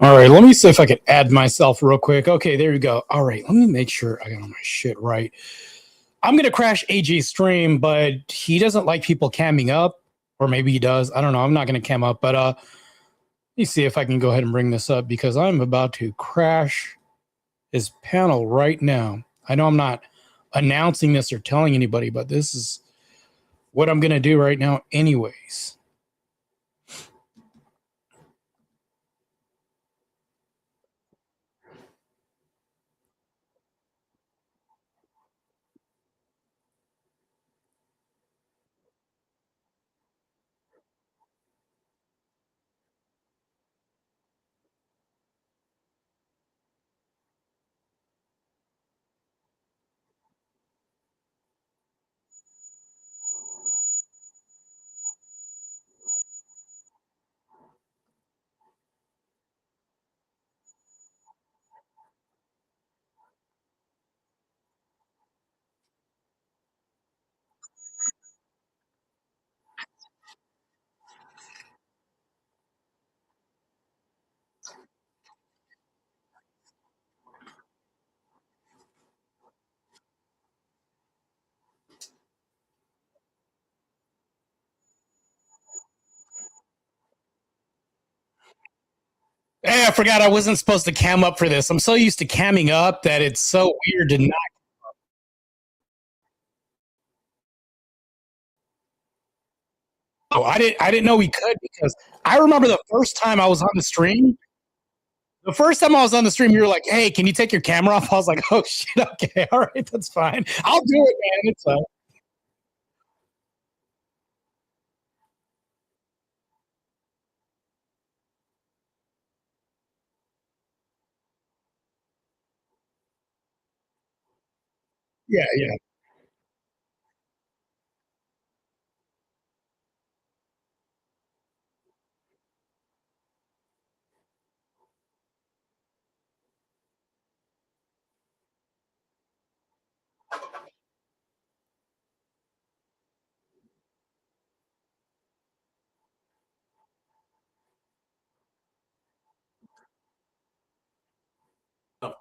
All right, let me see if I can add myself real quick. Okay, there you go. All right, let me make sure I got all my shit right. I'm going to crash AJ's stream, but he doesn't like people camming up, or maybe he does. I don't know. I'm not going to cam up, but let me see if I can go ahead and bring this up because I'm about to crash his panel right now. I know I'm not announcing this or telling anybody, but this is what I'm going to do right now anyways. Hey, I forgot I wasn't supposed to cam up for this. I'm so used to camming up that it's so weird to not. Oh, I didn't know we could because I remember the first time I was on the stream. The first time I was on the stream, you were like, "Hey, can you take your camera off?" I was like, "Oh shit, okay, all right, that's fine. I'll do it, man. It's fine." Yeah, yeah.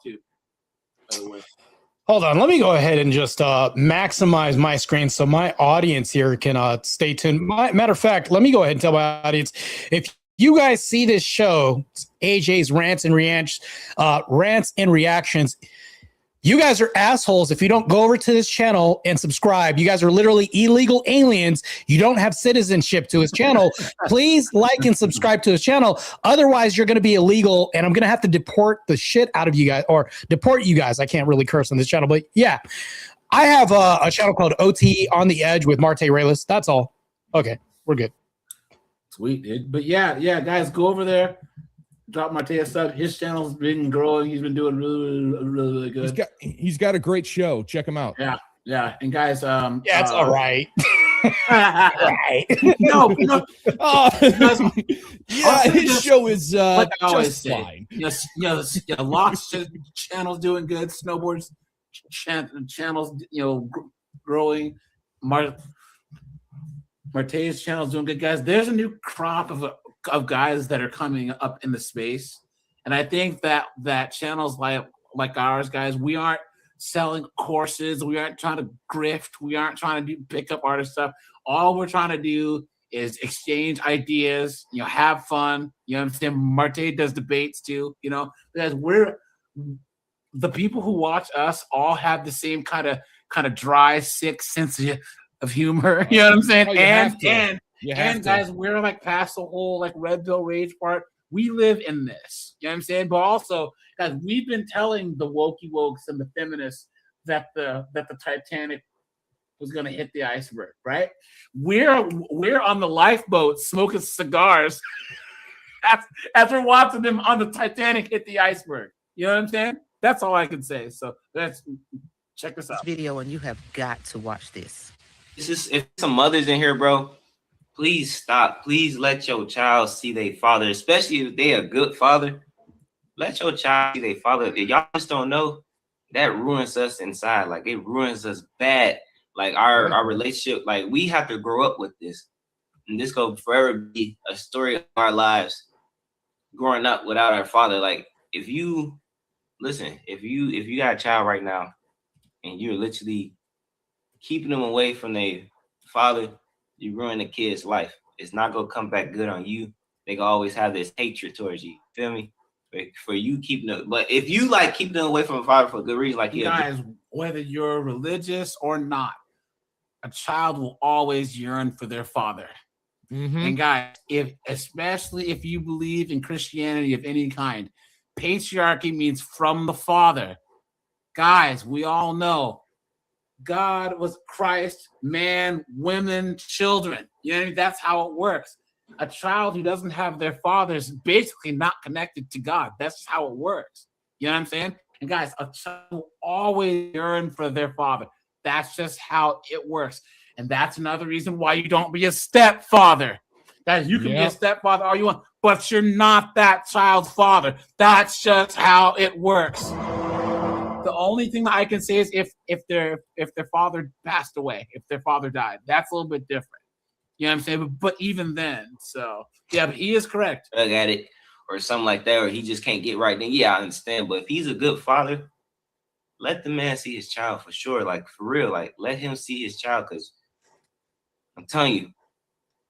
Too, by the way. Hold on, let me go ahead and just maximize my screen so my audience here can stay tuned. Matter of fact, let me go ahead and tell my audience if you guys see this show, AJ's rants and reactions. You guys are assholes if you don't go over to this channel and subscribe. You guys are literally illegal aliens. You don't have citizenship to his channel. Please like and subscribe to his channel. Otherwise, you're going to be illegal, and I'm going to have to deport the shit out of you guys, or deport you guys. I can't really curse on this channel, but yeah. I have a channel called OT on the Edge with Marte Reyes. That's all. Okay, we're good. Sweet, dude. But yeah, guys, go over there. Drop Marte's stuff. His channel's been growing. He's been doing really good. He's got a great show. Check him out. Yeah. And guys, yeah, it's all right. right. No. Yeah, his show is like I always just say. fine. Lost channel's doing good. Snowboards channel's growing. Marte's channel's doing good, guys. There's a new crop of guys that are coming up in the space, and I think that channels like ours, guys, we aren't selling courses, we aren't trying to grift, we aren't trying to do pickup artist stuff. All we're trying to do is exchange ideas, have fun. You know what I'm saying? Marte does debates too, because we're the people who watch us all have the same kind of dry, sick sense of humor. You know what I'm saying? Oh, and guys, we're like past the whole like red pill rage part. We live in this. You know what I'm saying? But also, guys, we've been telling the wokey wokes and the feminists that the Titanic was going to hit the iceberg, right? We're on the lifeboat smoking cigars as we're watching them on the Titanic hit the iceberg. You know what I'm saying? That's all I can say. So check this out. Video, and you have got to watch this. If some mothers in here, bro, please stop. Please let your child see their father, especially if they a good father. Let your child see their father. If y'all just don't know, that ruins us inside. Like, it ruins us bad. Like, our relationship, like, we have to grow up with this. And this will forever be a story of our lives. growing up without our father. Like if you got a child right now and you're literally keeping them away from their father, you ruin the kid's life. It's not gonna come back good on you. They can always have this hatred towards you. Feel me? For you keeping them, but if you like keeping them away from a father for a good reason, like guys, whether you're religious or not, a child will always yearn for their father. Mm-hmm. And guys, especially if you believe in Christianity of any kind, patriarchy means from the father. Guys, we all know God was Christ, man, women, children. You know what I mean? That's how it works. A child who doesn't have their father is basically not connected to God. That's just how it works. You know what I'm saying? And guys, a child will always yearn for their father. That's just how it works. And that's another reason why you don't be a stepfather. That you can be a stepfather all you want, but you're not that child's father. That's just how it works. The only thing that I can say is if their father passed away, if their father died, that's a little bit different. You know what I'm saying? But even then, so yeah, but he is correct. Look at it or something like that, or he just can't get right. Then yeah, I understand. But if he's a good father, let the man see his child for sure. Like for real, like let him see his child, because I'm telling you,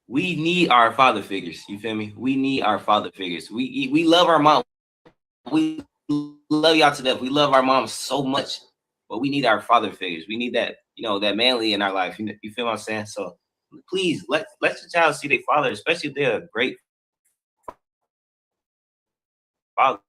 we need our father figures. You feel me? We need our father figures. We love our mom. We love y'all to death. We love our moms so much, but we need our father figures. We need that, that manly in our life. You feel what I'm saying? So please let your child see their father, especially if they're a great father.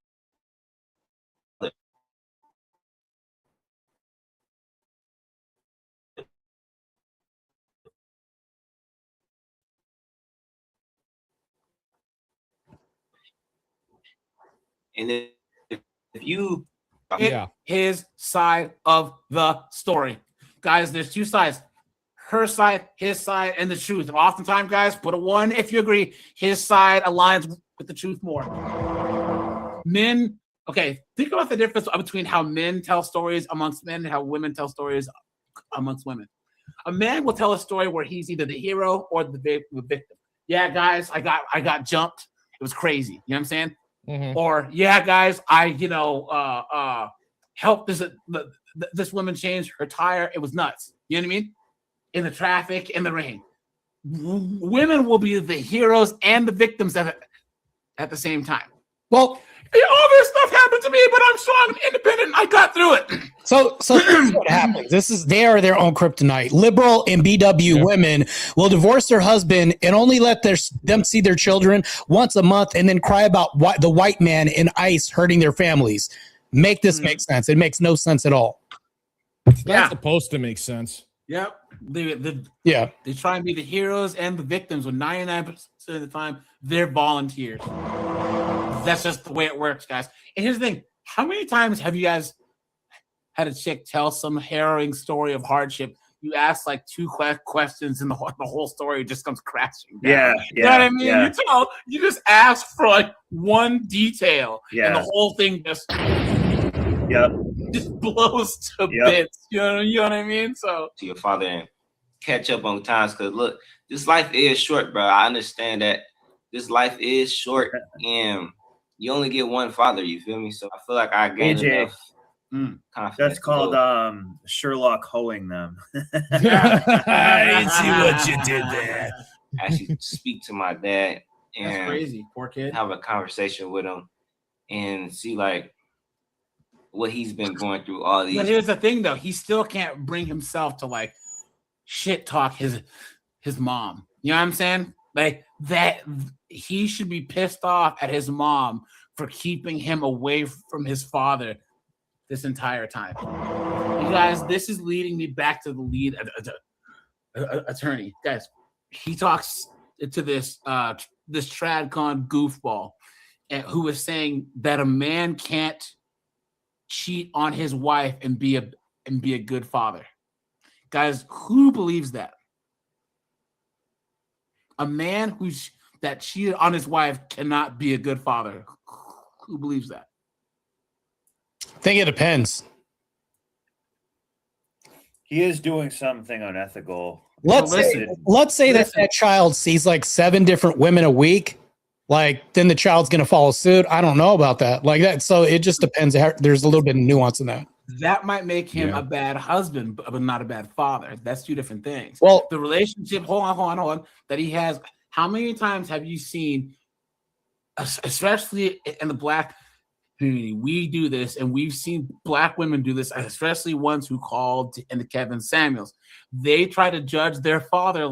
And if you his side of the story, guys, there's two sides: her side, his side, and the truth. And oftentimes, guys, put a 1 if you agree. His side aligns with the truth more. Men, okay, think about the difference between how men tell stories amongst men and how women tell stories amongst women. A man will tell a story where he's either the hero or the victim. Yeah, guys, I got jumped. It was crazy. You know what I'm saying? Mm-hmm. Or yeah, guys, I helped this woman change her tire. It was nuts. You know what I mean? In the traffic, in the rain. Women will be the heroes and the victims at the same time. Well, all this stuff happened to me, but I'm strong and independent. I got through it. So here's what happens. They are their own kryptonite. Liberal and BW women will divorce their husband and only let them see their children once a month, and then cry about the white man in ICE hurting their families. Make this make sense? It makes no sense at all. It's not supposed to make sense. Yep. They try and be the heroes and the victims when 99% of the time they're volunteers. That's just the way it works, guys. And here's the thing. How many times have you guys had a chick tell some harrowing story of hardship? You ask like 2 questions and the whole story just comes crashing down. Yeah. You know what I mean? You just ask for like one detail and the whole thing just blows to bits. You know what I mean? So to your father and catch up on times, because look, this life is short, bro. I understand that this life is short and you only get one father, you feel me? So I feel like I gained enough confidence. That's called Sherlock hoeing them. I didn't see what you did there. Actually speak to my dad and that's crazy, poor kid. Have a conversation with him and see like what he's been going through all these. But here's the thing though, he still can't bring himself to like shit talk his mom. You know what I'm saying? Like that he should be pissed off at his mom for keeping him away from his father this entire time. You guys, this is leading me back to the lead attorney. Guys, he talks to this TradCon goofball who was saying that a man can't cheat on his wife and be a good father. Guys, who believes that? A man that cheated on his wife cannot be a good father. Who believes that? I think it depends. He is doing something unethical. Let's say that child sees like 7 different women a week. like then the child's going to follow suit. I don't know about that. Like that. So it just depends. There's a little bit of nuance in that. That might make him Yeah. a bad husband, but not a bad father. That's two different things. Well, The relationship, hold on, that he has. How many times have you seen, especially in the Black community, we do this, and we've seen Black women do this, especially ones who called into Kevin Samuels. They try to judge their father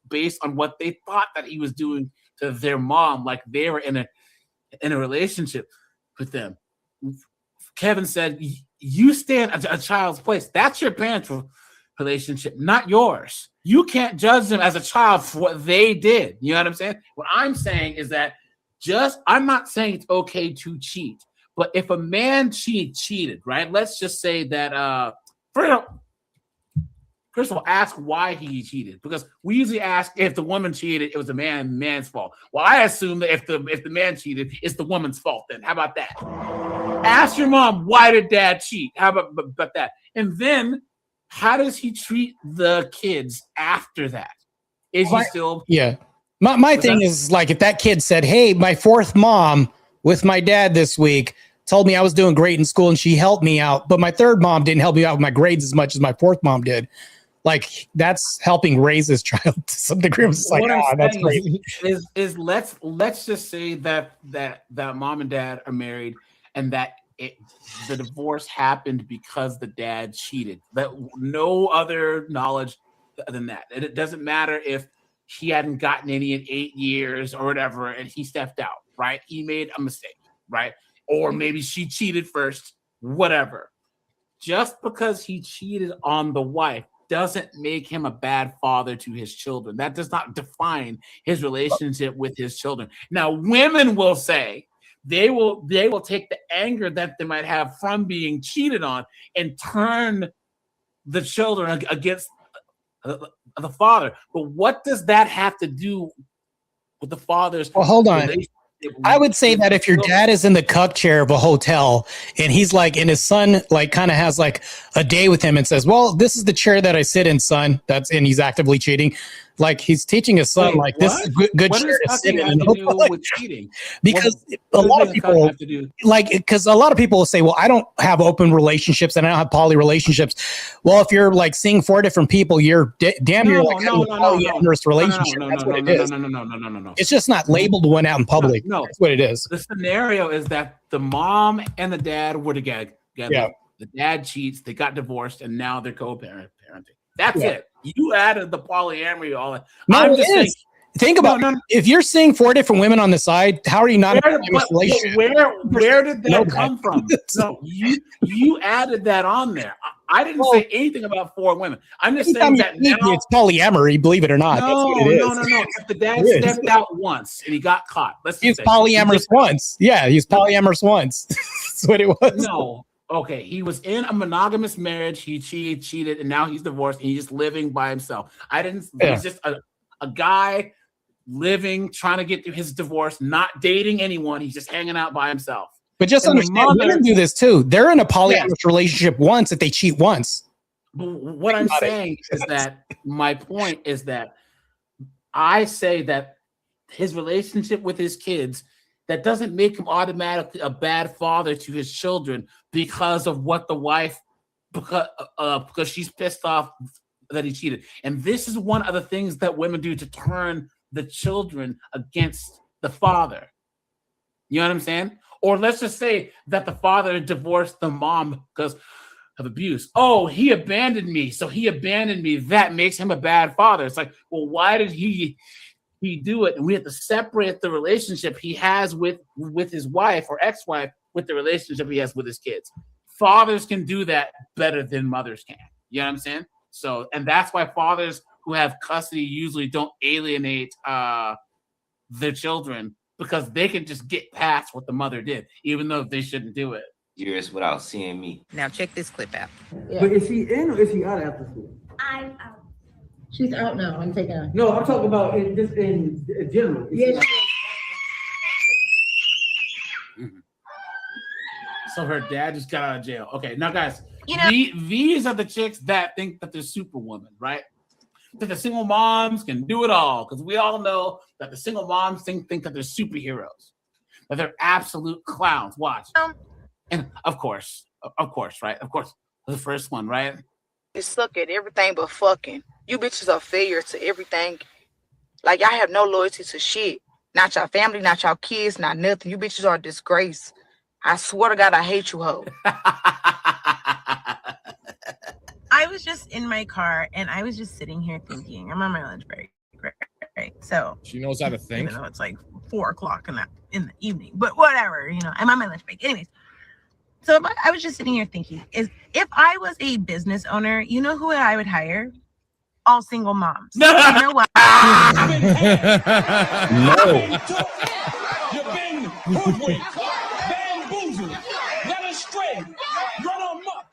based on what they thought that he was doing to their mom, like they were in a relationship with them. Kevin said, you stand a child's place. That's your parental relationship, not yours. You can't judge them as a child for what they did. You know what I'm saying? What I'm saying is that I'm not saying it's okay to cheat, but if a man cheated, right? Let's just say that, first of all, ask why he cheated, because we usually ask if the woman cheated, it was the man's fault. Well, I assume that if the man cheated, it's the woman's fault. Then how about that? Ask your mom, why did dad cheat? How about that? And then how does he treat the kids after that? Is he still? Yeah. My thing is, like, if that kid said, hey, my fourth mom with my dad this week told me I was doing great in school and she helped me out, but my third mom didn't help me out with my grades as much as my fourth mom did. Like, that's helping raise his child to some degree. I'm just like, that's great. Is let's just say that mom and dad are married, and that the divorce happened because the dad cheated. That no other knowledge than that. And it doesn't matter if he hadn't gotten any in 8 years or whatever, and he stepped out, right? He made a mistake, right? Or maybe she cheated first, whatever. Just because he cheated on the wife doesn't make him a bad father to his children. That does not define his relationship with his children. Now, women will say they will take the anger that they might have from being cheated on and turn the children against the father. But what does that have to do with the father's? Well, hold on. I would say that if your dad is in the cuck chair of a hotel and he's like, and his son like kind of has like a day with him and says, well, this is the chair that I sit in, son. And he's actively cheating. Like, he's teaching his son, like, this is a good chair to sit in. With cheating? Because a lot of people like, because a lot of people will say, well, I don't have open relationships and I don't have poly relationships. Well, if you're like seeing 4 different people, you're damn near like having a polyamorous relationship. That's what it is. No. It's just not labeled one out in public. No, that's what it is. The scenario is that the mom and the dad were together. Yeah. The dad cheats, they got divorced, and now they're co-parenting. That's it. You added the polyamory, all that. No, I'm it just is. saying, Think about if you're seeing 4 different women on the side, how are you not in a relationship? Where did that come from? No, you added that on there. I didn't say anything about 4 women. I'm just saying that now it's polyamory, believe it or not. That's what it is. No. If the dad stepped out once and he got caught, he's polyamorous once. Yeah, he's polyamorous once. That's what it was. No. Okay, he was in a monogamous marriage. He cheated, and now he's divorced, and he's just living by himself. He's just a guy living, trying to get through his divorce, not dating anyone. He's just hanging out by himself. But just understand, women do this too. They're in a polyamorous relationship once if they cheat once. But what I'm saying is that my point is that I say that his relationship with his kids, that doesn't make him automatically a bad father to his children because of what the wife, because she's pissed off that he cheated. And this is one of the things that women do to turn the children against the father. You know what I'm saying? Or let's just say that the father divorced the mom because of abuse. Oh, he abandoned me. So he abandoned me. That makes him a bad father. It's like, well, why did he do it? And we have to separate the relationship he has with his wife or ex-wife with the relationship he has with his kids. Fathers can do that better than mothers can. You know what I'm saying? So, and that's why fathers who have custody usually don't alienate their children, because they can just get past what the mother did, even though they shouldn't do it. Years without seeing me. Now check this clip out. Yeah. But is she in or is she out after school? I'm out. She's out now. I'm taking her. No, I'm talking about just in general. Yes. So her dad just got out of jail. Okay, now guys, these are the chicks that think that they're superwoman, right? that the single moms can do it all, because we all know that the single moms think that they're superheroes, that they're absolute clowns. Watch, and of course, right? Of course, the first one, right? They suck at everything but fucking. You bitches are failure to everything. Like, y'all have no loyalty to shit. Not your family, not your kids, not nothing. You bitches are a disgrace. I swear to God, I hate you, ho. I was just in my car and I was just sitting here thinking. I'm on my lunch break, right? So She knows how to think. even though it's like 4:00 in the evening, but whatever, I'm on my lunch break. Anyways, so I was just sitting here thinking: is if I was a business owner, you know who I would hire? All single moms. You know what? No. You've been hoodwinked, bamboozled, led astray, run amok.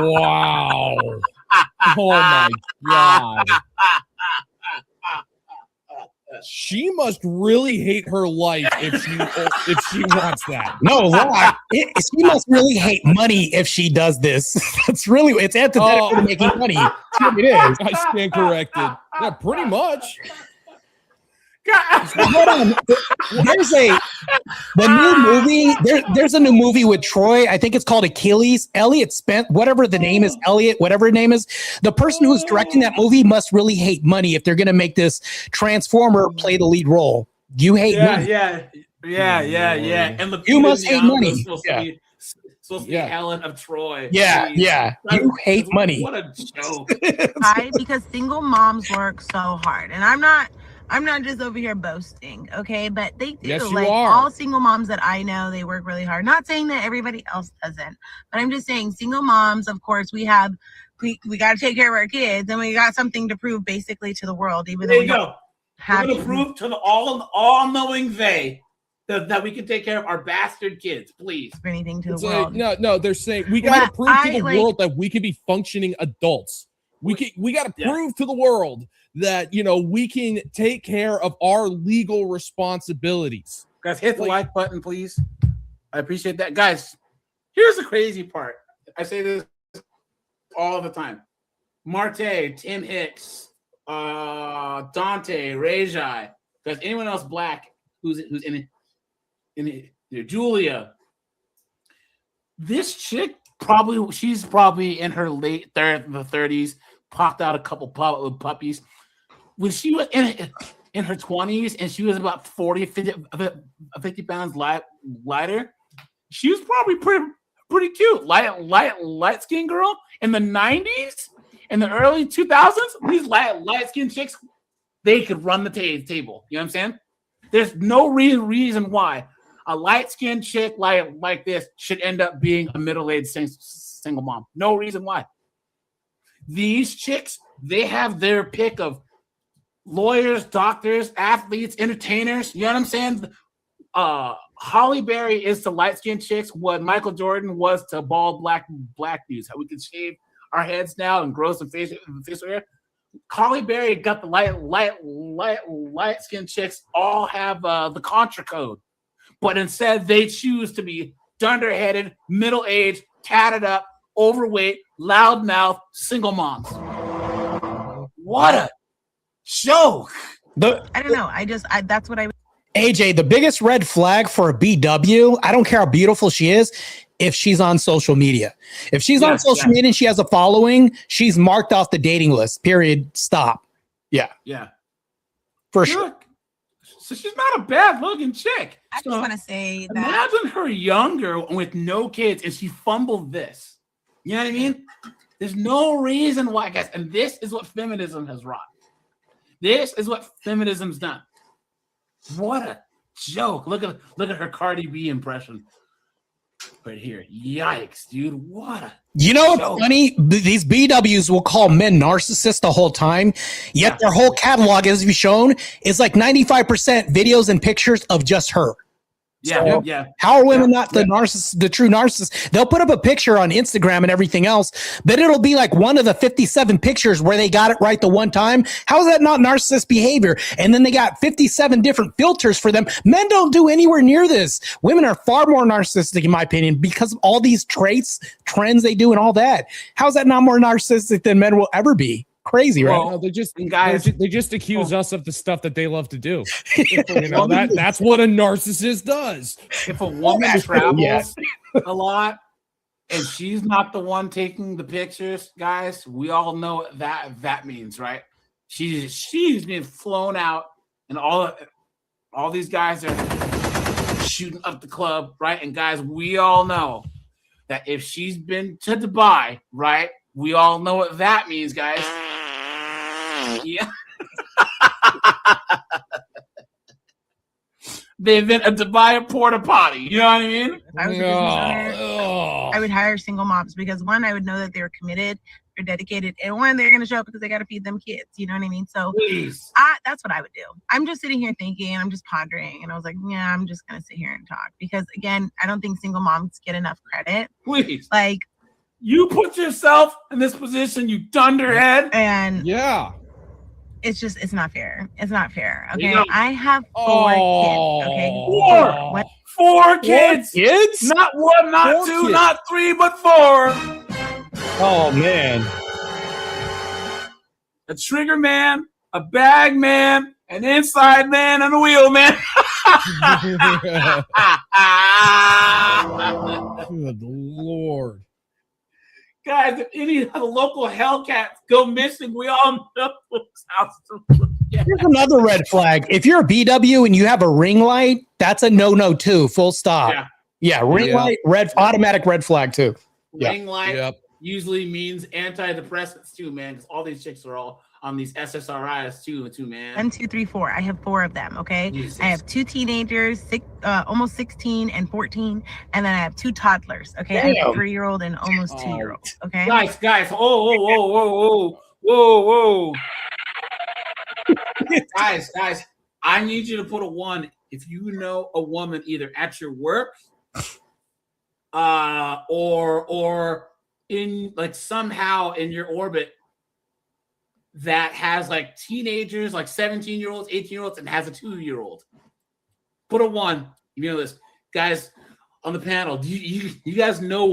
Wow. Oh my God. She must really hate her life if she wants that. No lie. She must really hate money if she does this. It's antithetical to making money. That's what it is. I stand corrected. Yeah, pretty much. Hold on. There's the new movie. There's a new movie with Troy. I think it's called Achilles. Elliot Spence, whatever the name is, Elliot, whatever her name is. The person who's directing that movie must really hate money if they're going to make this Transformer play the lead role. You hate money. Yeah. And you must hate money. Supposed to be Helen of Troy. Yeah. You hate money. What a joke. Why? Because single moms work so hard, and I'm not just over here boasting, okay? But they do. Yes, you like are. All single moms that I know, they work really hard. Not saying that everybody else doesn't, but I'm just saying single moms, of course, we got to take care of our kids, and we got something to prove basically to the world, even There though you go. We're going to prove to the all-knowing they that we can take care of our bastard kids, please. For anything to It's the like, world. no, they're saying we got to prove to the world that we can be functioning adults. We got to prove to the world that we can take care of our legal responsibilities. Guys, hit the like button, please. I appreciate that. Guys, here's the crazy part. I say this all the time. Marte, Tim Hicks, Dante, Rajai. Guys, anyone else black who's in it? Julia. This chick she's probably in her late 30s, popped out a couple puppies. When she was in her 20s and she was about 50 pounds lighter, she was probably pretty cute. Light skin girl in the 90s, in the early 2000s. These light skin chicks, they could run the table. You know what I'm saying? There's no reason why a light skinned chick like this should end up being a middle-aged single mom. No reason why. These chicks, they have their pick of lawyers, doctors, athletes, entertainers. You know what I'm saying? Holly Berry is to light-skinned chicks what Michael Jordan was to bald black dudes. How we can shave our heads now and grow some facial hair. Holly Berry got the light-skinned chicks all have the Contra code, but instead they choose to be dunderheaded, middle-aged, tatted up, overweight, loudmouth, single moms. What a joke! I don't know. That's what I. AJ, the biggest red flag for a BW, I don't care how beautiful she is, if she's on social media. If she's on social media and she has a following, she's marked off the dating list. Period. Stop. Yeah. For sure. So she's not a bad looking chick. I just want to say that. Imagine her younger with no kids and she fumbled this. You know what I mean? There's no reason why, guys. And this is what feminism has wrought. This is what feminism's done. What a joke. Look at her Cardi B impression right here. Yikes, dude. What a what's funny? These BWs will call men narcissists the whole time, yet their whole catalog, as we've shown, is like 95% videos and pictures of just her. How are women not the narcissists, the true narcissists? They'll put up a picture on Instagram and everything else, but it'll be like one of the 57 pictures where they got it right the one time. How is that not narcissist behavior? And then they got 57 different filters for them. Men don't do anywhere near this. Women are far more narcissistic, in my opinion, because of all these traits, trends they do, and all that. How is that not more narcissistic than men will ever be? crazy, right? No, they just guys, they just accuse us of the stuff that they love to do. You know, that's what a narcissist does. If a woman travels a lot and she's not the one taking the pictures, guys, we all know what that means, right? She's being flown out, and all these guys are shooting up the club, right? And guys, we all know that if she's been to Dubai, right? We all know what that means, guys. Yeah. They've been a Dubai porta potty. You know what I mean? If I was a business owner, I would hire single moms because one, I would know that they're committed, they're dedicated, and one, they're going to show up because they got to feed them kids. You know what I mean? So that's what I would do. I'm just sitting here thinking, I'm just pondering, and I was like, yeah, I'm just going to sit here and talk because, again, I don't think single moms get enough credit. Please. Like, you put yourself in this position, you dunderhead. And yeah. It's not fair. It's not fair. Okay. I have 4 kids. Okay. 4. 4 kids. 4 kids? Not 1, not 4 2, kids. not 3, but 4. Oh man. A trigger man, a bag man, an inside man, and a wheel man. Good Lord. Guys, if any of the local Hellcats go missing, we all know whose house to look at. Here's another red flag. If you're a BW and you have a ring light, that's a no too. Full stop. Yeah, ring light, automatic red flag too. Ring light usually means antidepressants too, man. Because all these chicks are all on these SSRIs too, man. 1, 2, 3, 4. I have 4 of them. Okay. Jesus. I have 2 teenagers, almost 16 and 14, and then I have 2 toddlers. Okay. I have a 3-year-old and almost 2-year-old. Okay. Guys. Whoa. guys, I need you to put a 1 if you know a woman either at your work, or in like somehow in your orbit that has like teenagers, like 17-year-olds, 18-year-olds, and has a 2-year-old. Put a 1. You know this, guys on the panel. Do you guys know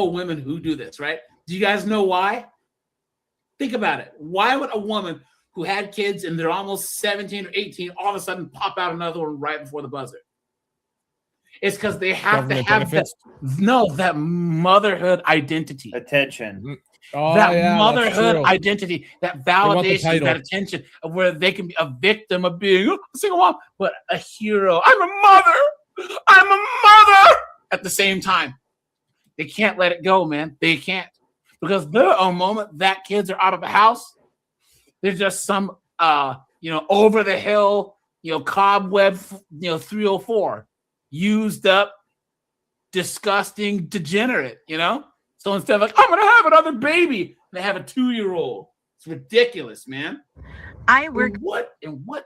women who do this, right? Do you guys know why? Think about it. Why would a woman who had kids and they're almost 17 or 18 all of a sudden pop out another one right before the buzzer? It's because they have to have that motherhood identity. Attention. That motherhood identity, that validation, that attention, of where they can be a victim of being a single mom, but a hero. I'm a mother at the same time. They can't let it go, man. They can't. Because the moment that kids are out of the house, there's just some over the hill, cobweb, 304, used up, disgusting degenerate, So instead of like, I'm gonna have another baby, they have a 2-year-old. It's ridiculous, man. I work. And what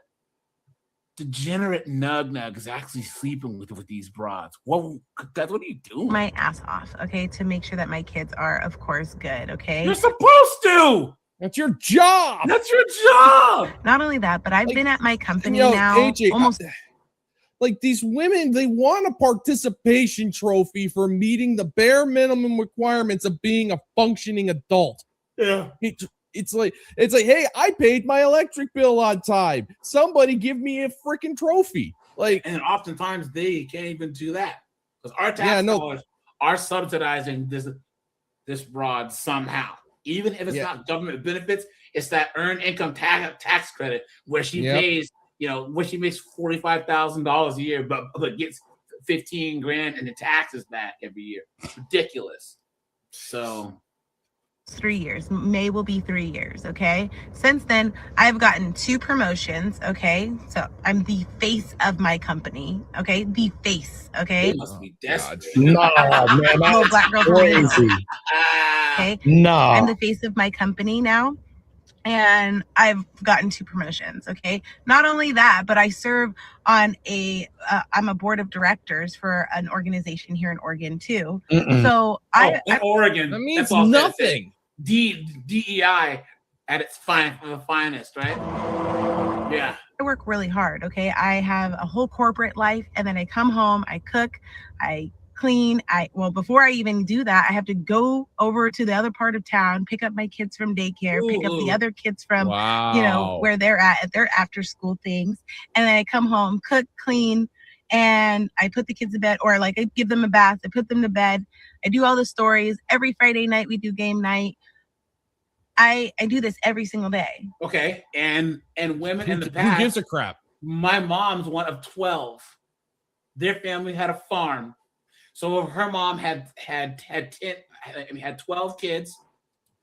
degenerate nug is actually sleeping with these broads? What are you doing? My ass off, okay, to make sure that my kids are, of course, good. Okay. You're supposed to. That's your job. That's your job. Not only that, but I've been at my company now AJ, almost. Like these women, they want a participation trophy for meeting the bare minimum requirements of being a functioning adult. Yeah. It's like, hey, I paid my electric bill on time. Somebody give me a freaking trophy. Like, and oftentimes they can't even do that because our tax dollars are subsidizing this broad somehow. Even if it's not government benefits, it's that earned income tax credit where she pays. When she makes $45,000 a year, but gets $15,000 in the taxes back every year. It's ridiculous. So 3 years. May will be 3 years. Okay. Since then, I've gotten 2 promotions. Okay. So I'm the face of my company. Okay. The face. Okay. They must be desperate. No, man, that's black girl crazy. Okay. No. I'm the face of my company now. And I've gotten 2 promotions. Okay. Not only that, but I serve on I'm a board of directors for an organization here in Oregon too. So in Oregon, that means nothing. DEI at its finest, right? Yeah. I work really hard. Okay. I have a whole corporate life and then I come home, I cook, I clean. Before I even do that, I have to go over to the other part of town, pick up my kids from daycare, pick up the other kids from, where they're at their after school things. And then I come home, cook, clean, and I put the kids to bed, or like I give them a bath, I put them to bed. I do all the stories. Every Friday night we do game night. I do this every single day. Okay. And women in the past. Who gives a crap? My mom's one of 12. Their family had a farm. So her mom had 12 kids.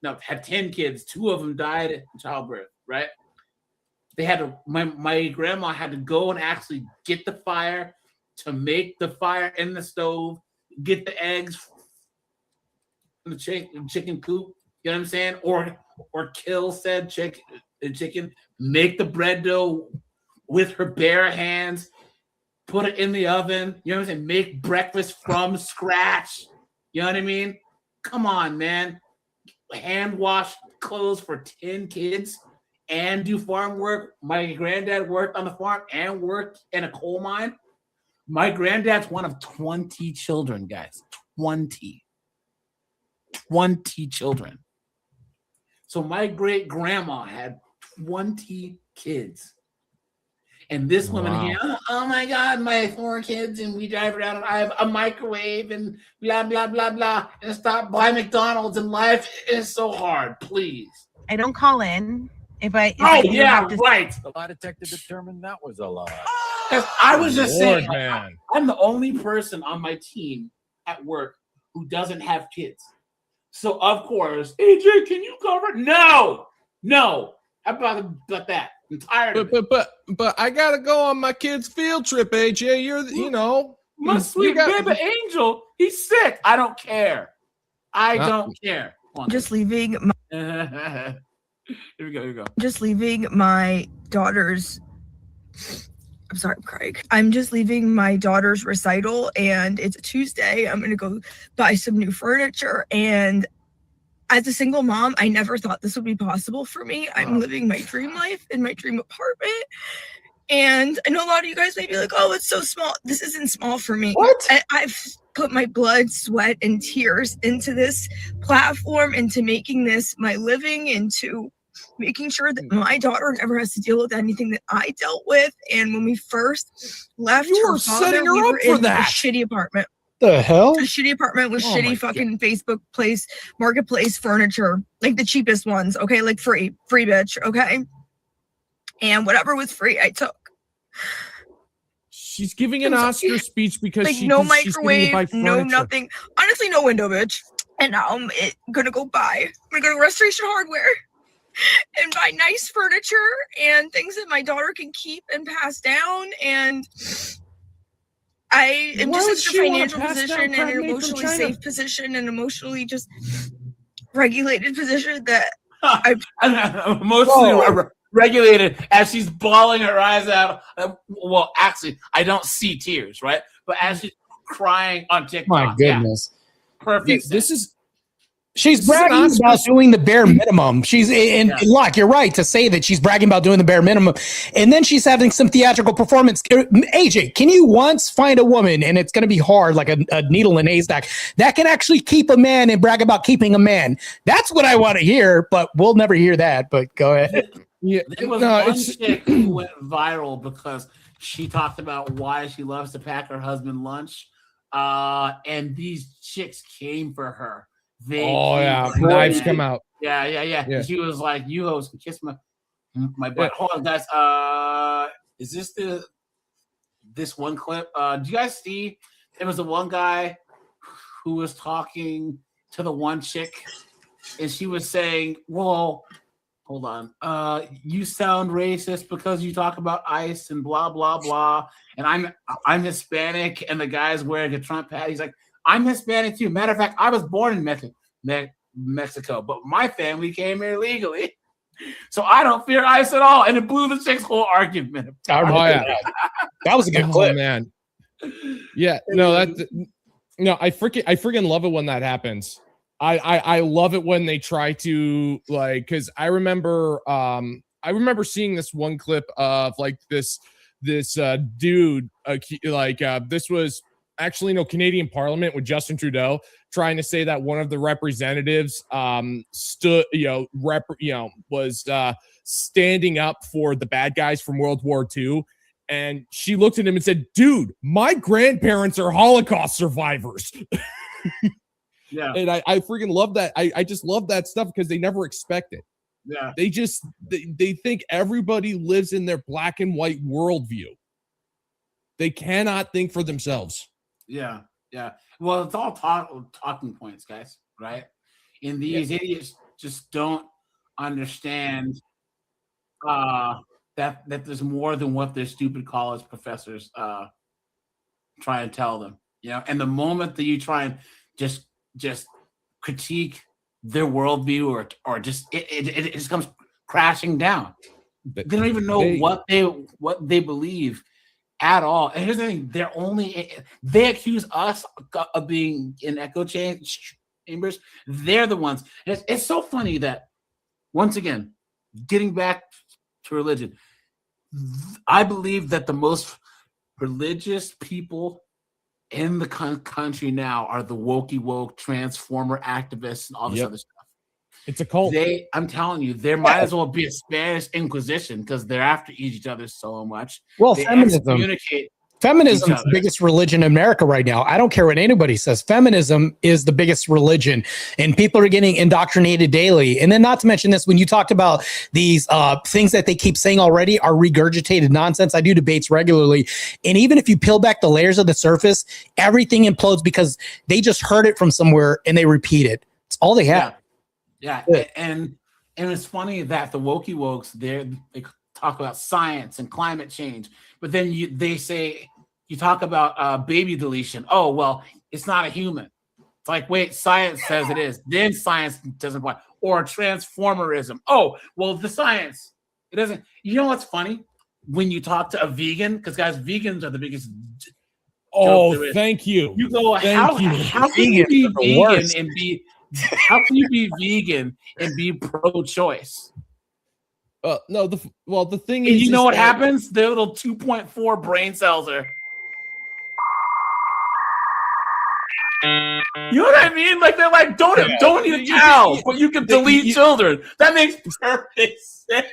No, had 10 kids. 2 of them died in childbirth, right? They had to, my grandma had to go and actually get the fire to make the fire in the stove, get the eggs from the chicken coop, you know what I'm saying? Or kill said chicken, make the bread dough with her bare hands, put it in the oven, you know what I'm saying? Make breakfast from scratch. You know what I mean? Come on, man. Hand wash clothes for 10 kids and do farm work. My granddad worked on the farm and worked in a coal mine. My granddad's one of 20 children, guys. 20 children. So my great grandma had 20 kids. And this woman here, oh my God, my 4 kids, and we drive around and I have a microwave and blah, blah, blah, blah. And stop by McDonald's, and life is so hard. Please. I don't call in. If right. The lie detector determined that was a lie. I was just saying, man. I'm the only person on my team at work who doesn't have kids. So of course, AJ, can you cover? No. How about that? I'm tired of it. But I gotta go on my kid's field trip, AJ. My sweet baby angel. He's sick. I don't care. I don't care. Just leaving. Here we go. Just leaving my daughter's. I'm sorry, I'm crying. I'm just leaving my daughter's recital, and it's a Tuesday. I'm gonna go buy some new furniture, and as a single mom, I never thought this would be possible for me. I'm living my dream life in my dream apartment. And I know a lot of you guys may be like, oh, it's so small. This isn't small for me. What? I've put my blood, sweat, and tears into this platform, into making this my living, into making sure that my daughter never has to deal with anything that I dealt with. And when we first left, you were setting her up for that. A shitty apartment. The hell? A shitty apartment with shitty fucking Facebook place, marketplace furniture, like the cheapest ones, okay? Like free bitch, okay? And whatever was free, I took. She's giving an Oscar speech because like no microwave, no nothing. Honestly, no window, bitch. And now I'm gonna go to Restoration Hardware and buy nice furniture and things that my daughter can keep and pass down. And I am just in a financial position and an emotionally safe position and emotionally just regulated position that I'm emotionally regulated as she's bawling her eyes out. Well, actually, I don't see tears, right? But as she's crying on TikTok. My goodness. Yeah, perfect. She's bragging about doing the bare minimum. Look, you're right to say that she's bragging about doing the bare minimum. And then she's having some theatrical performance. AJ, can you once find a woman, and it's going to be hard, like a needle in a haystack, that can actually keep a man and brag about keeping a man? That's what I want to hear, but we'll never hear that. But go ahead. Yeah, there was one chick who went viral because she talked about why she loves to pack her husband lunch. And these chicks came for her. Knives come out. Yeah. She was like, "You hoes can kiss my butt." Hold on, guys. Is this one clip? Do you guys see? There was the one guy who was talking to the one chick, and she was saying, "Well, hold on. You sound racist because you talk about ICE and blah blah blah." And I'm Hispanic, and the guy's wearing a Trump hat. He's like, I'm Hispanic too. Matter of fact, I was born in Mexico, but my family came here legally. So I don't fear ICE at all. And it blew the chick's whole argument. That was a good clip. Man. Yeah, I freaking love it when that happens. I love it when they try to, like, because I remember seeing this one clip of like this dude, this was Canadian Parliament with Justin Trudeau trying to say that one of the representatives was standing up for the bad guys from World War II. And she looked at him and said, dude, my grandparents are Holocaust survivors. Yeah. And I freaking love that. I just love that stuff because they never expect it. Yeah. They think everybody lives in their black and white worldview. They cannot think for themselves. Yeah. Yeah. Well, it's all talking points, guys, right? And these idiots just don't understand that there's more than what their stupid college professors try and tell them. And the moment that you try and just critique their worldview or just it just comes crashing down. They don't even know what they believe at all. And here's the thing: they accuse us of being in echo chambers. They're the ones. It's so funny that, once again, getting back to religion, I believe that the most religious people in the country now are the woke transformer activists and all this other stuff. It's a cult. I'm telling you, there might as well be a Spanish Inquisition because they're after each other so much. Well, they feminism is the biggest religion in America right now. I don't care what anybody says. Feminism is the biggest religion, and people are getting indoctrinated daily. And then, not to mention this, when you talked about these things that they keep saying already are regurgitated nonsense. I do debates regularly, and even if you peel back the layers of the surface, everything implodes because they just heard it from somewhere and they repeat it. It's all they have. Yeah. And it's funny that the wokes they talk about science and climate change, but then they say you talk about baby deletion. Oh, well, it's not a human. It's like, wait, science says it is. Then science doesn't apply. Or transformerism. Oh, well, the science, it doesn't. You know what's funny? When you talk to a vegan, because guys, vegans are the biggest. Oh, thank you. You go, how can you be vegan and be? How can you be vegan and be pro-choice? No, the thing and is, you know what happens? Their little 2.4 brain cells are. You know what I mean? Like they're like, don't eat a cow, but you can delete children. That makes perfect sense.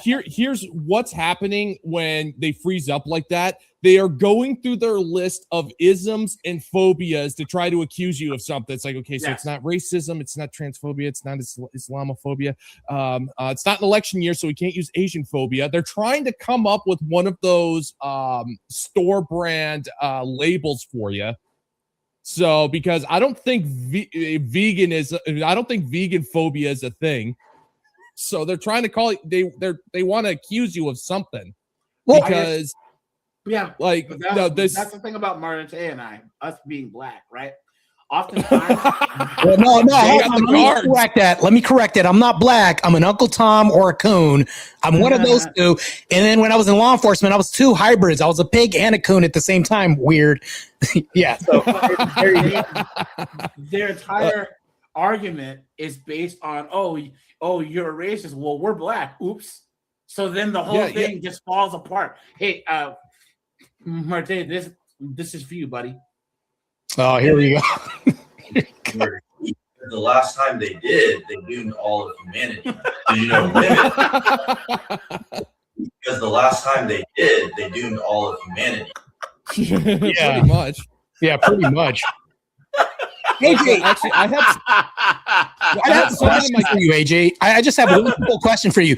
Here's what's happening when they freeze up like that. They are going through their list of isms and phobias to try to accuse you of something. It's like, okay, so it's not racism, it's not transphobia, it's not Islamophobia, it's not an election year, so we can't use Asian phobia. They're trying to come up with one of those store brand labels for you. So, because I don't think vegan phobia is a thing. So they're trying to call it. They want to accuse you of something. Well, because that's the thing about Marte and us being black, right? Oftentimes, well, let me correct that. I'm not black. I'm an Uncle Tom or a coon. I'm one of those two. And then when I was in law enforcement, I was two hybrids. I was a pig and a coon at the same time. Weird. Yeah. So their entire argument is based on, oh, you're a racist. Well, we're black. Oops. So then the whole thing just falls apart. Hey, Marte, this is for you, buddy. Oh, here we go. The last time they did, they doomed all of humanity. Did you know? Because the last time they did, they doomed all of humanity. Yeah, pretty much. Yeah, pretty much. AJ, actually, I have a question for you, AJ. I just have one simple question for you.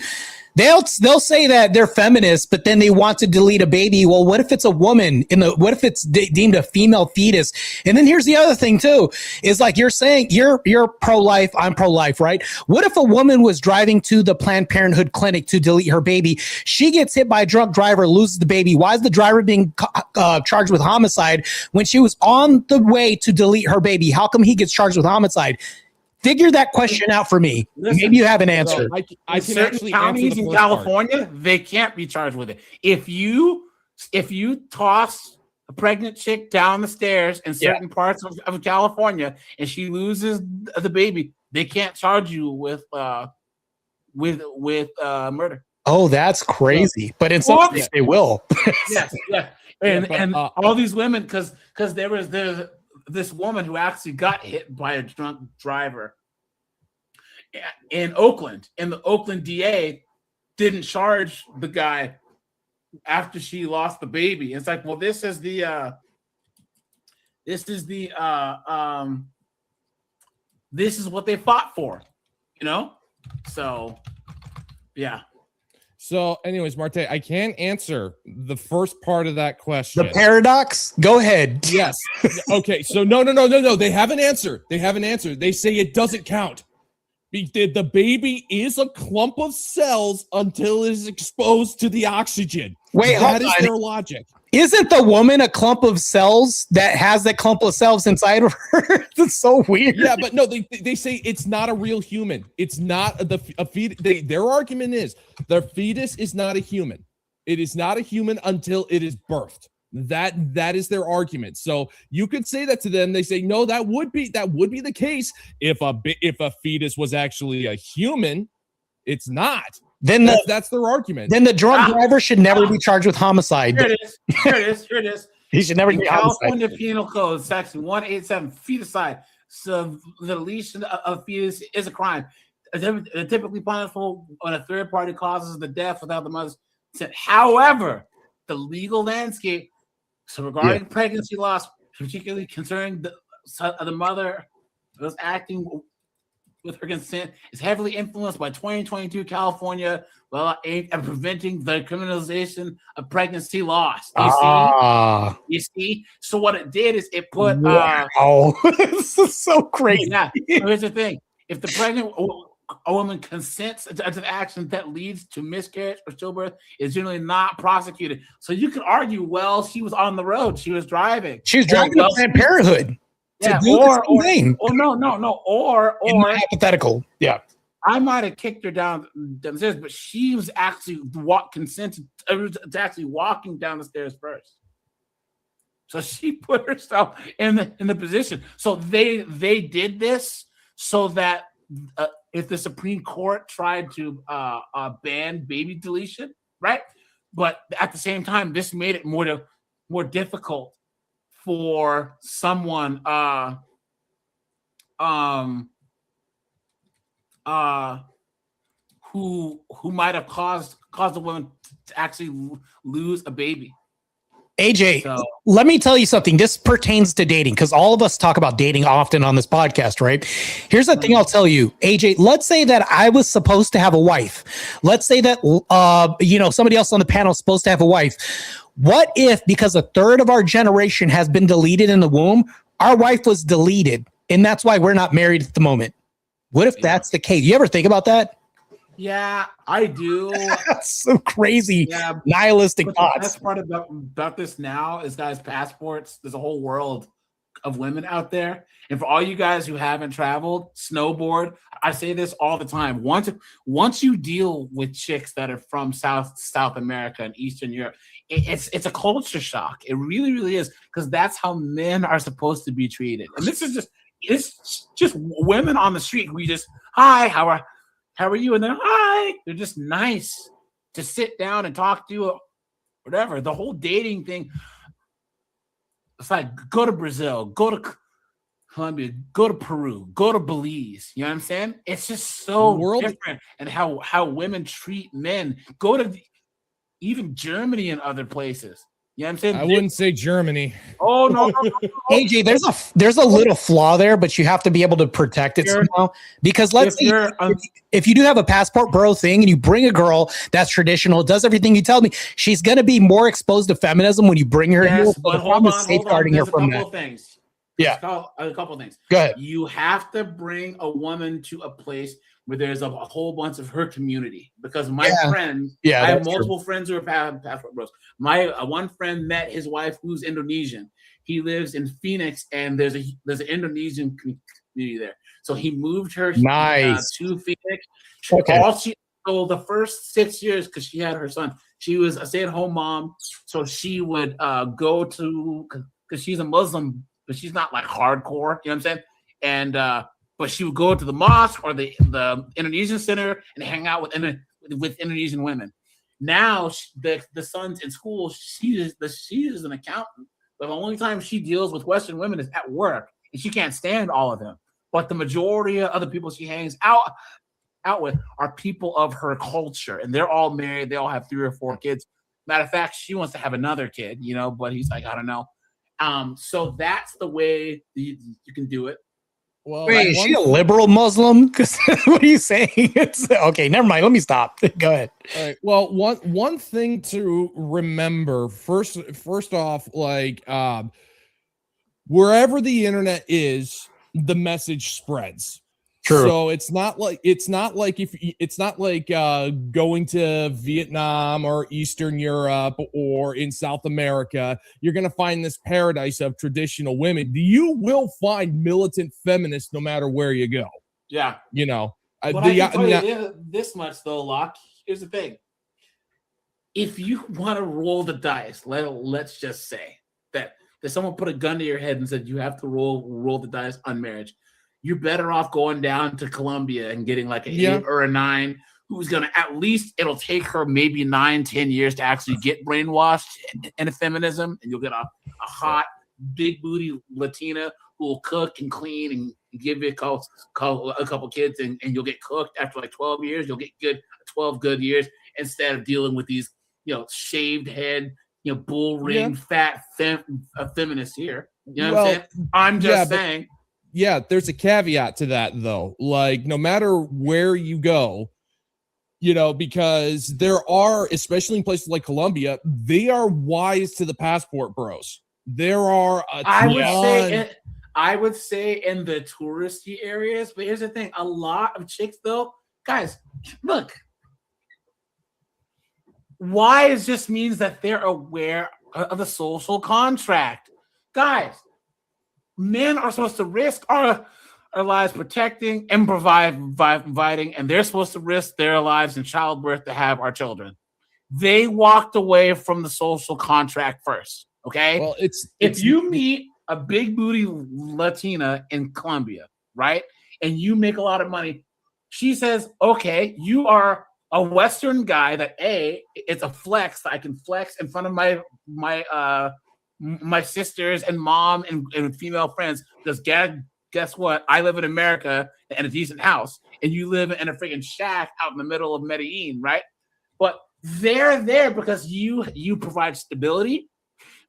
They'll say that they're feminists, but then they want to delete a baby. Well, what if it's a woman? What if it's deemed a female fetus? And then here's the other thing too: is like you're saying you're pro-life, I'm pro-life, right? What if a woman was driving to the Planned Parenthood clinic to delete her baby? She gets hit by a drunk driver, loses the baby. Why is the driver being charged with homicide when she was on the way to delete her baby? How come he gets charged with homicide? Figure that question out for me. Listen, maybe you have an answer. I can certain actually counties answer the in first California, part. they can't be charged with it. If you toss a pregnant chick down the stairs in certain parts of California and she loses the baby, they can't charge you with murder. Oh, that's crazy. But in some cases, they will. Yes, yeah. And all these women, because there's this woman who actually got hit by a drunk driver in Oakland, and the Oakland DA didn't charge the guy after she lost the baby. It's like, well, this is what they fought for, you know? So, yeah. So, anyways, Marte, I can't answer the first part of that question. The paradox? Go ahead. Yes. Okay. So, no. They have an answer. They say it doesn't count. The baby is a clump of cells until it is exposed to the oxygen. Wait, that is hold on. their logic. Isn't the woman a clump of cells that has that clump of cells inside of her? That's so weird. Yeah, but no, they say it's not a real human. It's not a fetus. Their argument is their fetus is not a human. It is not a human until it is birthed. That is their argument. So you could say that to them. They say no, that would be the case if a fetus was actually a human. It's not. Then that's their argument. Then the drunk driver should never be charged with homicide. Here it is. He should never be California Penal Code, Section 187, feticide. So the deletion of fetus is a crime. Typically punishable when a third party causes the death without the mother's consent. However, the legal landscape, so regarding pregnancy loss, particularly concerning the mother was acting with her consent, is heavily influenced by 2022 California aimed at preventing the criminalization of pregnancy loss. You see? So what it did is it put this is so crazy. Yeah. So here's the thing. If the pregnant a woman consents to the action that leads to miscarriage or stillbirth, is generally not prosecuted. So you could argue, well, she was on the road, she was driving. She was driving to Planned Parenthood. Yeah, no. Hypothetical. Yeah. I might have kicked her down the stairs, but she was actually consented to actually walking down the stairs first. So she put herself in the position. So they did this so that if the Supreme Court tried to ban baby deletion, right? But at the same time, this made it more difficult for someone who might have caused a woman to actually lose a baby. AJ, let me tell you something. This pertains to dating because all of us talk about dating often on this podcast, right? Here's the thing I'll tell you, AJ. Let's say that I was supposed to have a wife. Let's say that somebody else on the panel is supposed to have a wife. What if, because a third of our generation has been deleted in the womb, our wife was deleted, and that's why we're not married at the moment? What if that's the case? You ever think about that? Yeah, I do. That's so crazy. Yeah, nihilistic thoughts. The best part about this now is, guys, passports. There's a whole world of women out there. And for all you guys who haven't traveled, snowboard, I say this all the time. Once you deal with chicks that are from South America and Eastern Europe, it's a culture shock. It really, really is, because that's how men are supposed to be treated. And this is just women on the street. We just, hi, how are you? And they're, hi. They're just nice to sit down and talk to, whatever. The whole dating thing. It's like, go to Brazil, go to Colombia, go to Peru, go to Belize. You know what I'm saying? It's just so different. And how women treat men. Go to even Germany and other places. You know what I'm saying? I wouldn't say Germany. Oh, no. AJ, there's a little flaw there, but you have to be able to protect it somehow. Because let's say if you do have a passport bro thing and you bring a girl that's traditional, does everything you tell me, she's going to be more exposed to feminism when you bring her here. But hold on. Safeguarding her from that. Things. Yeah. A couple of things. Go ahead. You have to bring a woman to a place where there's a whole bunch of her community. Because my friend, I have multiple friends who are passport bros. My one friend met his wife who's Indonesian. He lives in Phoenix, and there's an Indonesian community there. So he moved her to Phoenix. Okay. So the first 6 years, because she had her son, she was a stay-at-home mom. So she would go to, because she's a Muslim, but she's not like hardcore. You know what I'm saying? And but she would go to the mosque or the Indonesian center and hang out with with Indonesian women. Now the son's in school. She is an accountant. But the only time she deals with Western women is at work, and she can't stand all of them. But the majority of the people she hangs out with are people of her culture, and they're all married. They all have 3 or 4 kids. Matter of fact, she wants to have another kid, but he's like, I don't know. So that's the way you can do it. Well, wait, is she a liberal Muslim? Because what are you saying? It's okay. Never mind. Let me stop. Go ahead. All right. Well, one thing to remember first off, like wherever the internet is, the message spreads. True. So it's not like going to Vietnam or Eastern Europe or in South America. You're going to find this paradise of traditional women. You will find militant feminists no matter where you go. Yeah. But I can tell you this much though, Locke. Here's the thing. If you want to roll the dice, let's just say that someone put a gun to your head and said you have to roll the dice on marriage. You're better off going down to Colombia and getting like an 8 or a 9, who's going to it'll take her maybe 9-10 years to actually get brainwashed into feminism. And you'll get a hot, big booty Latina who will cook and clean and give you a couple kids. And you'll get cooked after like 12 years. You'll get 12 good years instead of dealing with these, shaved head, bull ring, fat feminists here. You know what I'm saying? I'm just saying. Yeah, there's a caveat to that though. Like no matter where you go, because there are, especially in places like Colombia, they are wise to the passport bros. There are I would say in the touristy areas, but here's the thing: a lot of chicks though, guys, look. Wise just means that they're aware of the social contract. Guys, men are supposed to risk our lives protecting and providing, and they're supposed to risk their lives in childbirth to have our children. They walked away from the social contract first, okay? Well, if you meet a big booty Latina in Colombia, right, and you make a lot of money, she says, okay, you are a Western guy that it's a flex. I can flex in front of my sisters and mom and female friends because guess what? I live in America in a decent house, and you live in a freaking shack out in the middle of Medellin, right? But they're there because you provide stability,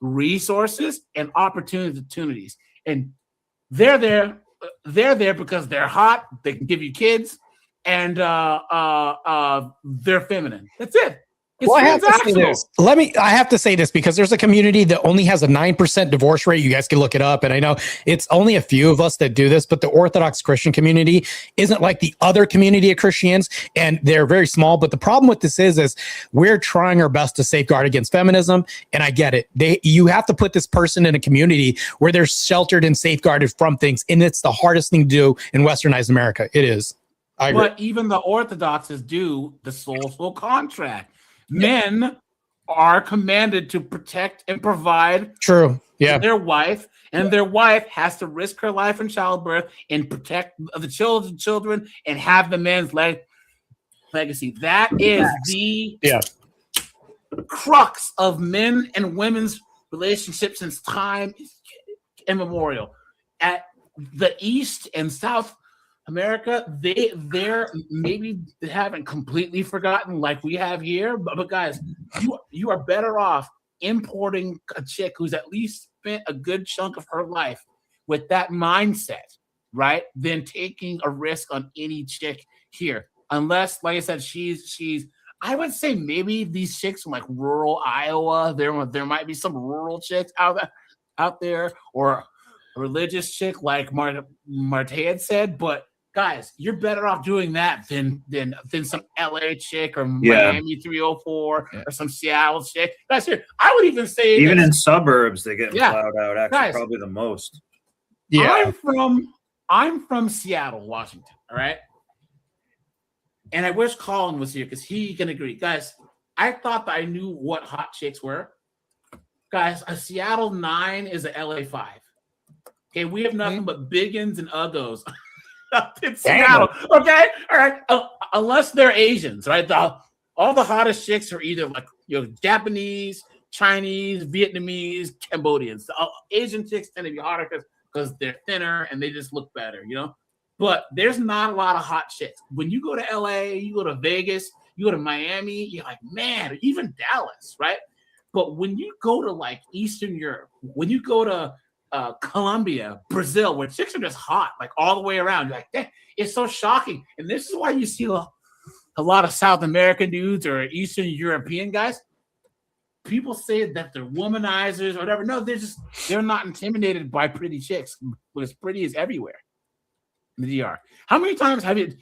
resources, and opportunities, and they're there because they're hot. They can give you kids, and they're feminine. That's it. Well, I have to say this. I have to say this because there's a community that only has a 9% divorce rate. You guys can look it up. And I know it's only a few of us that do this, but the Orthodox Christian community isn't like the other community of Christians, and they're very small. But the problem with this is we're trying our best to safeguard against feminism. And I get it. You have to put this person in a community where they're sheltered and safeguarded from things. And it's the hardest thing to do in Westernized America. It is. I agree. But even the Orthodoxes do the social contract. Men are commanded to protect and provide for their wife, and their wife has to risk her life in childbirth and protect the children and have the man's legacy. That is the crux of men and women's relationships since time immemorial. At the East and South America, they're maybe they haven't completely forgotten like we have here, but guys, you are better off importing a chick who's at least spent a good chunk of her life with that mindset, right? Than taking a risk on any chick here, unless, like I said, she's. I would say maybe these chicks from like rural Iowa. There might be some rural chicks out there, or a religious chick like Marte had said, but. Guys, you're better off doing that than some LA chick or Miami 304 or some Seattle chick. Guys, here I would even say in suburbs they get plowed out. Actually, guys, probably the most. Yeah, I'm from Seattle, Washington. All right, and I wish Colin was here because he can agree. Guys, I thought that I knew what hot chicks were. Guys, a Seattle 9 is a LA 5. Okay, we have nothing but biggins and uggos. In Seattle, okay, all right. Unless they're Asians, right? all the hottest chicks are either like Japanese, Chinese, Vietnamese, Cambodians. Asian chicks tend to be hotter because they're thinner and they just look better, But there's not a lot of hot chicks. When you go to LA, you go to Vegas, you go to Miami, you're like, man, even Dallas, right? But when you go to like Eastern Europe, when you go to Colombia, Brazil, where chicks are just hot, like all the way around, you're like, dang, it's so shocking. And this is why you see a lot of South American dudes or Eastern European guys. People say that they're womanizers or whatever. No, they're not intimidated by pretty chicks. Because pretty is everywhere in the DR. How many times have you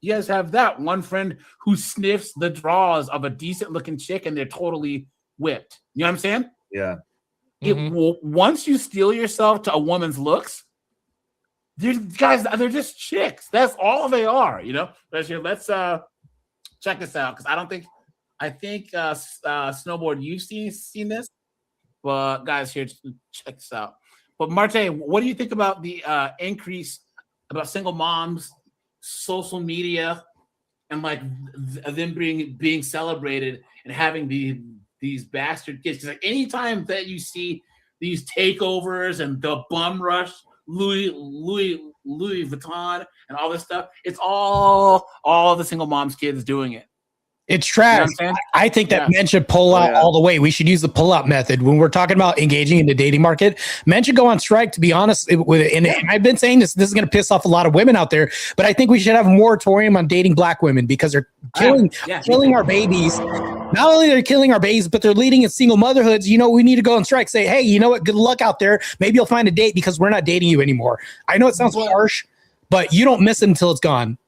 guys have that one friend who sniffs the drawers of a decent looking chick and they're totally whipped? You know what I'm saying? Yeah. Once you steel yourself to a woman's looks, they're just chicks. That's all they are, Let's check this out, because I think Snowboard, you've seen this, but guys, here, check this out. But Marte, what do you think about the increase about single moms, social media, and like them being celebrated and having these bastard kids? Because like anytime that you see these takeovers and the bum rush, Louis Vuitton and all this stuff, it's all the single moms kids doing it. It's trash. You know I think that men should pull out all the way. We should use the pull-out method when we're talking about engaging in the dating market. Men should go on strike, to be honest. And I've been saying this is going to piss off a lot of women out there, but I think we should have a moratorium on dating black women because they're killing our babies. Not only they're killing our babies, but they're leading in single motherhoods. We need to go on strike. Say, hey, you know what? Good luck out there. Maybe you'll find a date because we're not dating you anymore. I know it sounds harsh, but you don't miss it until it's gone.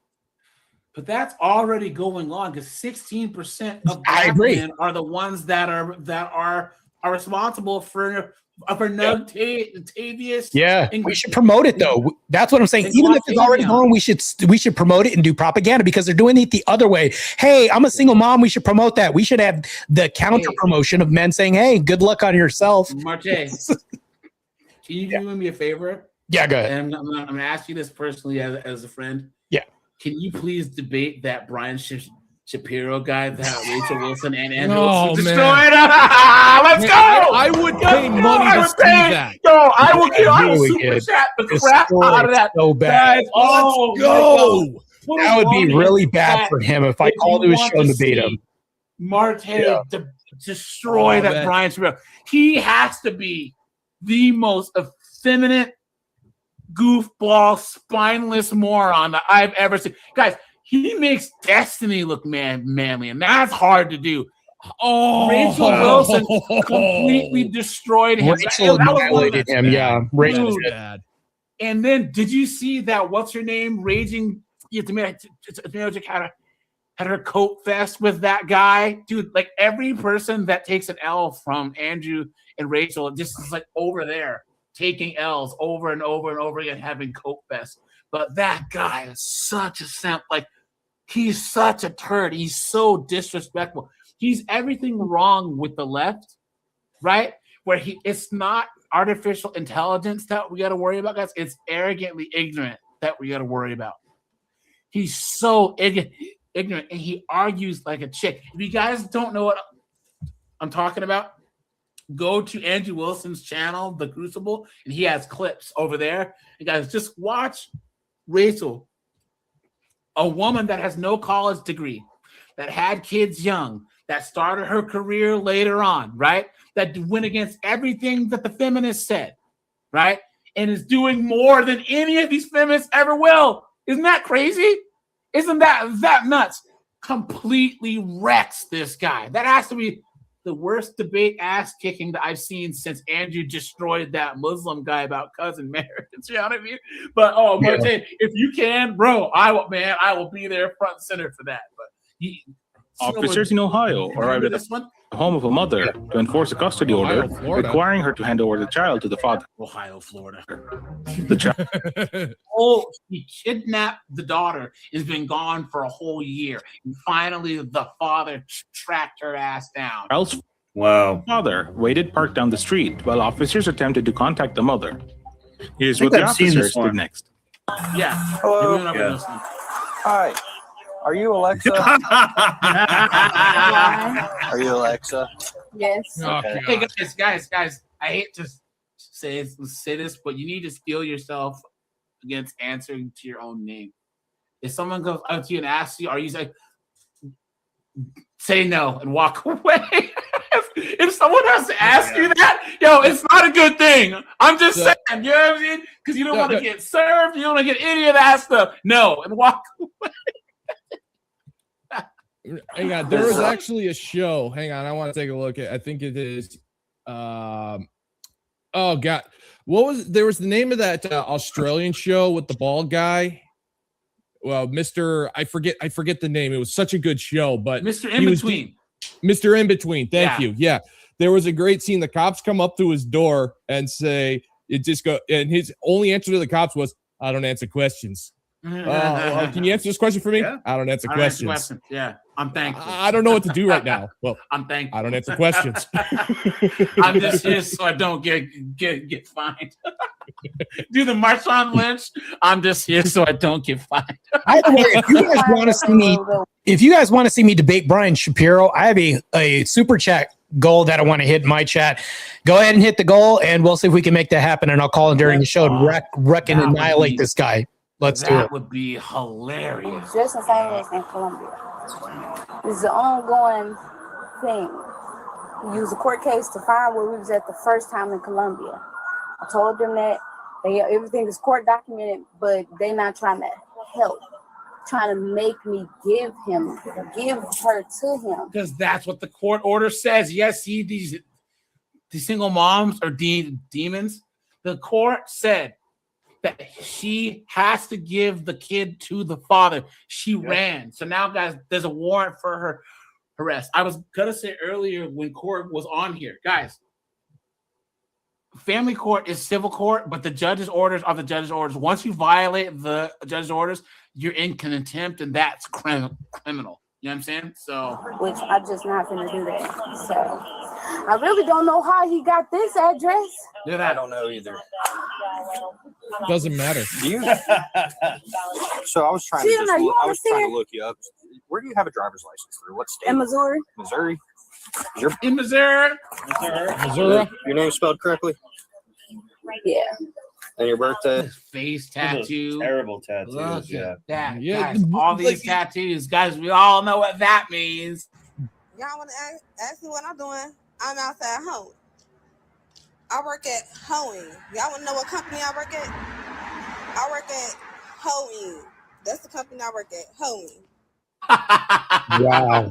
But that's already going on because 16% of black men are the ones that are responsible for Nugtavious. Yeah, we should promote it though. That's what I'm saying. Even if it's already going, we should promote it and do propaganda because they're doing it the other way. Hey, I'm a single mom. We should promote that. We should have the counter promotion of men saying, "Hey, good luck on yourself." Marte, can you do me a favor? Yeah, go ahead. And I'm going to ask you this personally as a friend. Yeah. Can you please debate that Brian Shapiro guy that Rachel Wilson and Andrew Wilson destroyed? Let's go! I would pay money to see that. I will super chat the crap out of that. So bad. Let's go! That would be really bad for him if I called to his show and debate him. Marte to destroy that Brian Shapiro. He has to be the most effeminate, goofball, spineless moron that I've ever seen. Guys, he makes Destiny look manly, and that's hard to do. Rachel Wilson completely destroyed him. Rachel annihilated him. Yeah, Rachel did bad. And then, did you see that? What's her name? Raging had her coat fest with that guy, dude. Like every person that takes an L from Andrew and Rachel, just is like over there taking L's over and over and over again, having coat fest. But that guy is such a simp. Like, he's such a turd. He's so disrespectful. He's everything wrong with the left, right? Where it's not artificial intelligence that we got to worry about, guys. It's arrogantly ignorant that we got to worry about. He's so ignorant, and he argues like a chick. If you guys don't know what I'm talking about, go to Andrew Wilson's channel, The Crucible, and he has clips over there. You guys just watch Rachel, a woman that has no college degree, that had kids young, that started her career later on, right? That went against everything that the feminists said, right? And is doing more than any of these feminists ever will. Isn't that crazy? Isn't that nuts? Completely wrecks this guy. That has to be the worst debate ass kicking that I've seen since Andrew destroyed that Muslim guy about cousin marriage. You know what I mean? But Marte, if you can, bro, I will be there front and center for that. But officers in Ohio arrived at the home of a mother to enforce a custody order requiring her to hand over the child to the father. Ohio, Florida. The child. He kidnapped the daughter. Has been gone for a whole year. And finally, the father tracked her ass down. Wow. Father waited parked down the street while officers attempted to contact the mother. Here's what the officers did next. Yeah. Hello. Hi. Are you Alexa? Are you Alexa? Yes. Okay. Hey guys, I hate to say this, but you need to steel yourself against answering to your own name. If someone goes up to you and asks you, are you like, say no and walk away. If someone has to ask you that, it's not a good thing. I'm just saying, you know what I mean? Because you don't want to get served, you don't want to get any of that stuff. No, and walk away. Hang on, there was actually a show. Hang on, I want to take a look at. I think it is. Oh God, there was the name of that Australian show with the bald guy. Well, I forget the name. It was such a good show, but Mr. In-Between. Mr. In-Between. Thank you. Yeah. There was a great scene. The cops come up to his door and say, and his only answer to the cops was, I don't answer questions. Can you answer this question for me? Yeah. I don't answer questions. Yeah. I'm thankful. I don't know what to do right now. Well, I'm thankful. I don't answer questions. I'm just here so I don't get fined. Do the Marshawn Lynch. I'm just here so I don't get fined. Either way, if you guys want to see me debate Brian Shapiro, I have a super chat goal that I want to hit in my chat. Go ahead and hit the goal, and we'll see if we can make that happen. And I'll call him during the show to wreck and annihilate this guy. Let's do it. That would be hilarious. Just the same as in Colombia. This is an ongoing thing. We used a court case to find where we was at the first time in Colombia. I told them that everything is court documented, but they're not trying to help. Trying to make me give her to him. Because that's what the court order says. Yes, these single moms are demons. The court said that she has to give the kid to the father. She ran. So now, guys, there's a warrant for her arrest. I was going to say earlier when court was on here, guys, family court is civil court, but the judge's orders are the judge's orders. Once you violate the judge's orders, you're in contempt, and that's criminal. You know what I'm saying? So, which I'm just not going to do that. So, I really don't know how he got this address. I don't know either. Doesn't matter. Do you? So I was trying to look you up. Where do you have a driver's license through? What state? In Missouri. Missouri. In Missouri. Missouri. Your name spelled correctly? Yeah. And your birthday? Face tattoo. Terrible tattoos. Look Yeah. at that. Yeah. Guys, all these tattoos. Guys, we all know what that means. Y'all want to ask me what I'm doing? I'm outside home. I work at Hoeing. Y'all want to know what company I work at? I work at Hoeing. That's the company I work at, Hoeing. Wow.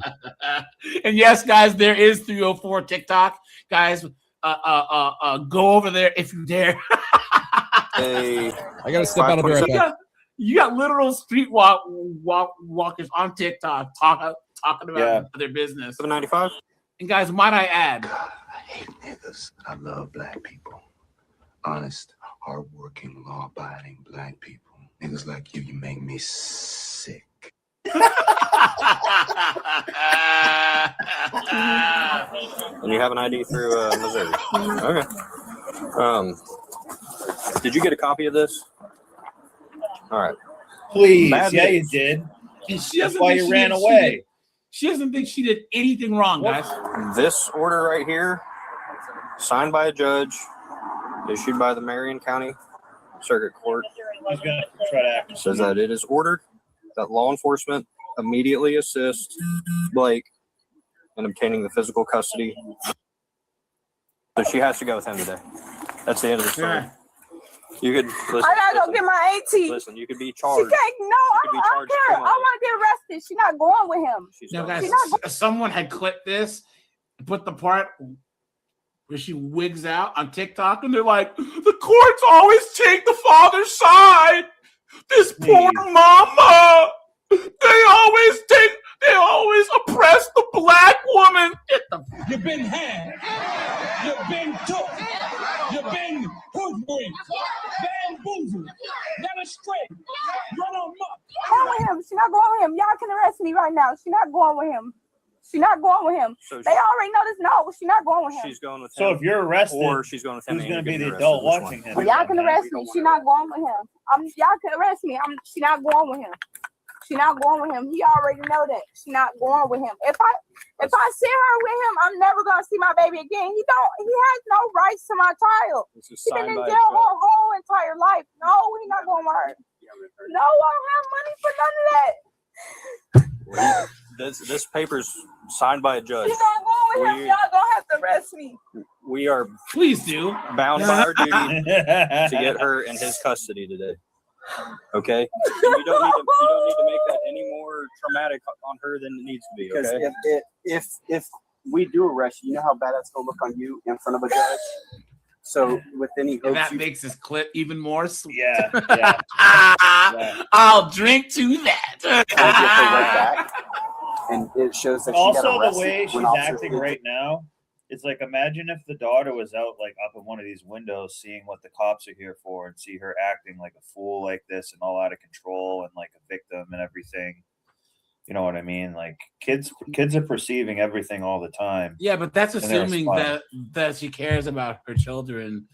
And yes, guys, there is 304 TikTok. Guys, go over there if you dare. Hey, I gotta step out of here. You got literal street walkers on TikTok talking about their business. 795. And guys, might I add, I hate niggas. I love black people. Honest, hardworking, law-abiding black people. Niggas like you make me sick. And you have an ID through Missouri. Okay. Did you get a copy of this? All right. Please. You did. That's why you ran away. She doesn't think she did anything wrong, guys. This order right here, signed by a judge, issued by the Marion County Circuit Court, He's going to try to act. says that it is ordered that law enforcement immediately assist Blake in obtaining the physical custody. So she has to go with him today. That's the end of the story. You could listen. I gotta go get my AT. Listen, you could be charged. She can't. No, I don't care. I want to get arrested. She's not going with him. Now, guys, someone had clipped this, put the part where she wigs out on TikTok, and they're like, "The courts always take the father's side. This poor mama. They always oppress the black woman." You've been had. You've been took. You've been hoodwinked. Bamboozled. Led astray. Run on muck. Going with him. She's not going with him. Y'all can arrest me right now. She's not going with him. She's not going with him. So they already know this. No, she's not going with him. She's going with him. So if you're arrested, or she's going with him, who's going to be the adult watching him? Well, y'all can arrest me. She's not going with him. Y'all can arrest me. She's not going with him. She not going with him. He already know that. She not going with him. If I send her with him, I'm never gonna see my baby again. He has no rights to my child. He's been in jail her whole entire life. No, he not going with her. No, I don't have money for none of that. This paper's signed by a judge. He's not going with him. Y'all gonna have to arrest me. We are please do bound by our duty to get her in his custody today. Okay, you don't need to make that any more traumatic on her than it needs to be. Because Okay, if we do arrest you know how bad that's gonna look on you in front of a judge. So with any hopes, and that makes this clip even more sweet. Yeah. I'll drink to that. And it shows that also she got arrested the way when she's officers acting did- right now. It's like, imagine if the daughter was out like up in one of these windows seeing what the cops are here for and see her acting like a fool like this and all out of control and like a victim and everything. You know what I mean? Like kids are perceiving everything all the time. Yeah, but that's and they're assuming responding. that she cares about her children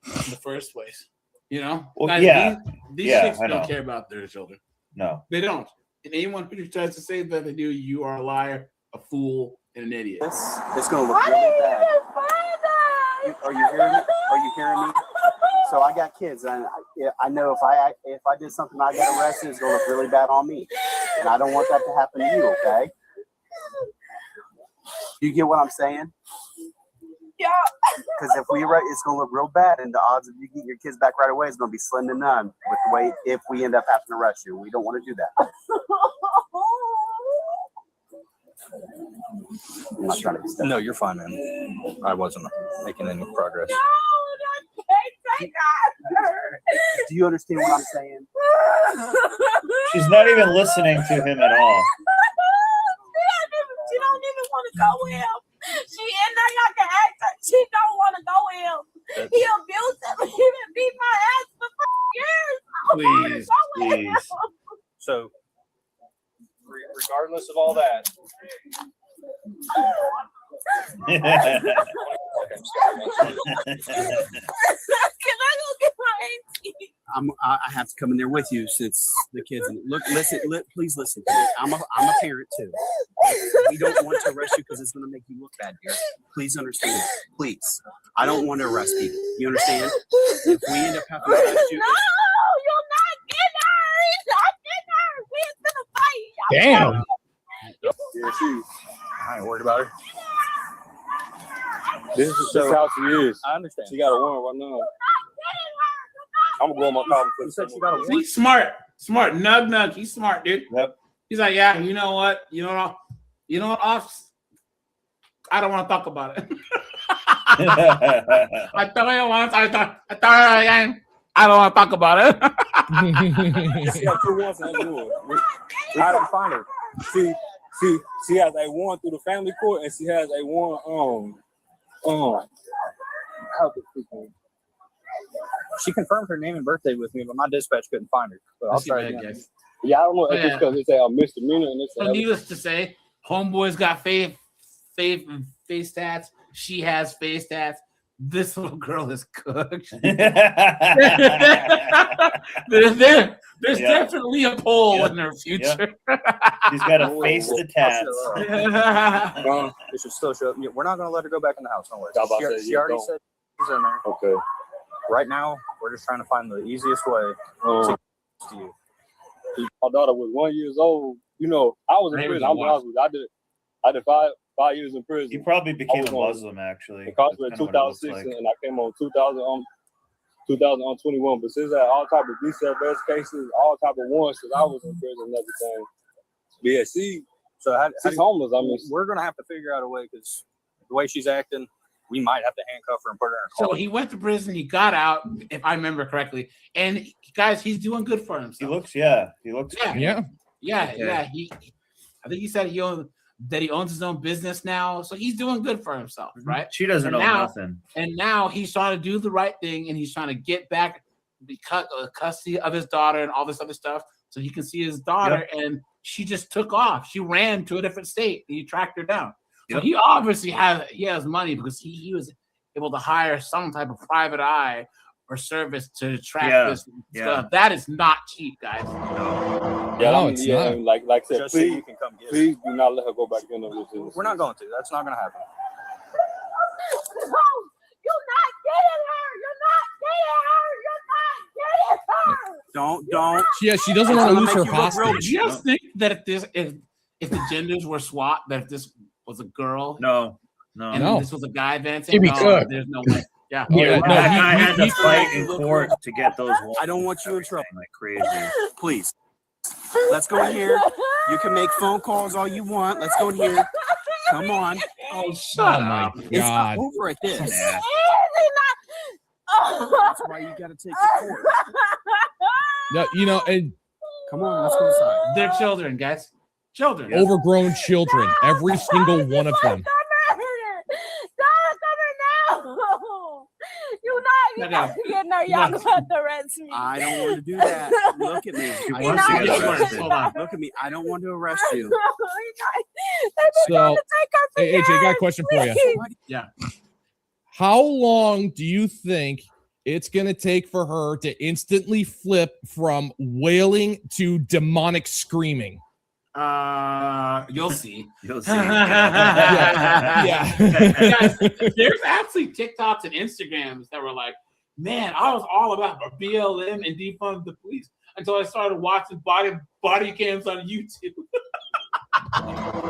in the first place. You know? Well, Guys, yeah. These Yeah, chicks I don't know. care about their children. No. They don't. And anyone who tries to say that they do, you are a liar, a fool, and an idiot. It's gonna look really bad. Are you hearing me? Are you hearing me? So I got kids, and I know if I did something I got arrested, it's gonna look really bad on me, and I don't want that to happen to you. Okay? You get what I'm saying? Yeah. Because if it's gonna look real bad, and the odds of you getting your kids back right away is gonna be slim to none. With the way if we end up having to arrest you, we don't want to do that. I'm not trying to be no, you're fine, man. I wasn't making any progress. Do you understand what I'm saying? She's not even listening to him at all. She don't even want to go with him. She and now y'all can ask her. She don't want to go with him. He abusive. He been beat my ass for 5 years. Please. So, regardless of all that, Can I go get my auntie? I have to come in there with you since the kids. Look, please listen to me. I'm a parent too. We don't want to arrest you because it's going to make you look bad here. Please understand. Please, I don't want to arrest people. You understand? If we end up having to arrest you, No, you're not getting her. He's not getting her. We're gonna fight. Damn. yeah, I ain't worried about her. This is how she is. I understand. She got a warrant right now. I'm gonna go on my car and put said she got a He's smart. Nug. He's smart, dude. Yep. He's like, yeah, you know what? You know what, Ops? I don't want to talk about it. I thought I once. I thought again. I don't want to talk about it. She got 2 warrants and that's good. We couldn't find her. She has a warrant through the family court and she has a warrant how the people. She confirmed her name and birthday with me, but my dispatch couldn't find her. But I'll try again. Yeah, I don't know if it's because it's a misdemeanor and it's So needless to say, homeboy's got face tats. She has face tats. This little girl is cooked. There's definitely a pole in her future. She's got to face the tats. It should still show up. We're not going to let her go back in the house. Don't worry. She yeah, already don't. said she's in there. Okay. Right now, we're just trying to find the easiest way to get to you. My daughter was 1 year old. You know, I was in prison. I'm honest with you. I did 5 years in prison. He probably became a Muslim, actually. Incarcerated in 2006, and I came on 2021. But since that, all type of DCFS cases, all type of warrants, because I was in prison and everything. But yeah, she's homeless. I mean, we're going to have to figure out a way because the way she's acting, we might have to handcuff her and put her in a car. So he went to prison. He got out, if I remember correctly. And guys, he's doing good for himself. He looks. Yeah. I think he said he owns his own business now, so he's doing good for himself, right? She doesn't know nothing. And now he's trying to do the right thing, and he's trying to get back custody of his daughter and all this other stuff, so he can see his daughter. Yep. And she just took off. She ran to a different state, and he tracked her down. So he obviously has money because he was able to hire some type of private eye or service to track this stuff. That is not cheap, guys. Yeah, it's not. Like I said, Just so please, you can come get please do not let her go back in there with this. We're not going to. That's not going to happen. No, you're not getting her. You're not getting her. You're not getting her. Don't. Yeah, she doesn't want to lose her hostage. Do you guys think that if the genders were swapped, that if this was a girl, No. and this was a guy dancing, She'd be cooked. there's no way. Yeah. Yeah, no, That guy he- had to he- fight in court to get those. I don't want you in trouble. Like crazy. Please. Let's go in here. You can make phone calls all you want. Let's go in here. Come on. Oh, shut my up. It's not God. over at this. Nah. That's why you got to take the court. No, and Come on, let's go inside. They're children, guys. Children. overgrown children, every single one of them. You're not getting her. Y'all gonna have to arrest me. I don't want to do that. Look at me. I You're want not to get getting arrested. Hold on. Look at me. I don't want to arrest you. So, hey, AJ, I got a question for you. Yeah. How long do you think it's going to take for her to instantly flip from wailing to demonic screaming? You'll see. You'll see. Yeah. Guys, there's actually TikToks and Instagrams that were like, man, I was all about BLM and defund the police until I started watching body cams on YouTube.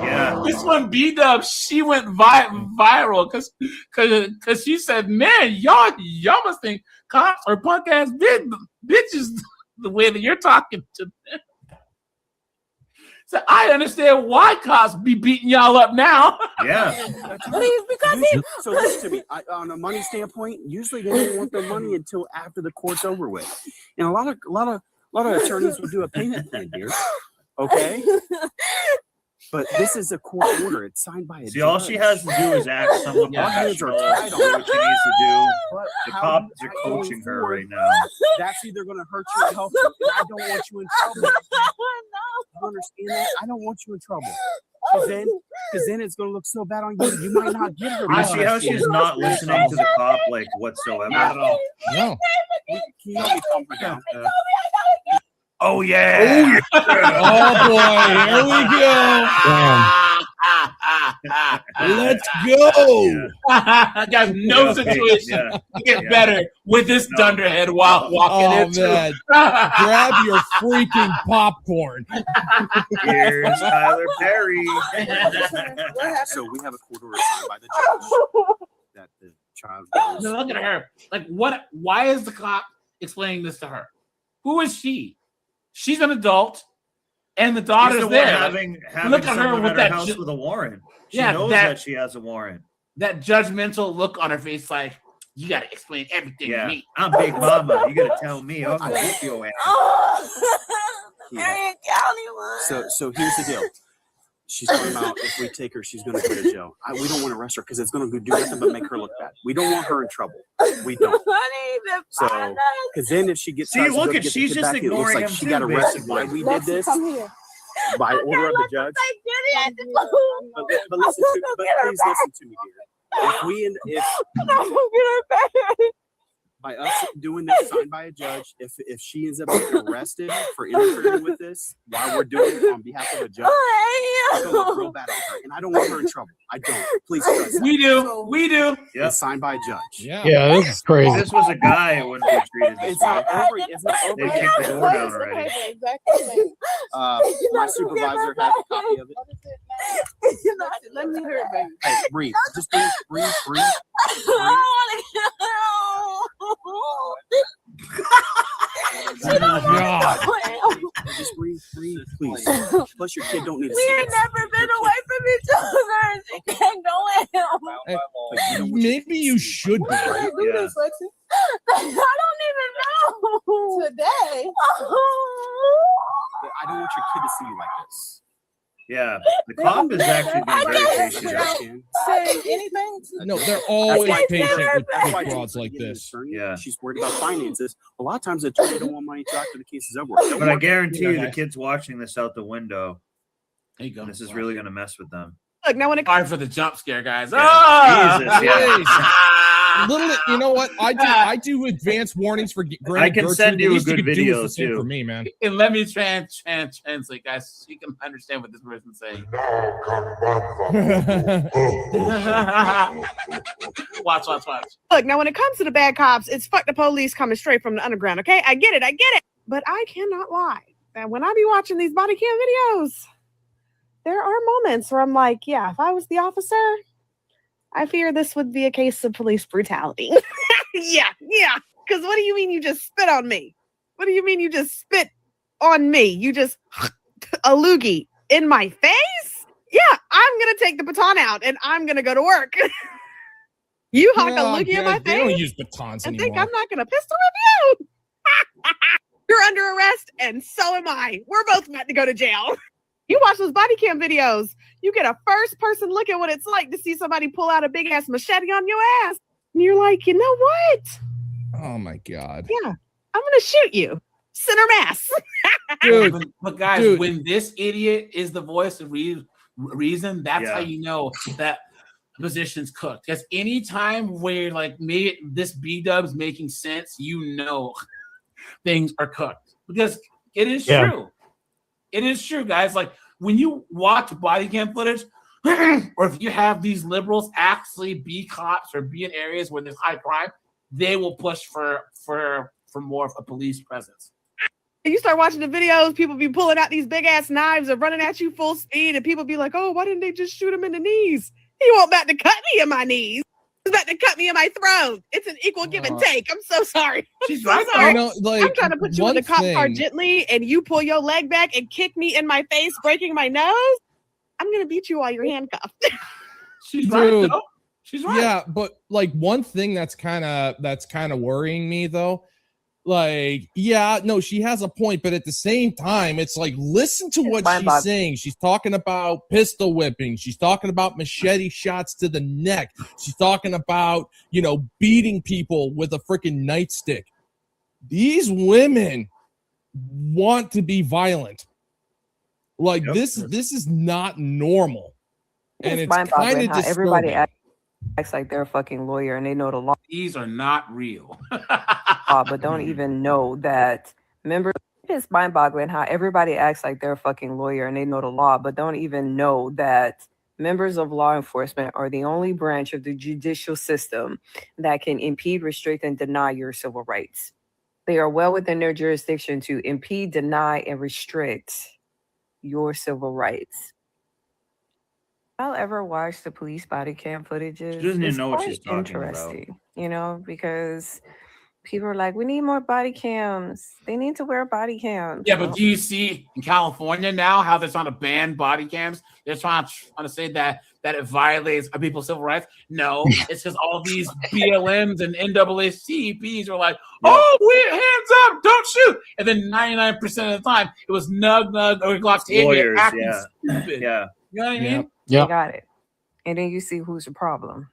Yeah. This one, B-Dub, she went viral because she said, man, y'all must think cops are punk ass bitches the way that you're talking to them. So I understand why cops be beating y'all up now. Yeah. So listen to me. On a money standpoint, usually they don't want their money until after the court's over with, and a lot of attorneys will do a payment plan here. Okay. But this is a court order. It's signed by a judge. See, all she has to do is act somewhat professional. Do what she needs to do. The cops are coaching her right now. That's either going to hurt you or help you. And I don't want you in trouble. You understand that? I don't want you in trouble. Because then it's going to look so bad on you. You might not get her. You see how she's not listening to the cop like whatsoever? Not at all. No. Can you help me calm her down? Oh yeah! Oh boy, here we go. Let's go. Guys, no situation get better with this dunderhead while walking into man. Grab your freaking popcorn. Here's Tyler Perry. So we have a court order signed by the judge that the child goes. No, look at her. Like, what? Why is the cop explaining this to her? Who is she? She's an adult, and the daughter's She's the there. one having Look at her someone with at that house with a warrant. She Yeah, knows that she has a warrant. That judgmental look on her face, like, you got to explain everything to me. I'm Big Mama. You got to tell me. I'm going to whip your ass. So here's the deal. She's talking about if we take her, she's going to go to jail. We don't want to arrest her because it's going to do nothing but make her look bad. We don't want her in trouble. We don't. So, because then if she gets look at she's just back, it looks ignoring like him she too, got arrested. basically. Why we did this by order of the judge. But listen to, but please listen to me here. If by us doing this signed by a judge, if she ends up getting arrested for interfering with this while we're doing it on behalf of a judge, it's gonna look real bad on her, and I don't want her in trouble. I don't. Please trust me. We do. Yep. It's signed by a judge. Yeah, this is crazy. If this was a guy, it wouldn't be treated this It's way. not over. It's not over. They kicked the door down already. My supervisor has a copy of it. Let me hear it, baby. Hey, breathe. Just breathe. God. Just breathe, please. Plus, your kid don't need to We see ain't this. never been away from each other. She can't go in. Maybe you should be. Yeah. I don't even know. Today. But I don't want your kid to see you like this. Yeah. The cop is actually being very patient. Say anything. No, they're always patient with That's why frauds like this. Yeah. She's worried about finances. A lot of times the attorney don't want money until after the case is over with. But I guarantee you the kid's watching this out the window. There you go. This is really going to mess with them. Look, now when it Sorry for the jump scare, guys. Jesus, yeah. Little, you know what? I do advanced warnings for Granny I can Gertrude. send you The a least good could do is video, the same too. for me, man. And let me translate, guys, so you can understand what this person's saying. Watch. Look, now when it comes to the bad cops, it's fuck the police coming straight from the underground, okay? I get it. But I cannot lie that when I be watching these body cam videos, there are moments where I'm like, yeah, if I was the officer, I fear this would be a case of police brutality. Yeah. Because what do you mean you just spit on me? What do you mean you just spit on me? You just a loogie in my face? Yeah, I'm going to take the baton out and I'm going to go to work. You hawk a loogie in my They don't face use batons and anymore. think I'm not going to pistol whip you? You're under arrest and so am I. We're both about to go to jail. You watch those body cam videos, you get a first person look at what it's like to see somebody pull out a big ass machete on your ass. And you're like, you know what? Oh my God. Yeah, I'm going to shoot you. Center mass. Dude, but guys, dude. when this idiot is the voice of reason, that's how you know that position's cooked. Because anytime where like maybe this B-dub's making sense, you know things are cooked. Because it is true. It is true, guys. Like when you watch body cam footage, or if you have these liberals actually be cops or be in areas where there's high crime, they will push for more of a police presence. You start watching the videos, people be pulling out these big ass knives and running at you full speed, and people be like, "Oh, why didn't they just shoot him in the knees? He won't about to cut me in my knees. He's about to cut me in my throat. It's an equal give and take. I'm so sorry. She's so right. sorry. You know, like, I'm trying to put you in the cop car thing- gently, and you pull your leg back and kick me in my face, breaking my nose. I'm gonna beat you while you're handcuffed." She's right, Dude, though. She's right. Yeah, but like one thing that's kind of worrying me though. Like, yeah, no, she has a point, but at the same time, it's like, listen to what she's saying. She's talking about pistol whipping. She's talking about machete shots to the neck. She's talking about, beating people with a freaking nightstick. These women want to be violent. Like this is not normal. And it's kind of disturbing. Everybody acts like they're a fucking lawyer and they know the law. These are not real. But don't even know that members. It's mind-boggling how everybody acts like they're a fucking lawyer and they know the law, but don't even know that members of law enforcement are the only branch of the judicial system that can impede, restrict, and deny your civil rights. They are well within their jurisdiction to impede, deny, and restrict your civil rights. I'll ever watch the police body cam footages. She doesn't even It's know what quite she's talking interesting, because people are like, we need more body cams. They need to wear body cams. Yeah, but do you see in California now how they're trying to ban body cams? They're trying to say that it violates people's civil rights. No, it's because all these BLMs and NAACPs are like, oh, we hands up, don't shoot. And then 99% of the time, it was nug or Glocktavian Lawyers, acting stupid. Yeah. You know what I mean? You got it. And then you see who's the problem,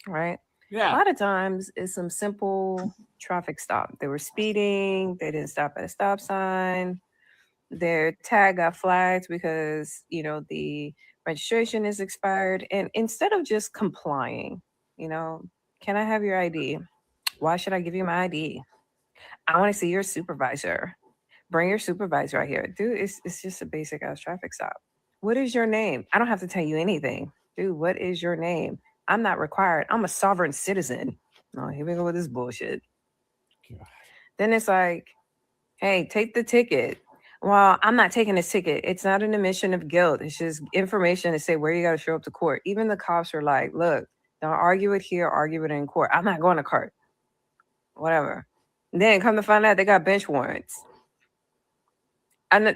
right? Yeah. A lot of times it's some simple traffic stop. They were speeding. They didn't stop at a stop sign. Their tag got flagged because, the registration is expired. And instead of just complying, can I have your ID? Why should I give you my ID? I want to see your supervisor. Bring your supervisor right here. Dude, it's just a basic ass traffic stop. What is your name? I don't have to tell you anything. Dude, what is your name? I'm not required. I'm a sovereign citizen. Oh, here we go with this bullshit. God. Then it's like, hey, take the ticket. Well, I'm not taking this ticket. It's not an admission of guilt. It's just information to say where you got to show up to court. Even the cops are like, look, don't argue it here, argue it in court. I'm not going to court. Whatever. And then come to find out they got bench warrants. And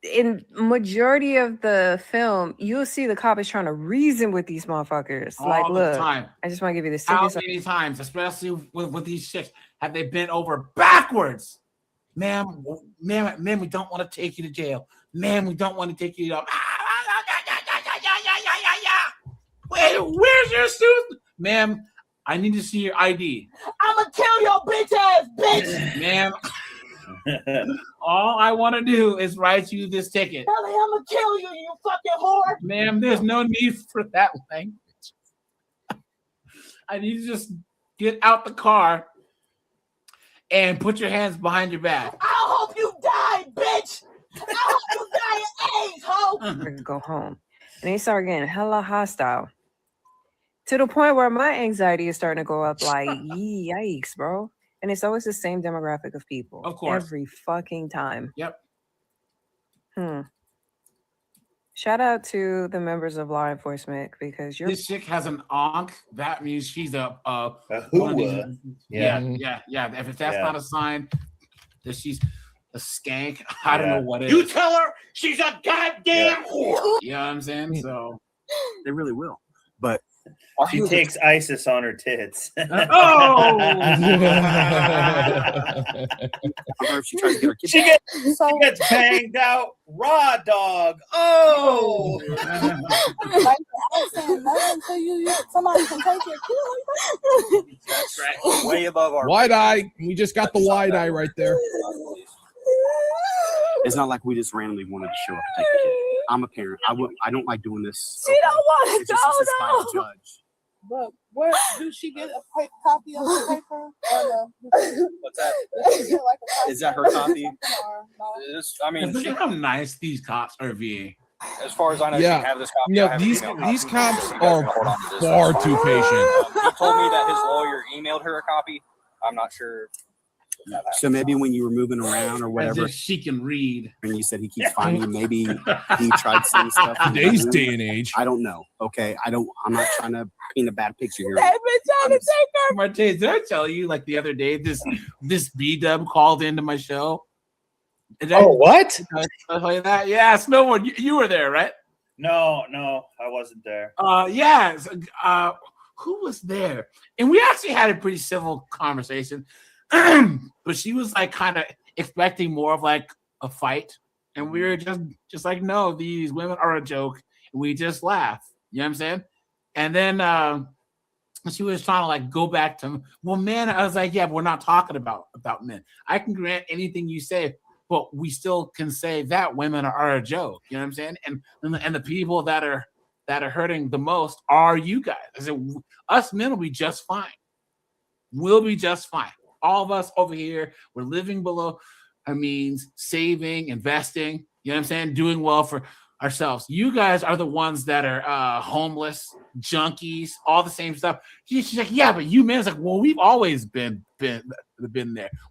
in majority of the film, you'll see the cop is trying to reason with these motherfuckers. All look, the time. I just want to give you this How ticket. many times, especially with these chicks, have they bent over backwards? Ma'am, we don't want to take you to jail. Ma'am, we don't want to take you to Wait, where's your student? Ma'am, I need to see your ID. I'ma kill your bitch ass bitch. Ma'am, All I want to do is write you this ticket. Ellie, I'm gonna kill you, you fucking whore. Ma'am, there's no need for that language. I need you to just get out the car and put your hands behind your back. I hope you die, bitch. I hope you die of AIDS, ho. I could go home. And they start getting hella hostile. To the point where my anxiety is starting to go up like, yikes, bro. And it's always the same demographic of people. Of course. Every fucking time. Yep. Shout out to the members of law enforcement because you're This chick has an onk. That means she's a hooah. Yeah. Yeah. If that's Yeah. not a sign that she's a skank, I don't know what it You is. tell her she's a goddamn whore. You know what I'm saying? So They really will. But She takes ISIS on her tits. Oh! she tries to get her kids. She gets banged out raw dog. Oh! Like I said, nothing until somebody can take your kid. That's right. Way above our Wide eye. We just got the wide eye right there. It's not like we just randomly wanted to show up and take the kid. I'm a parent. I don't like doing this. She don't want It's to just go, this is by the though. judge. But where do she get a copy of the paper? Or What's that? does she get like a copy Is that her of copy? or no? I mean, look at how nice these cops are being. as far as I know, Yeah. she have this copy. I No, have an these email copy. these cops So you guys are can hold on to this. far too patient. He told me that his lawyer emailed her a copy. I'm not sure. So maybe when you were moving around or As whatever, if she can read. and you said he keeps finding you, maybe he tried saying stuff. in Today's the day room. and age. I don't know. Okay, I'm not trying to paint a bad picture here. They've been trying to take her. Martez, did I tell you like the other day this B-dub called into my show? What? Did I tell you that? Yeah, Snowboard, you were there, right? No, I wasn't there. Yes. Who was there? And we actually had a pretty civil conversation. But she was like kind of expecting more of like a fight. And we were just like, no, these women are a joke. And we just laugh. You know what I'm saying? And then she was trying to like go back to, well, man, I was like, yeah, but we're not talking about men. I can grant anything you say, but we still can say that women are a joke. You know what I'm saying? And the people that are hurting the most are you guys. I said, us men will be just fine. We'll be just fine. All of us over here, we're living below our means, saving, investing, you know what I'm saying? Doing well for ourselves. You guys are the ones that are homeless, junkies, all the same stuff. She's like, yeah, but you men, it's like, well, we've always been there.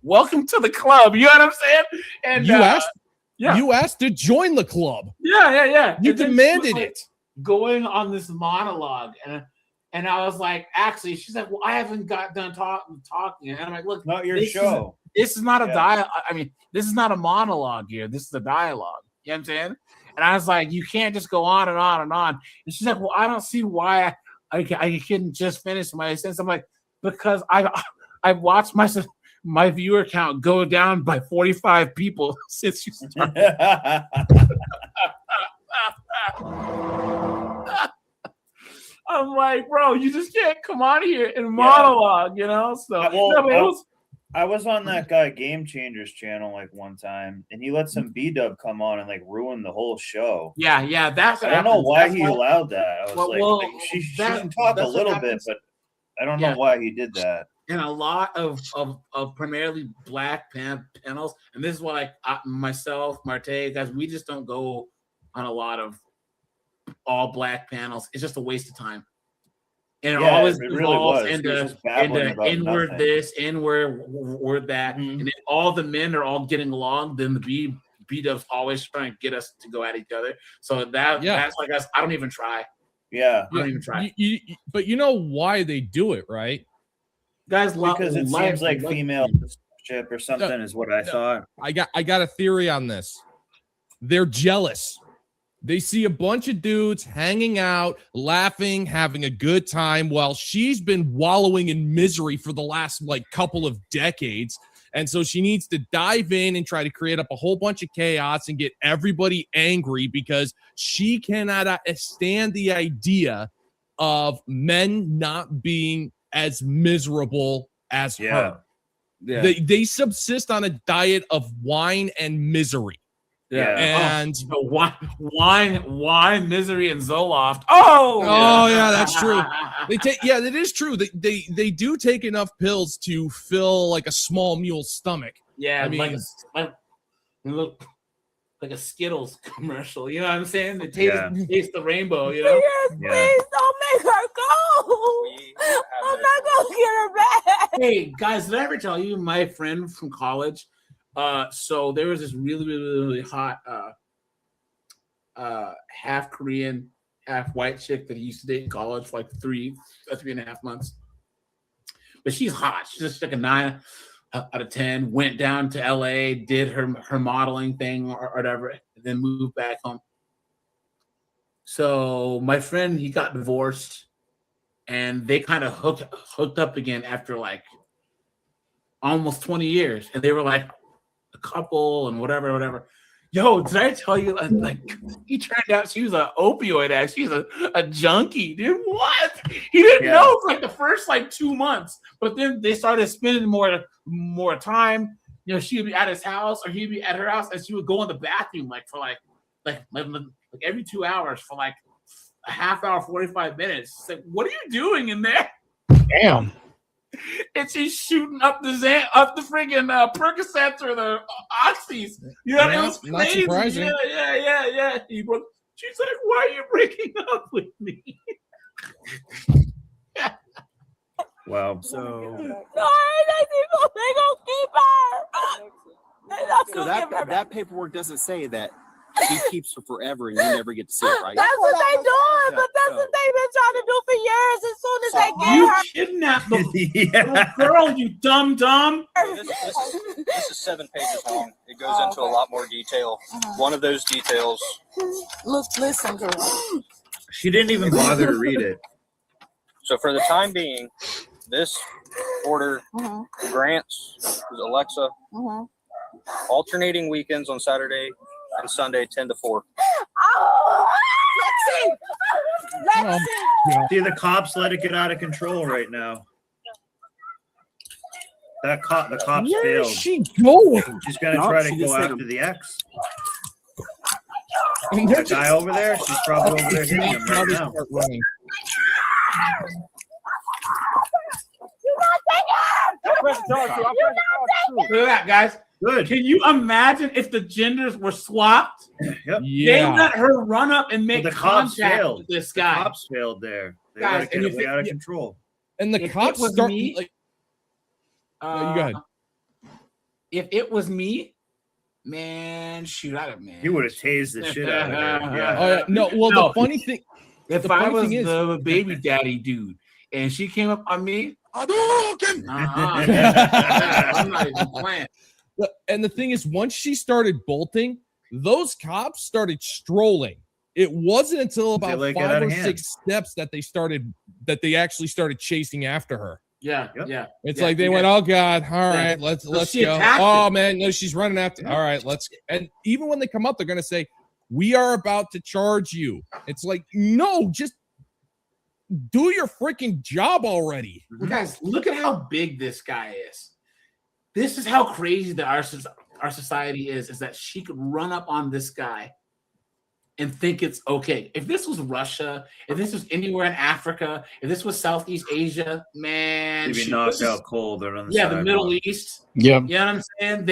Welcome to the club. You know what I'm saying? And you asked to join the club. Yeah. You And then demanded she was, like, it. going on this monologue, and I was like, actually, she's like, well, I haven't got done talking, and I'm like, look, Not your this show. This is not a Yeah. dialogue. I mean, this is not a monologue here. This is a dialogue. You know what I'm saying? And I was like, you can't just go on and on and on. And she's like, well, I don't see why I couldn't just finish my sentence. I'm like, because I've watched my viewer count go down by 45 people since you started. I'm like, bro, you just can't come on here and monologue, you know? So I was on that guy Game Changers channel like one time, and he let some B-dub come on and like ruin the whole show. Yeah, that's what I don't know happens. why That's he allowed that. I was like, she can talk a that's what little bit, happens. but I don't know why he did that. And a lot of primarily black panels, and this is why myself, Marte, guys, we just don't go on a lot of all black panels. It's just a waste of time. And it always really evolves was. He was into just babbling about inward nothing. this, inward that, and if all the men are all getting along, then the B-dubs always trying to get us to go at each other. So that's like us. I don't even try. Yeah, I don't even try. But you know why they do it, right? Guys, because it seems like female ship or something is what I thought. I got a theory on this. They're jealous. They see a bunch of dudes hanging out, laughing, having a good time while she's been wallowing in misery for the last couple of decades. And so she needs to dive in and try to create up a whole bunch of chaos and get everybody angry because she cannot stand the idea of men not being as miserable as her. They subsist on a diet of wine and misery. And wine, misery, and Zoloft. Oh yeah, that's true. They take that is true. They do take enough pills to fill like a small mule's stomach. Yeah, I mean, look like a Skittles commercial. You know what I'm saying? They taste the rainbow. You know? Please don't make her go. I'm not gonna get her back. Hey guys, did I ever tell you my friend from college? So there was this really hot half Korean, half white chick that he used to date in college for like 3.5 months. But she's hot. She's just like a 9 out of 10. Went down to LA, did her modeling thing or whatever, and then moved back home. So my friend, he got divorced, and they kind of hooked up again after like almost 20 years, and they were like a couple and whatever. Yo, did I tell you, like, he turned out she was an opioid addict. She's a junkie, dude. What? He didn't know for like the first like 2 months, but then they started spending more time. You know, she would be at his house or he'd be at her house, and she would go in the bathroom like for like every 2 hours for like a half hour, 45 minutes. It's like, what are you doing in there? Damn. And she's shooting up the friggin' Percocets or the Oxys. You know, it was not crazy. surprising. Yeah. She's like, "Why are you breaking up with me?" Wow. So they gonna keep her. So that paperwork doesn't say that he keeps her forever and you never get to see it, right? That's what they doing, but that's what they've been trying to do for years. As soon as they get You her, kidnapped the little girl, you dumb. This is 7 pages long. It goes into a lot more detail. One of those details. Listen to her. She didn't even bother to read it. So for the time being, this order grants Alexa alternating weekends on Saturday and Sunday 10 to 4. Lexi. See, the cops let it get out of control right now. The cops Where failed. is she going? She's gonna try to go after the ex. That guy over there, she's probably over there hitting him right now. Look at that, guys. Good. Can you imagine if the genders were swapped? Yep. They let her run up and make But the cops contact failed. with this guy. The cops failed there. They Guys, let it and get if way it- out of control. And the If cops it was start me- like. No, you go ahead. If it was me, man, shoot, I'd have, man. He would have tased the shit out of her. Yeah. Oh, yeah. No, well, No. the funny thing. If the I funny was thing is- the baby daddy dude and she came up on me, I'm not even playing. And the thing is, once she started bolting, those cops started strolling. It wasn't until about let it get 5 out or of hand. 6 steps that they actually started chasing after her. Yeah. It's Yeah, like they you went, got- "Oh God, all Yeah. right, let's she go." attacked Oh him. man, no, she's running after. All right, let's. And even when they come up, they're gonna say, "We are about to charge you." It's like, no, just do your freaking job already. Well, guys, look at how big this guy is. This is how crazy that our society is that she could run up on this guy and think it's okay. If this was Russia, if this was anywhere in Africa, if this was Southeast Asia, man, She'd be shoot, knocked this is- out cold or on the yeah, sidewalk. the Middle East. Yep. You know what I'm saying?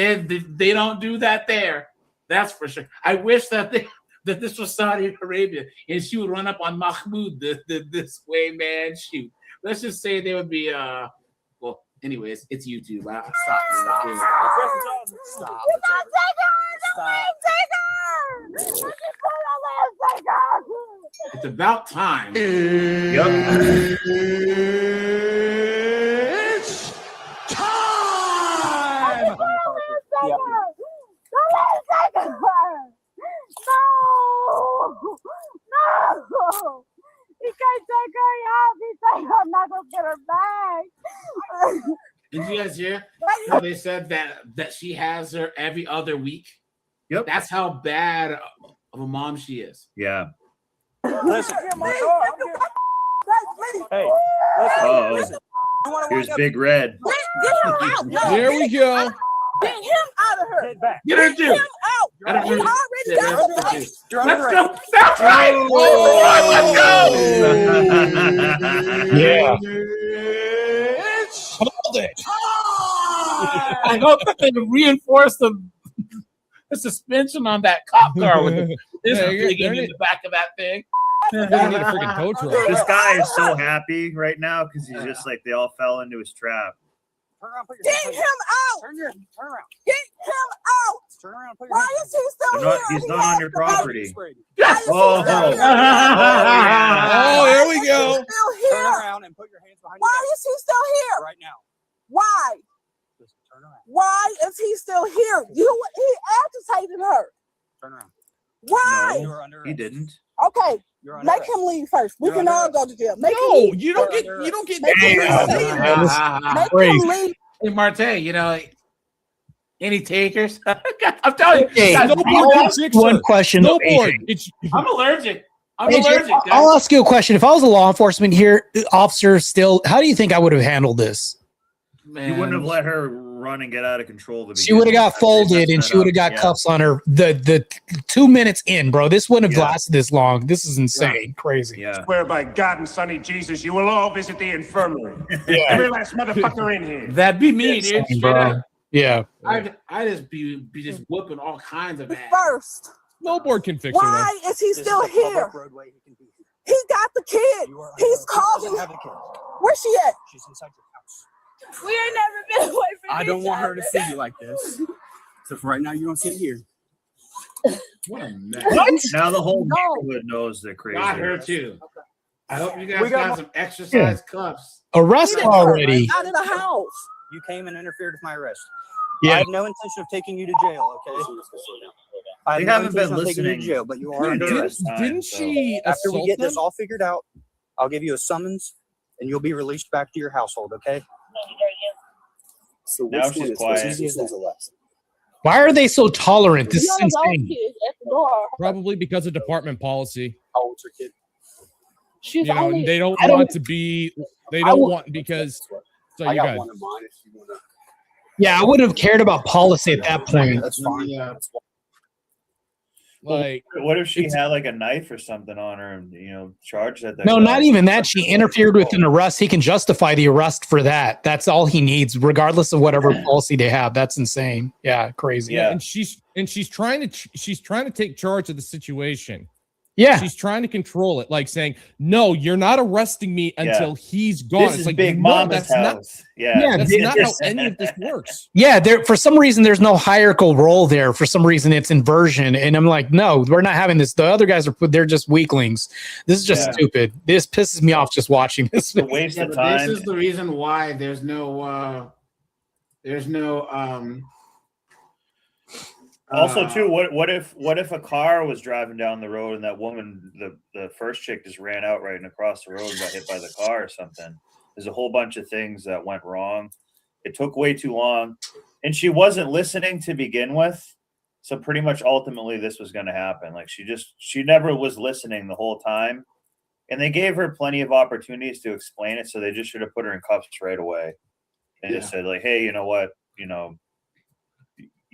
They don't do that there. That's for sure. I wish that this was Saudi Arabia and she would run up on Mahmoud this way, man. Shoot. Let's just say they would be well, anyways, it's YouTube. Stop. You not take her. Take her. Take her. It's about time. Yep. It's time. Take her. No. He can't take her out. He said I'm not gonna get her back. Did you guys hear how they said that she has her every other week? Yep. That's how bad of a mom she is. Yeah. Listen. Hey, listen. Here's Big Red. out. No, There we go. Get him out of her. Get her Get too. him out. He already got him. Right? Let's go. That's right. Yeah. Hold it. I hope that they reinforce the suspension on that cop car with this digging in the back of that thing. They're gonna need a freaking tow truck. This guy is so happy right now because he's just like they all fell into his trap. Get him out. Turn around. Get him out. Turn around. Why is he still here? He's not on your property. Yes. Oh, there we go. Still here. Turn around and put your hands behind Why is he still here? right now. Why? Why is he still here? He agitated her. Turn around. Why? No, he didn't. Okay, make him leave first. We can all go to jail. Make him leave. You don't get. Make him leave. Hey, Marte, you know, any takers? I'm telling you. Hey, guys, one question. though, Snowboard. AJ. I'm allergic. I'm AJ, allergic. Guys. I'll ask you a question. If I was a law enforcement here officer, still, how do you think I would have handled this? Man. You wouldn't have let her run and get out of control. She would have got folded and she would have got cuffs on her. The 2 minutes in, bro. This wouldn't have lasted this long. This is insane, crazy. Yeah. Swear by God and Sonny Jesus, you will all visit the infirmary. Yeah. Every last motherfucker in here. That'd be me, dude. Insane, bro. Yeah. I just be just whooping all kinds of ass. First. Snowboard can fix it. Why is he still here? He got the kid. He's causing. Where's she at? She's inside your house. We ain't never been away from I don't each want her to other. see you like this. So for right now, you don't sit here. What a mess. What? Now the whole neighborhood knows they're crazy. Got her too. I hope you We guys got got some exercise cuffs. Arrest her already. Out of the house. You came and interfered with my arrest. Yeah. I have no intention of taking you to jail, okay? I They have no haven't been intention of taking you to listening. jail, but you are under arrest. Didn't she After we assault get this them? all figured out, I'll give you a summons and you'll be released back to your household, okay? So Now which one she's is quiet. easy as less? Why are they so tolerant? This is insane. Probably because of department policy. How old's your kid? She's You know, only. and they don't I don't- want to be. They don't want because. So I you got guys. one in mind if you want to. Yeah, I wouldn't have cared about policy at that point. That's fine. Yeah. Like, What if she had like a knife or something on her and charged at that? No, guy? not even that. She interfered with an arrest. He can justify the arrest for that. That's all he needs, regardless of whatever policy they have. That's insane. Yeah, crazy. Yeah. and she's trying to take charge of the situation. Yeah. She's trying to control it, like saying, "No, you're not arresting me until he's gone." This It's is like, Big no, Mama's that's not. house. Yeah. That's not how any of this works. Yeah, there for some reason there's no hierarchical role there. For some reason it's inversion, and I'm like, no, we're not having this. The other guys they're just weaklings. This is just Yeah. stupid. This pisses me off just watching this. It's a waste Yeah, of but time. this is the reason why there's no Also, too, what if a car was driving down the road and that woman, the first chick, just ran out right and across the road and got hit by the car or something? There's a whole bunch of things that went wrong. It took way too long, and she wasn't listening to begin with. So pretty much, ultimately, this was going to happen. Like she never was listening the whole time, and they gave her plenty of opportunities to explain it. So they just should have put her in cuffs right away and just said, like, hey, you know what,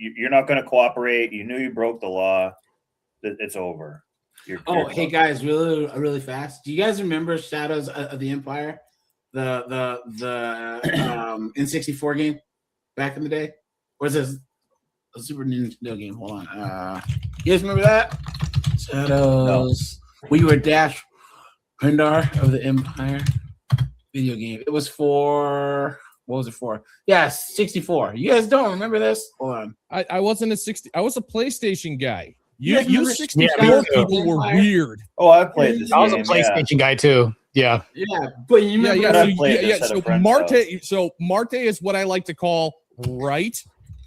you're not going to cooperate. You knew you broke the law. It's over. Hey guys, really fast. Do you guys remember Shadows of the Empire, the N64 game back in the day? Or is this a Super Nintendo game? Hold on. You guys remember that? Shadows. Where you were Dash Rendar of the Empire video game. It was for. What was it for? Yeah, 64. You guys don't remember this? Hold on. I wasn't a 60. I was a PlayStation guy. You guys remember 64 people were weird. Oh, I played this. I was a PlayStation guy too. Yeah. Yeah, but you remember So Marte is what I like to call right.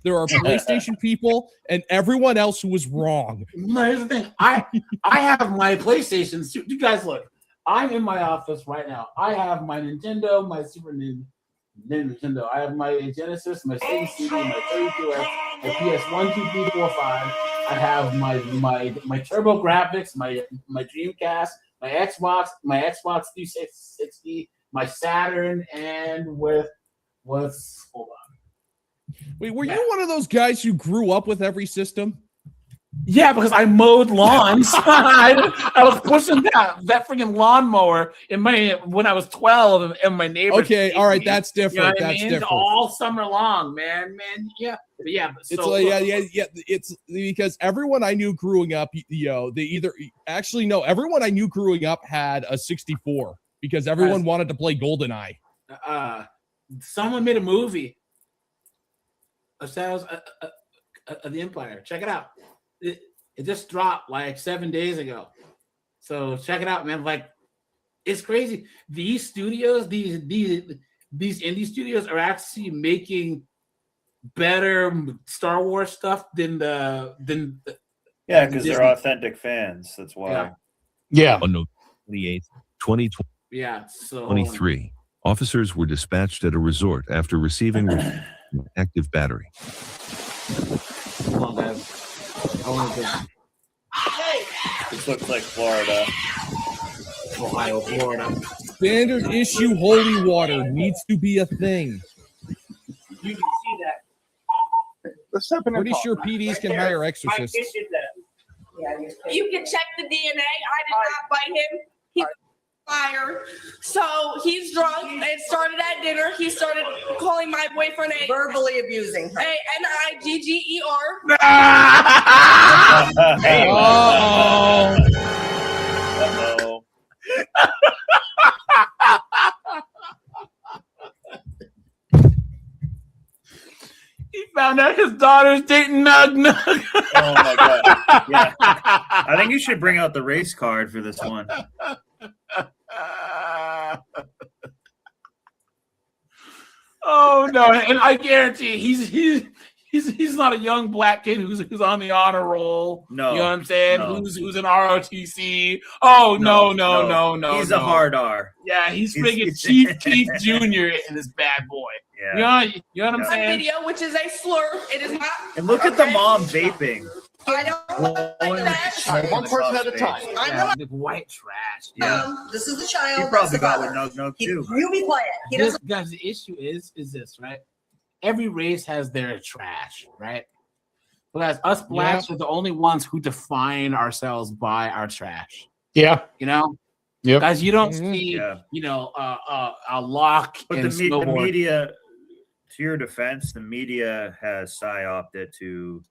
There are PlayStation people and everyone else who was wrong. No, here's the thing. I have my PlayStation. You guys look. I'm in my office right now. I have my Nintendo, my Super Nintendo. I have my Genesis, my Sega CD, my 32X, my PS1, 2, 3, 4, 5. I have my Turbo Graphics, my Dreamcast, my Xbox 360, my Saturn, and hold on. Wait, were you one of those guys who grew up with every system? Yeah, because I mowed lawns. I was pushing that freaking lawnmower when I was 12 and my neighbors. Okay, all right, that's different. You know what That's I mean? different. All summer long, man. Yeah. But yeah. But It's so, like, yeah. It's because everyone I knew growing up, everyone I knew growing up had a 64 because everyone wanted to play GoldenEye. Someone made a movie of Shadows of the Empire. Check it out. It just dropped like 7 days ago. So check it out, man. Like, it's crazy. These studios, these indie studios are actually making better Star Wars stuff than because Disney. they're authentic fans. That's why. Yeah. On November 28th, 2023, Yeah. So 23 officers were dispatched at a resort after receiving an active battery. Come on, guys. I want to. This looks like Florida. Ohio, Florida. Standard issue holy water needs to be a thing. You can see that. Pretty sure PDs can hire exorcists. You can check the DNA. I did not bite him. He's a liar. So he's drunk. It started at dinner. He started calling my boyfriend verbally abusing her. A-N-I-G-G-E-R. Uh-oh. He found out his daughter's dating Nug Nug. Oh my god! Yeah, I think you should bring out the race card for this one. Oh no! And I guarantee he's not a young black kid who's on the honor roll. No, you know what I'm saying? no. Who's in ROTC? Oh no! He's a hard R. Yeah, he's freaking Chief Keith Jr. in this bad boy. Yeah. You know what I'm saying? Video, which is a slur. It is not. And look at the mom vaping. I don't like that. One person at a time. I know. White trash. Yeah. This is the child. He probably got with Nug Nug too. You be quiet. He doesn't. Guys, the issue is this, right? Every race has their trash, right? But guys, us blacks are the only ones who define ourselves by our trash. Yeah. You know? Yep. Guys, you don't see, a lock But in the media, to your defense, the media has psyoped it to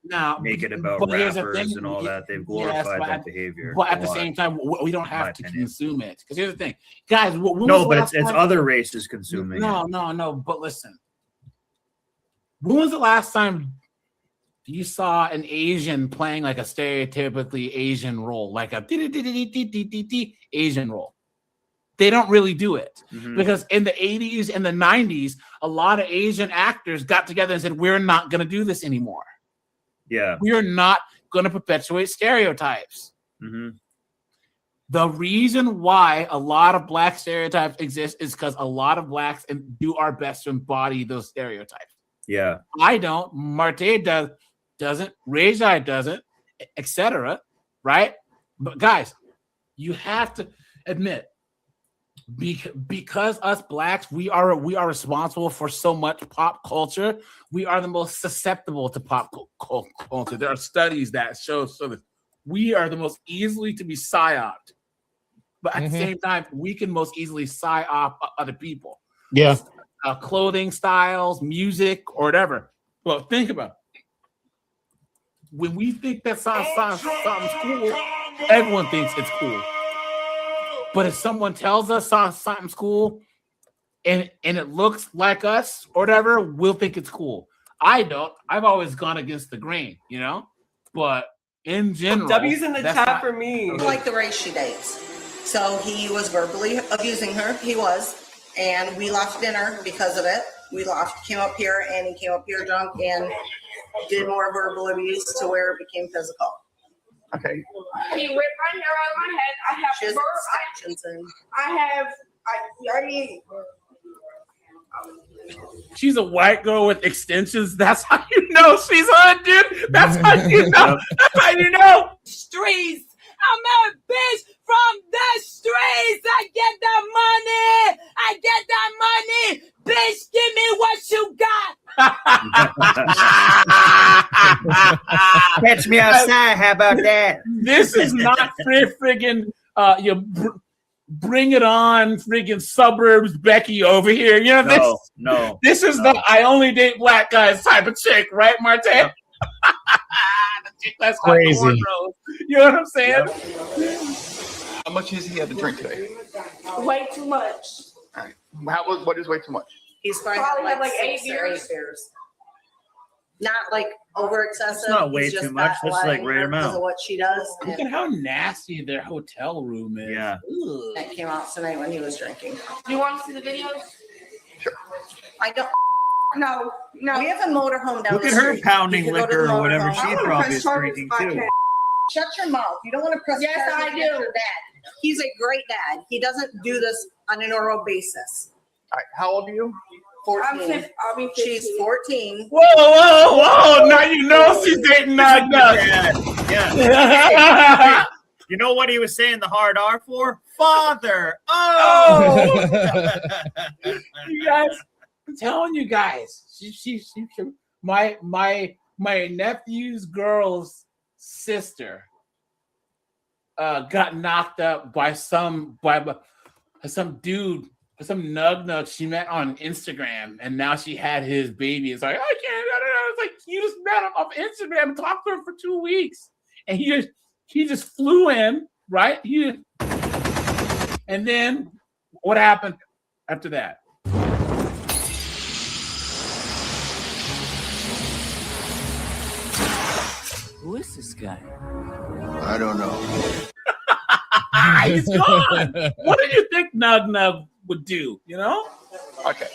make it about but here's the rappers thing, and all that. They've glorified that behavior. But at a the lot. same time, we don't have to consume it. Because here's the thing, guys. It's other races consuming. No. But listen, when was the last time you saw an Asian playing like a stereotypically Asian role, like a Asian role? They don't really do it because in the 80s and the 90s, a lot of Asian actors got together and said, we're not going to do this anymore. Yeah. We are not going to perpetuate stereotypes. The reason why a lot of black stereotypes exist is because a lot of blacks do our best to embody those stereotypes. Yeah. I don't. Marte doesn't. Rejai doesn't, etc. Right? But guys, you have to admit, because us blacks, we are responsible for so much pop culture. We are the most susceptible to pop culture. There are studies that show that we are the most easily to be psyoped, but at the same time, we can most easily psyop other people. Yeah, clothing styles, music, or whatever. Well, think about it. When we think that something's cool, everyone thinks it's cool. But if someone tells us something's cool and it looks like us or whatever, we'll think it's cool. I don't. I've always gone against the grain, you know? But in general... W's in the chat for me. Like the race she dates. So he was verbally abusing her. He was. And we lost dinner because of it. Came up here and he came up here drunk and did more verbal abuse to where it became physical. Okay. He ripped my hair out of my head. I have She's a white girl with extensions. That's how you know she's hood, dude. That's how you know. That's how you know. Streets. I'm a bitch from the streets. I get that money. Bitch, give me what you got. Catch me outside. How about that? This is not friggin' bring it on, friggin' suburbs Becky over here. You know, this is the I only date black guys type of chick, right, Marte? Yep. The chick that's got the Crazy. wardrobe. You know what I'm saying? How much has he had to drink today? Way too much. All right. What is way too much? He's Probably had like 8 6 or 8 beers. beers. Not like over excessive. It's not way He's just too much. not That's like letting right her because amount. of what she does. Look at how nasty their hotel room is. Yeah. Ugh. That came out tonight when he was drinking. Do you want to see the videos? I don't. No. We have a motorhome down Look the at her street. pounding You could go to liquor the or whatever motorhome. she probably is drinking too. Shut your mouth. You don't want to press Yes, charges I against do. your dad. He's a great dad. He doesn't do this on a normal basis. All right. How old are you? 14. I'll be 15. She's 14. Whoa! Now you know she's dating Nug Nug. Yeah. You know what he was saying the hard R for? Father. Oh. You guys, I'm telling you guys, my nephew's girl's sister got knocked up by some dude, some nug nug she met on Instagram, and now she had his baby. It's like, I can't. It's like you just met him off Instagram and talked to him for 2 weeks, and he just flew in, right? And then what happened after that? Who is this guy? I don't know. He's gone. What do you think Nug Nug would do? You know? Okay.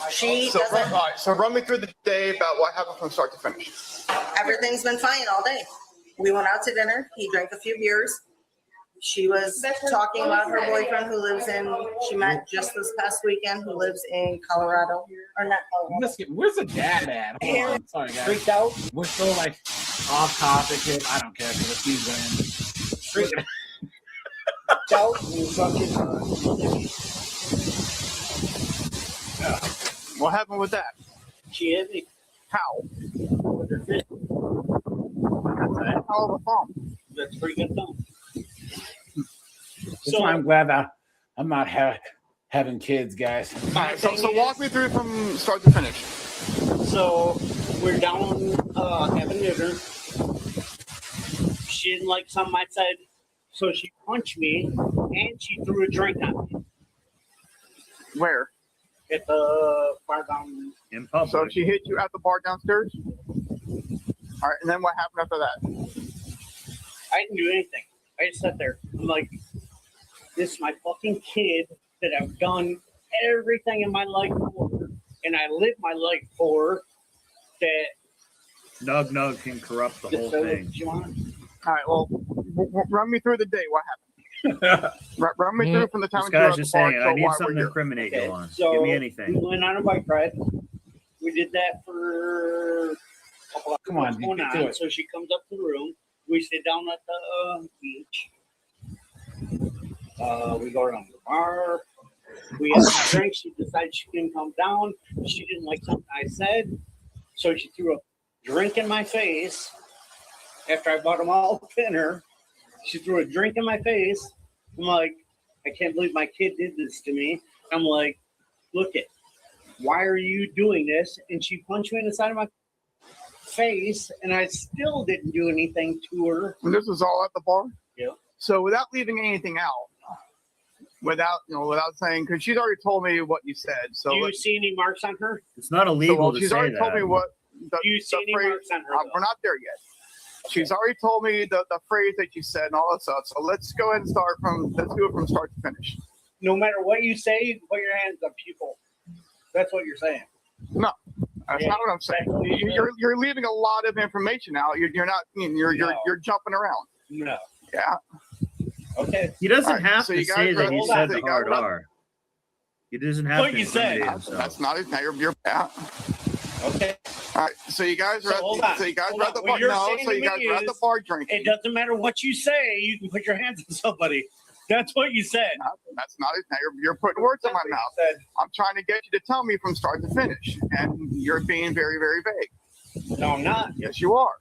She So, doesn't. all right, so run me through the day about what happened from start to finish. Everything's been fine all day. We went out to dinner. He drank a few beers. She was talking about her boyfriend who lives in, she met just this past weekend, who lives in Colorado. Or not Colorado. Where's the dad at? Hold on. Sorry, guys. Freaked out. We're so like off topic here. I don't care because he's Freaked out. You fucking. What happened with that? She hit me. How? With her fist. How of a thumb? That's pretty good thumb. That's why I'm glad that I'm not having kids, guys. All right, so walk me through from start to finish. So we're down having dinner. She didn't like something I said, so she punched me and she threw a drink on me. Where? At the bar down in public. So she hit you at the bar downstairs? All right, and then what happened after that? I didn't do anything. I just sat there. I'm like, this is my fucking kid that I've done everything in my life for, and I live my life for, that Nug Nug can corrupt the whole thing. All right, well, run me through the day. What happened? Run me through from the time This you were guy's at the just bar saying, till I need why something we're to here. incriminate you on. So Give me anything. we went on a bike ride. We did that for a couple of Come on, hours you going can do on. it. So she comes up to the room. We sit down at the beach. We go around the bar. We had a drink. She decided she couldn't come down. She didn't like something I said. So she threw a drink in my face. After I bought them all dinner, she threw a drink in my face. I'm like, I can't believe my kid did this to me. I'm like, look it. Why are you doing this? And she punched me in the side of my face, and I still didn't do anything to her. And this was all at the bar? Yeah. So without leaving anything out, without saying, because she's already told me what you said. So Do you see any marks on her? It's not illegal to she's say already told that. me what the, Do you see the any phrase. marks on her, We're not there yet. She's already told me the phrase that you said and all that stuff. So let's go ahead and let's do it from start to finish. No matter what you say, you can put your hands on people. That's what you're saying. No, that's not what I'm saying. You're leaving a lot of information out. You're not. You're jumping around. No. Yeah. Okay. He doesn't All right, have so to you guys say that ready? you So said you the guys hard ready? R. He doesn't have What to you say? incriminate himself. That's not it. Now you're yeah. Okay. All right. So you guys So are. hold on. So you guys Hold are on. at the What bar. you're No. saying So to you guys me are at the is, bar drinking. It doesn't matter what you say. You can put your hands on somebody. That's what you said. That's not it. You're putting words in my mouth. I'm trying to get you to tell me from start to finish, and you're being very, very vague. No, I'm not. Yes, you are.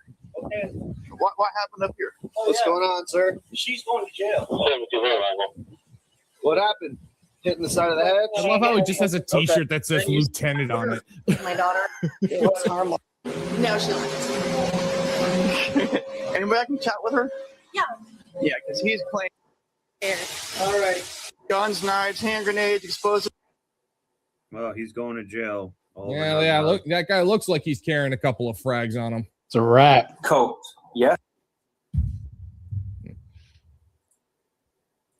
Okay. What happened up here? What's going on, sir? She's going to jail. What happened? Hitting the side of the head? I love how he just has a T-shirt that says Lieutenant on it. My daughter. It was harmless. No, she left. Anybody I can chat with her? Yeah. Yeah, because he's playing. All right. Guns, knives, hand grenades, explosives. Well, he's going to jail. Yeah. Look, that guy looks like he's carrying a couple of frags on him. It's a rat. Coat. Yeah.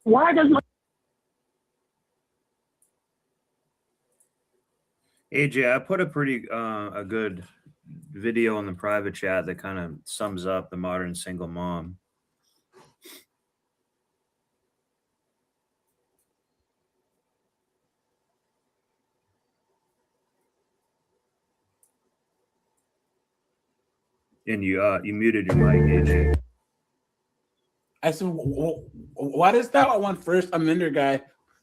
Why does my AJ, I put a pretty a good video in the private chat that kind of sums up the modern single mom. And you muted your mic, AJ. I said, why does that one first amender guy,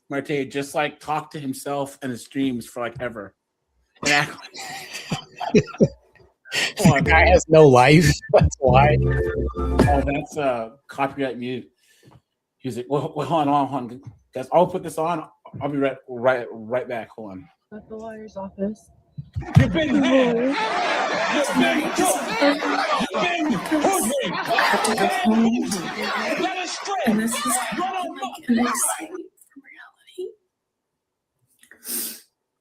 Marte, just like talk to himself and his streams for like ever? And act The guy has no life. That's why. Oh, that's copyright mute. He's like, well, hold on, guys. I'll put this on. I'll be right back. Hold on. At the lawyer's office. You've been had. You've been took. You've been hoodwinked. Led astray. And this is Run on like an escape from reality.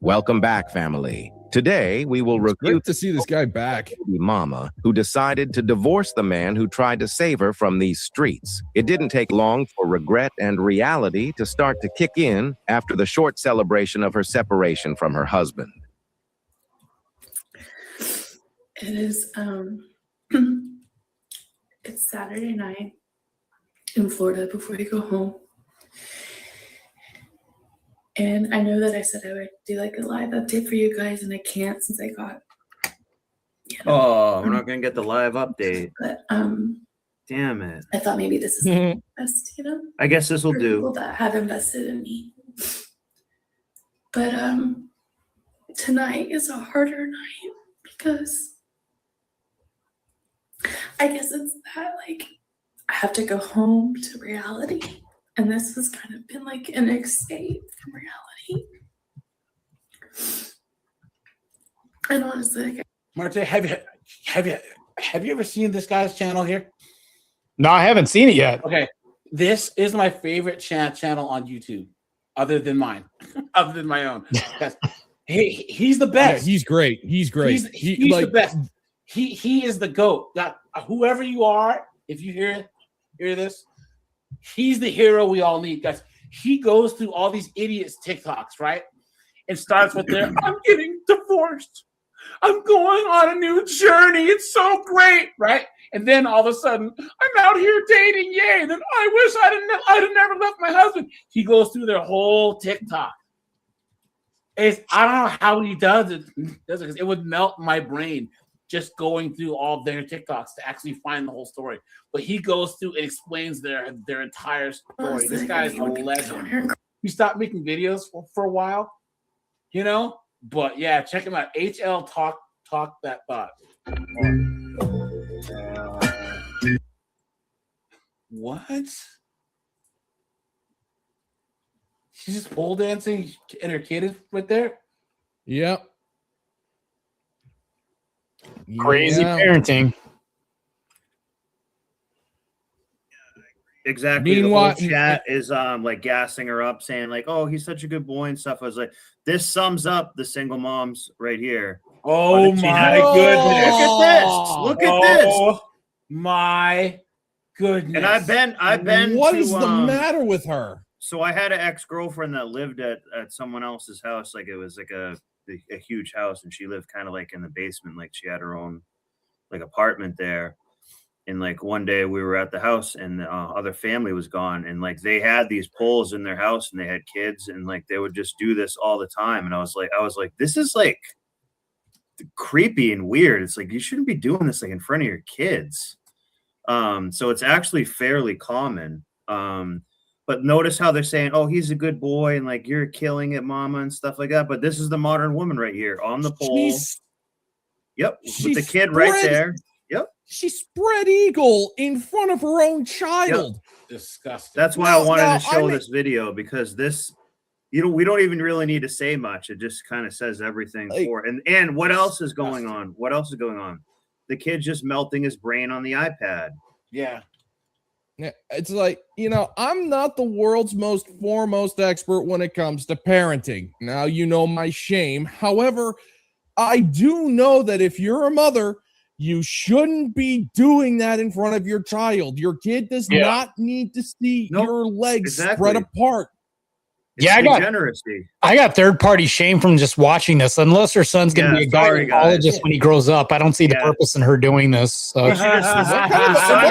Welcome back, family. Today, we will review Great to see this guy back. Mama, who decided to divorce the man who tried to save her from these streets. It didn't take long for regret and reality to start to kick in after the short celebration of her separation from her husband. It is it's Saturday night in Florida before I go home. And I know that I said I would do like a live update for you guys, and I can't since I got. Oh, we're not gonna get the live update. But damn it! I thought maybe this is the best, you know. I guess this will for do. people that have invested in me. But tonight is a harder night because I guess it's that like I have to go home to reality. And this has kind of been like an escape from reality. And honestly, like, Marte, have you ever seen this guy's channel here? No, I haven't seen it yet. Okay, this is my favorite channel on YouTube, other than mine, other than my own. He's the best. Yeah, he's great. He's great. He's like, the best. He is the GOAT. Whoever you are, if you hear this. He's the hero we all need, guys. He goes through all these idiots' TikToks, right? And starts with their, I'm getting divorced. I'm going on a new journey. It's so great, right? And then all of a sudden, I'm out here dating, yay. And then I wish I'd have never left my husband. He goes through their whole TikTok. I don't know how he does it because it would melt my brain just going through all their TikToks to actually find the whole story. But he goes through and explains their entire story. This guy's a legend. He stopped making videos for a while, you know? But yeah, check him out. HL Talk That Thought. What? She's just pole dancing and her kid is right there? Yep. Crazy parenting. Exactly. Meanwhile, the whole chat is like gassing her up, saying like, "Oh, he's such a good boy" and stuff. I was like, "This sums up the single moms right here." Oh my goodness! Look at this! Oh my goodness! And I've been. What to, is the matter with her? So I had an ex-girlfriend that lived at someone else's house. Like it was like a huge house, and she lived kind of like in the basement. Like she had her own like apartment there. And like one day we were at the house and the other family was gone, and like they had these poles in their house and they had kids, and like they would just do this all the time. And I was like, this is like creepy and weird. It's like you shouldn't be doing this like in front of your kids. So it's actually fairly common. But notice how they're saying, "Oh, he's a good boy," and like you're killing it, mama, and stuff like that. But this is the modern woman right here on the pole. Yep, with the kid right there. Yep. She spread eagle in front of her own child. Disgusting. That's why I wanted to show this video, because this, we don't even really need to say much. It just kind of says everything for it. And what else is going on? What else is going on? The kid's just melting his brain on the iPad. Yeah. Yeah, it's like, I'm not the world's most foremost expert when it comes to parenting. Now, my shame. However, I do know that if you're a mother, you shouldn't be doing that in front of your child. Your kid does not need to see your legs spread apart. I got third-party shame from just watching this. Unless her son's going to be a gynecologist when he grows up, I don't see the purpose in her doing this. So. The son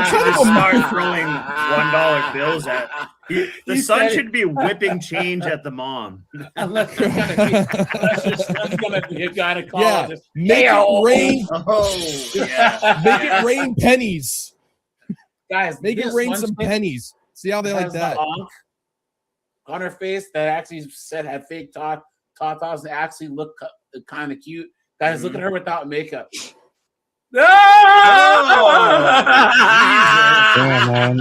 should just start throwing $1 bills at. The son should be whipping change at the mom. Unless your son's going to be a gynecologist. Make it rain. Oh, yeah. Make it rain pennies. Guys, make it rain some pennies. See how they like that. On her face that actually said had fake tatas and actually looked kind of cute. Guys, look at her without makeup. Damn, man.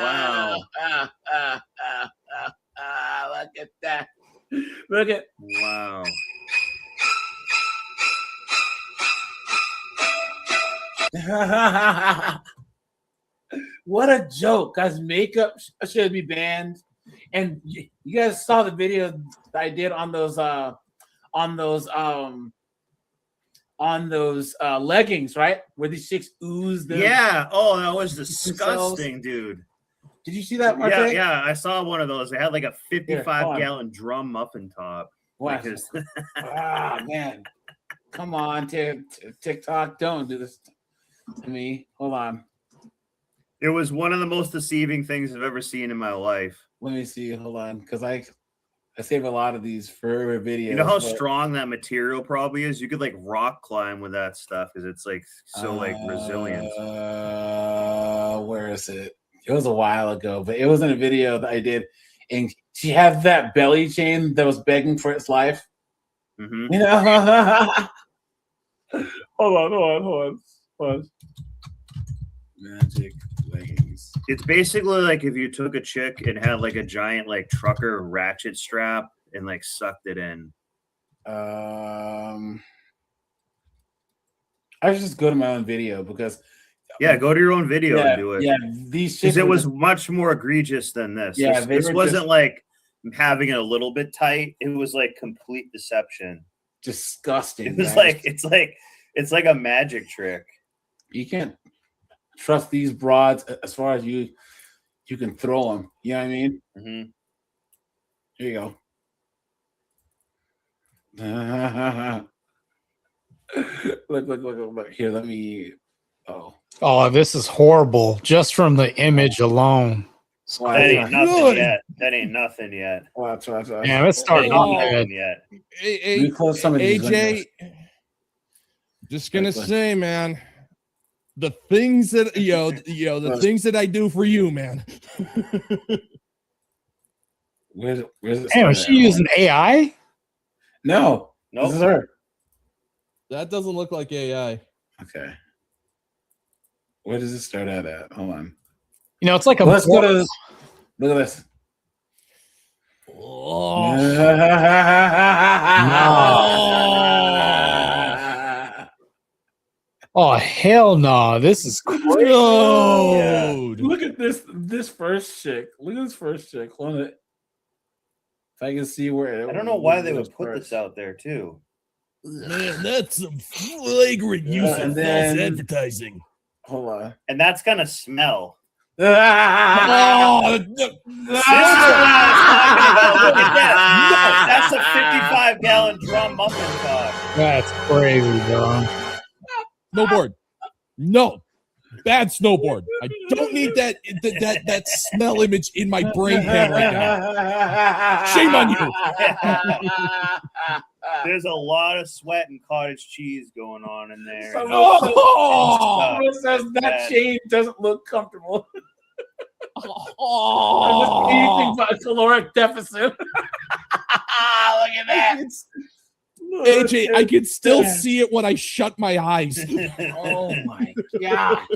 Wow. Look at that. Look at. Wow. What a joke, guys. Makeup should be banned. And you guys saw the video that I did on those leggings, right? Where these chicks ooze them. Yeah. Oh, that was disgusting, dude. Did you see that? Yeah, yeah. I saw one of those. They had like a 55-gallon drum muffin top. What? Man. Come on, TikTok. Don't do this to me. Hold on. It was one of the most deceiving things I've ever seen in my life. Let me see. Hold on, because I save a lot of these for videos. You know how strong that material probably is? You could like rock climb with that stuff because it's like so like resilient. Where is it? It was a while ago, but it was in a video that I did, and she had that belly chain that was begging for its life. Mm-hmm. You know? Hold on. Magic leggings. It's basically like if you took a chick and had like a giant like trucker ratchet strap and like sucked it in. I should just go to my own video because go to your own video and do it. Yeah, these because it was much more egregious than this. Yeah, this wasn't like having it a little bit tight. It was like complete deception. Disgusting. It was like it's like a magic trick. You can't trust these broads as far as you can throw them. You know what I mean? Mm-hmm. Here you go. Look. Here, let me. Oh, this is horrible. Just from the image alone. That ain't nothing yet. That ain't nothing yet. Watch. Yeah, let's start off yet. AJ, just gonna say, man, the things that the things that I do for you, man. Where's it? Damn, is she using AI? No, this is her. That doesn't look like AI. Okay. Where does it start at? Hold on. It's like a. Let's go to. Look at this. Oh. Oh hell no! This is crazy. Look at this first chick. Look at this first chick. Hold it. If I can see where. I don't know why they would put this out there too. Man, that's some flagrant use of false advertising. Hold on. And that's gonna smell. Oh, This is what I was talking about. Look at that. No, that's a 55-gallon drum muffin top. That's crazy, bro. Snowboard. No. Bad snowboard. I don't need that smell image in my brain pan right now. Shame on you. There's a lot of sweat and cottage cheese going on in there. Someone says that chain doesn't look comfortable. Oh, anything but a caloric deficit. Look at that. AJ, I can still see it when I shut my eyes. Oh my gosh.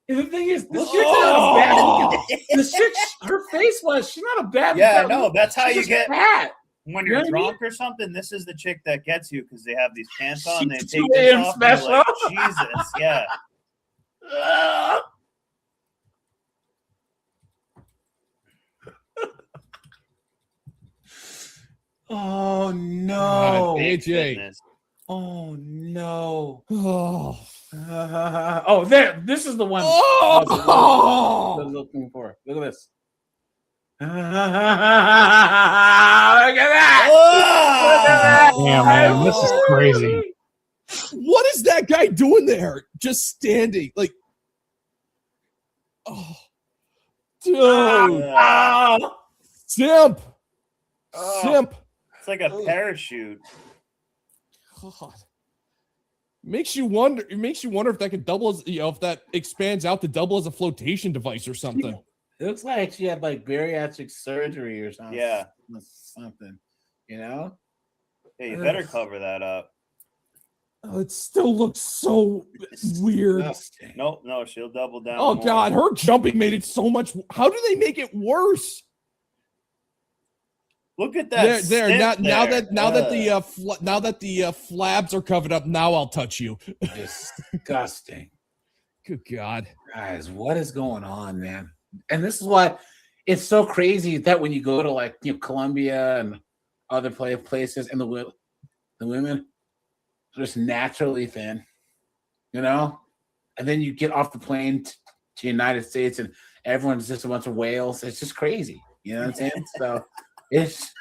And the thing is, this chick's not a bad. This chick, her face was. She's not a bad. Yeah, no, that's how she's you just get fat. when You you're know what I mean? drunk or something. This is the chick that gets you because they have these pants on. They She's take 2 this a.m. off. And you're special. like, Jesus, yeah. Oh no, God, AJ. Goodness. Oh no. Oh, Oh, there. This is the one. I was looking for. Look at this. Look at that. Look at that. Damn, man, this is crazy. what is that guy doing there? Just standing, like, oh, dude, Oh. simp, Oh. simp. It's like a parachute. God. Makes you wonder. It makes you wonder if that could double as, if that expands out to double as a flotation device or something. It looks like she had like bariatric surgery or something. Yeah. Something. You know? Hey, you better cover that up. Oh, it still looks so weird. Nope, no, she'll double down. Oh more. God, her jumping made it so much. How do they make it worse? Look at that. There. stiff Now there. that the flabs are covered up, now I'll touch you. Disgusting. Good God, guys, what is going on, man? And this is why it's so crazy that when you go to like Colombia and other places, and the women are just naturally thin, and then you get off the plane to the United States and everyone's just a bunch of whales. It's just crazy. You know what I'm saying? So it's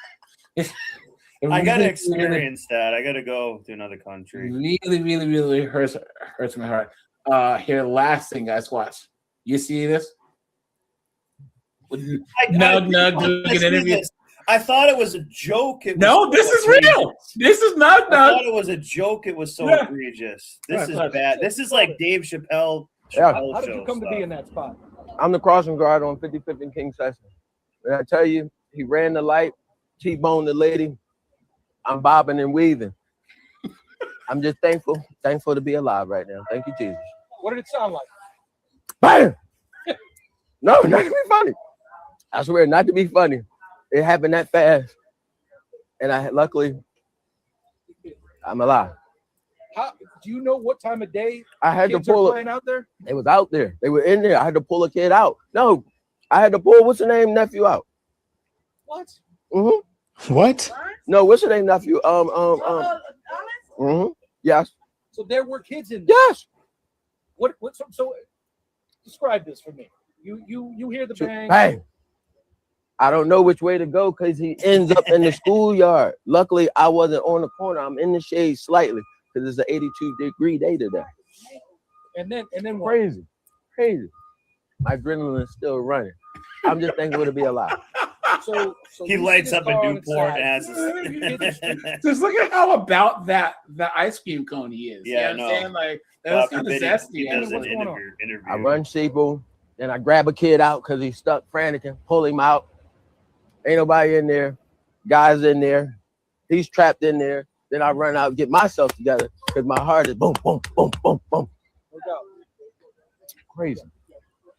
I gotta experience that. I gotta go to another country. Really hurts my heart. Here, last thing, guys, watch. You see this? Nug doing an interview. I thought it was a joke. It was No, this is real. This is not. I thought it was a joke. It was so egregious. This is bad. This is like Dave Chappelle. Yeah. How did you come to be in that spot? I'm the crossing guard on 55th and King Session. And I tell you, he ran the light, T-boned the lady. I'm bobbing and weaving. I'm just thankful to be alive right now. Thank you, Jesus. What did it sound like? Bam! No, not to be funny. I swear, not to be funny. It happened that fast. And luckily, I'm alive. How do you know what time of day I had to kids are pull playing out there? They was out there. They were in there. I had to pull a kid out. No, I had to pull, what's the name, nephew out. What? Mm-hmm. What? No, what's the name, nephew? Yes. So there were kids in there. Yes. What so describe this for me. You hear the bang. Bang. I don't know which way to go because he ends up in the schoolyard. Luckily, I wasn't on the corner. I'm in the shade slightly because it's an 82-degree day today. And then what? Crazy. My adrenaline is still running. I'm just thankful to be alive. So he lights up a Newport as just look at how about that ice cream cone he is. Yeah, you know what I'm saying? Like that's kind of zesty. He does an What's going on? interview. I run sheeple, then I grab a kid out because he's stuck frantic, pull him out. Ain't nobody in there. Guys in there. He's trapped in there. Then I run out and get myself together because my heart is boom, boom, boom, boom, boom. No doubt. Crazy.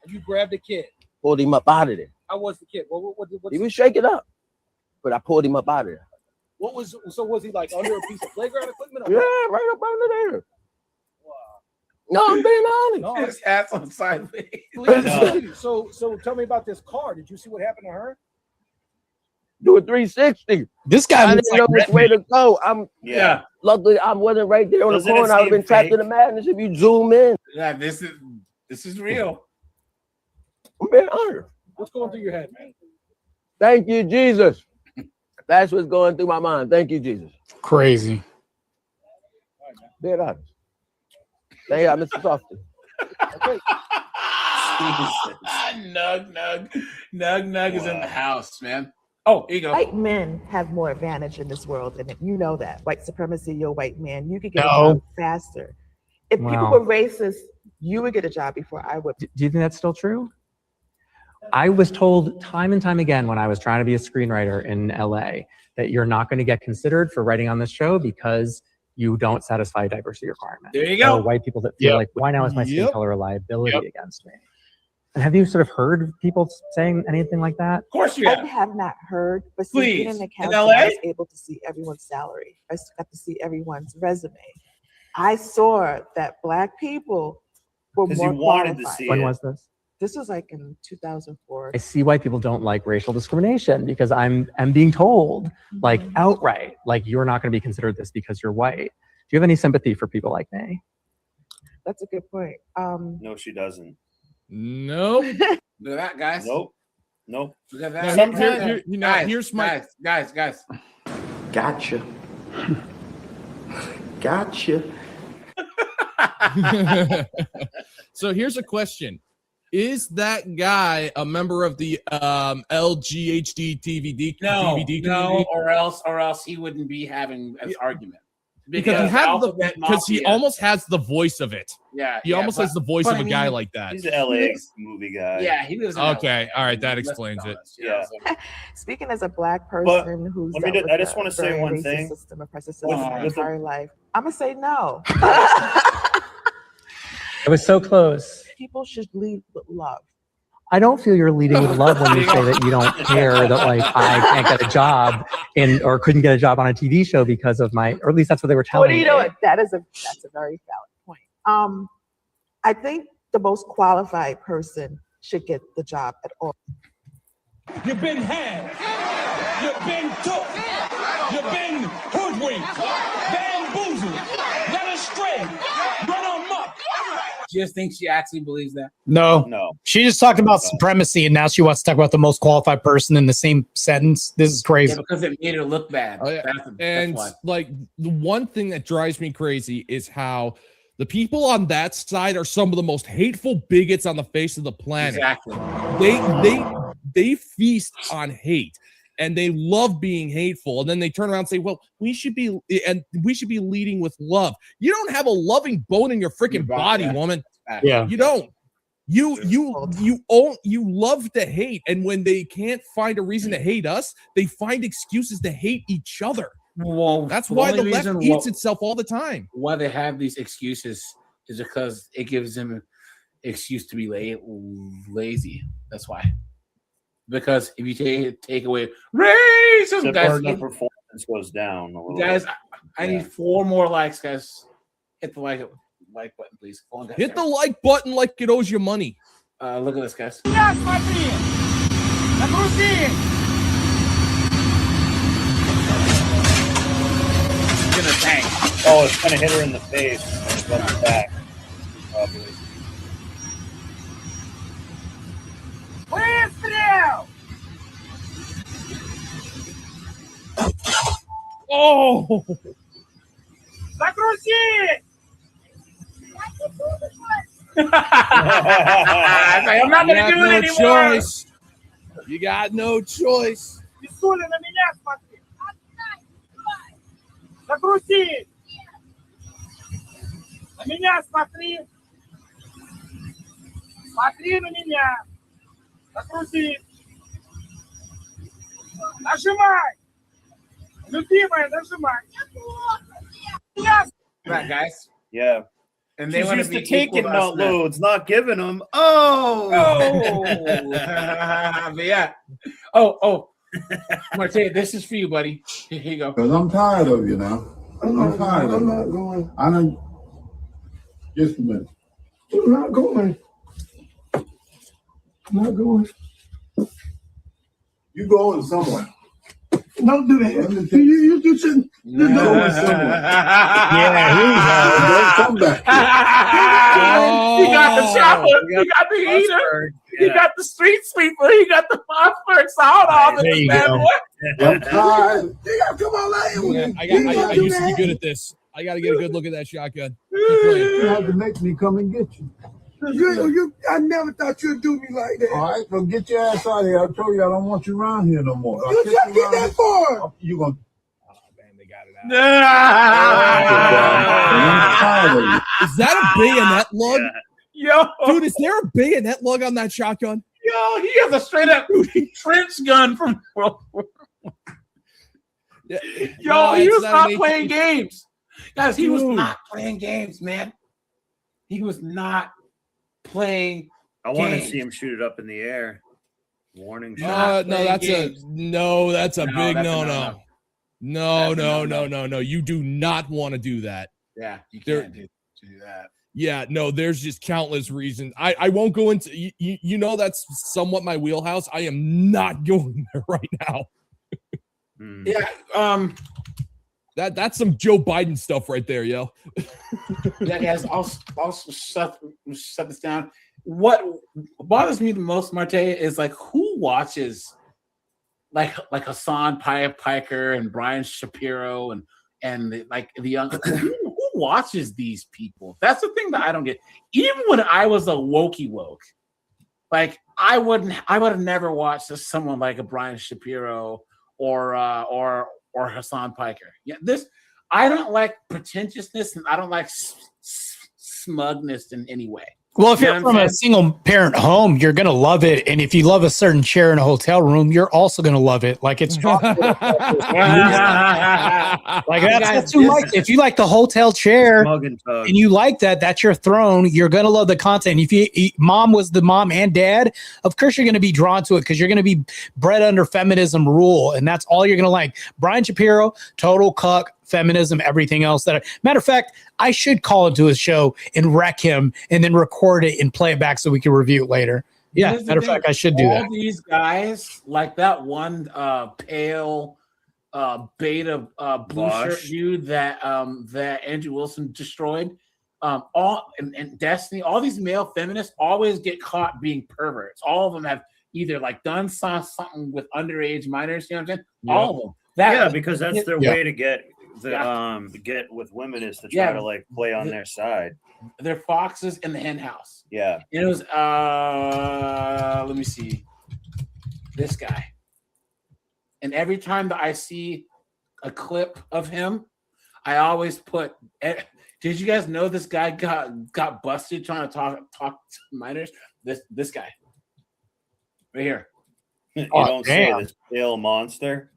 You grabbed the kid. Pulled him up out of there. How was the kid? He was shaking up, but I pulled him up out of there. Was he like under a piece of playground equipment? Yeah, right up under there. No, I'm being honest. No, his ass on side please. So tell me about this car. Did you see what happened to her? Do a 360. This guy I looks didn't know like which way to go. Yeah. Luckily, I wasn't right there on Doesn't the it corner. I would have been seem trapped fake? in the madness if you zoom in. Yeah, this is real. I'm being honest. What's going through your head, man? Thank you, Jesus. That's what's going through my mind. Thank you, Jesus. Crazy. Being honest. Thank you, Mr. Softy. Okay. Nug is in the house, man. Oh, here you go. White men have more advantage in this world, and you know that. White supremacy, you're a white man. You could get a job faster. If people were racist, you would get a job before I would. Do you think that's still true? I was told time and time again when I was trying to be a screenwriter in LA that you're not going to get considered for writing on this show because you don't satisfy a diversity requirement. There you There go. are white people that feel like, why now is my skin color a liability against me? And have you sort of heard people saying anything like that? Of course you I have. have not heard, but Please. being in the In council, LA? I was able to see everyone's salary. I got to see everyone's resume. I saw that Black people were 'Cause more you wanted to qualified. see When it. was this? This was like in 2004. I see why people don't like racial discrimination because I'm being told like outright, like you're not going to be considered this because you're white. Do you have any sympathy for people like me? That's a good point. No, she doesn't. Nope. Look at that, guys. Nope. Nope. Look at Now, that. here- here's my- guys. Gotcha. Gotcha. So here's a question. Is that guy a member of the LGHD DVD community? No, or else he wouldn't be having an argument. Because he almost has the voice of it. Yeah, he almost has the voice of a guy like that. He's an LA movie guy. Yeah, he lives in Okay, all right, that explains it. Yeah. Speaking as a Black But person who's let me dealt I with just a want to say very one racist thing. system, oppressive system my with the- entire life, I'm gonna say no. It was so close. People should lead with love. I don't feel you're leading with love when you say that you don't care that like I can't get a job or couldn't get a job on a TV show because of my, or at least that's what they were telling What do you me. know? That's a very valid point. I think the most qualified person should get the job at all. You've been had. You've been took. You've been hoodwinked, bamboozled, led astray, run amok. Do you just think she actually believes that? No. She just talked about supremacy and now she wants to talk about the most qualified person in the same sentence. This is crazy. Yeah, because it made her look bad. Oh, yeah. And why. like the one thing that drives me crazy is how the people on that side are some of the most hateful bigots on the face of the planet. Exactly. They feast on hate and they love being hateful. And then they turn around and say, well, we should be leading with love. You don't have a loving bone in your freaking body, woman. Yeah. You don't. You love to hate, and when they can't find a reason to hate us, they find excuses to hate each other. Well, that's why the only left reason eats itself all the time. Why they have these excuses is because it gives them an excuse to be lazy. That's why. Because if you take away racism, The guys, burden of performance goes down a little guys, bit. I need 4 more likes, guys. Hit the like button, please. Come on, guys. Hit the like button like it owes you money. Look at this, guys. Gonna tank. Oh, it's gonna hit her in the face when it comes back. Probably. Oh! I'm not gonna do it anymore. Choice. You got no choice. Закрути! На меня смотри! Смотри на меня! Закрути! Нажимай! Любимая, нажимай! Right, guys. Yeah. And they She's want used to to be taking equal to us now. loads, not giving them. Oh. But yeah. Oh. Marte, this is for you, buddy. Here you go. Because I'm tired of you now. I'm tired of you. I'm not going. I don't. Just a minute. I'm not going. I'm not going. You going somewhere. Don't do that. You shouldn't. You're going somewhere. Don't come back. He got the chocolate. He got the heater. He got the street sweeper. He got the phosphorus salt off in this bad boy. I'm tired. You gotta come on out here. Yeah, I used to be good at this. I got to get a good look at that shotgun. You have to make me come and get you. I never thought you'd do me like that. All right, so get your ass out of here. I told you I don't want you around here no more. You just get that far. You gonna? Is that a bayonet lug? Yo, dude, is there a bayonet lug on that shotgun? Yo, Yo, he has a straight up trench gun from World War. Yeah. Yo, No, he it's was not not an playing 18. games. Guys, he was Dude. not playing games, man. He was not playing I want to games. see him shoot it up in the air. Warning shot. No, that's a big that's a no. No. You do not want to do that. Yeah, you There- can't do that. Yeah, no, there's just countless reasons. I won't go into you know that's somewhat my wheelhouse. I am not going there right now. Yeah, that's some Joe Biden stuff right there, yo. yeah, guys, I'll shut this down. What bothers me the most, Marte, is like who watches like Hassan Piker and Brian Shapiro and the young who watches these people? That's the thing that I don't get. Even when I was a wokey woke, like I would have never watched someone like a Brian Shapiro or Hassan Piker. Yeah, I don't like pretentiousness and I don't like smugness in any way. Well, if You know you're what I'm from a saying? single parent home, you're going to love it. And if you love a certain chair in a hotel room, you're also going to love it. Like it's like that's who like. If you like the hotel chair Smug and tug. and you like that, that's your throne. You're going to love the content. If mom was the mom and dad, of course you're going to be drawn to it because you're going to be bred under feminism rule, and that's all you're going to like. Brian Shapiro, total cuck. Feminism, everything else. Matter of fact, I should call into his show and wreck him and then record it and play it back so we can review it later. Yeah, Here's the matter of thing, fact, I should do all that. These guys, like that one pale beta blue Bosch. shirt dude that Andrew Wilson destroyed. All and Destiny, all these male feminists always get caught being perverts. All of them have either like done something with underage minors. You know what I'm saying? Yep. All of them. Yeah, because that's their way to get with women is to try Yeah. to like play on their side. They're foxes in the hen house. Yeah. And it was let me see this guy. And every time that I see a clip of him, I always put. Did you guys know this guy got busted trying to talk to minors? This guy right here. You don't say this pale monster.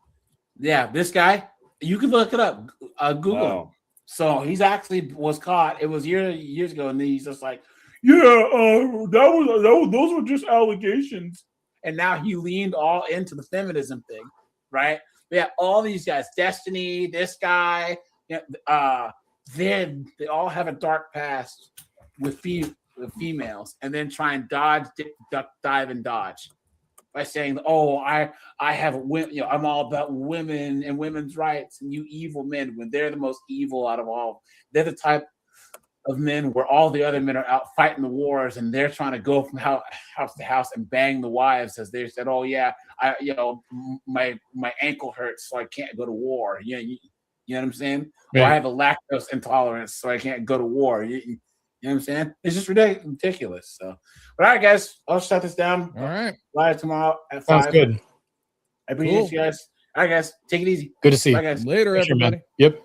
Yeah, this guy. You can look it up. Google him. Wow. So he's actually was caught. It was years ago, and then he's just like, those were just allegations. And now he leaned all into the feminism thing, right? But yeah, all these guys, Destiny, this guy, they all have a dark past with females, and then try and dodge, duck, dive, and dodge by saying, "Oh, I have I'm all about women and women's rights, and you evil men." When they're the most evil out of all, they're the type of men where all the other men are out fighting the wars, and they're trying to go from house to house and bang the wives, as they said, "Oh yeah, my ankle hurts, so I can't go to war." You know what I'm saying? Yeah. Or I have a lactose intolerance, so I can't go to war. You know what I'm saying? It's just ridiculous. So, but all right, guys, I'll shut this down. All right. Live tomorrow at 5. Sounds good. I appreciate Cool. you guys. All right, guys, take it easy. Good to see Bye, you. guys. Later, For sure, man. everybody. Yep.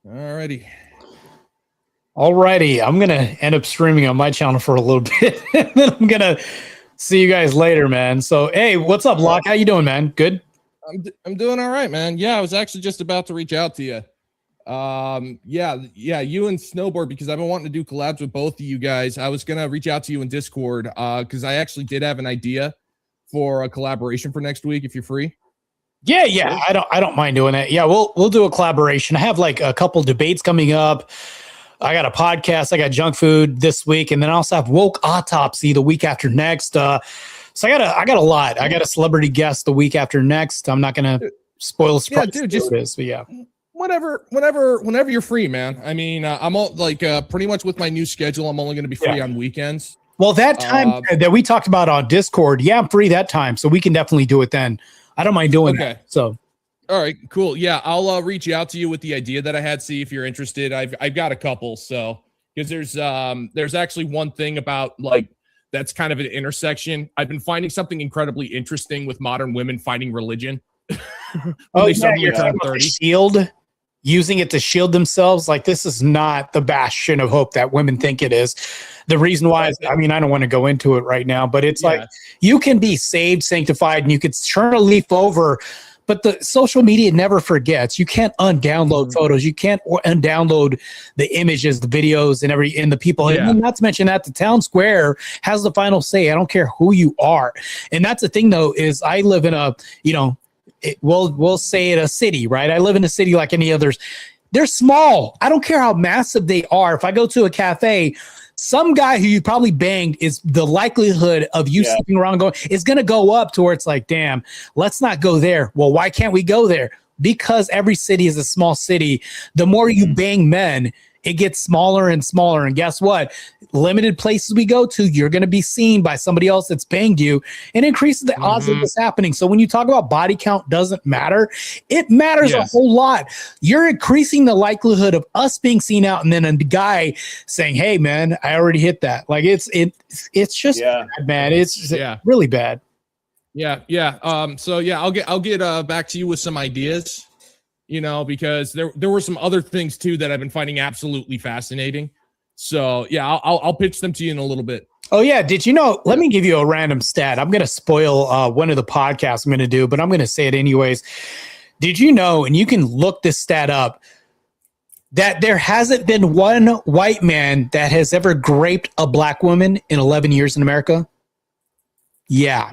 Alrighty. Alrighty. I'm gonna end up streaming on my channel for a little bit, and then I'm gonna see you guys later, man. So, hey, what's up, Locke? How you doing, man? Good. I'm doing all right, man. Yeah, I was actually just about to reach out to you. Yeah, you and Snowboard, because I've been wanting to do collabs with both of you guys. I was gonna reach out to you in Discord, because I actually did have an idea for a collaboration for next week if you're free. Yeah. I don't mind doing that. Yeah, we'll do a collaboration. I have like a couple debates coming up. I got a podcast. I got junk food this week, and then I also have woke autopsy the week after next. So I got a lot. I got a celebrity guest the week after next. I'm not gonna spoil surprise. Yeah, dude, just it is, but yeah. Whenever you're free, man. I mean, I'm all like pretty much with my new schedule. I'm only going to be free on weekends. Well, that time that we talked about on Discord, yeah, I'm free that time, so we can definitely do it then. I don't mind doing that. So, all right, cool. Yeah, I'll reach out to you with the idea that I had. See if you're interested. I've got a couple. So because there's actually one thing about like that's kind of an intersection. I've been finding something incredibly interesting with modern women fighting religion. When they suddenly you're turn talking about the 30. Shield. using it to shield themselves. Like, this is not the bastion of hope that women think it is. The reason why is, I mean, I don't want to go into it right now, but it's like you can be saved, sanctified, and you could turn a leaf over. But the social media never forgets. You can't undownload photos. You can't undownload the images, the videos, and the people. Yeah. And not to mention that the town square has the final say. I don't care who you are. And that's the thing, though, is I live in a, we'll say it a city, right? I live in a city like any others. They're small. I don't care how massive they are. If I go to a cafe, some guy who you probably banged is the likelihood of you sitting around going is going to go up to where it's like, damn, let's not go there. Well, why can't we go there? Because every city is a small city. The more you bang men, it gets smaller and smaller. And guess what? Limited places we go to, you're going to be seen by somebody else that's banged you, and increases the odds of this happening. So when you talk about body count doesn't matter, it matters a whole lot. You're increasing the likelihood of us being seen out, and then a guy saying, "Hey, man, I already hit that." Like it's just bad, man. It's really bad. So I'll get back to you with some ideas. Because there were some other things too that I've been finding absolutely fascinating. So I'll pitch them to you in a little bit. Oh yeah, did you know? Let me give you a random stat. I'm going to spoil one of the podcasts I'm going to do, but I'm going to say it anyways. Did you know? And you can look this stat up. That there hasn't been one white man that has ever raped a black woman in 11 years in America. Yeah.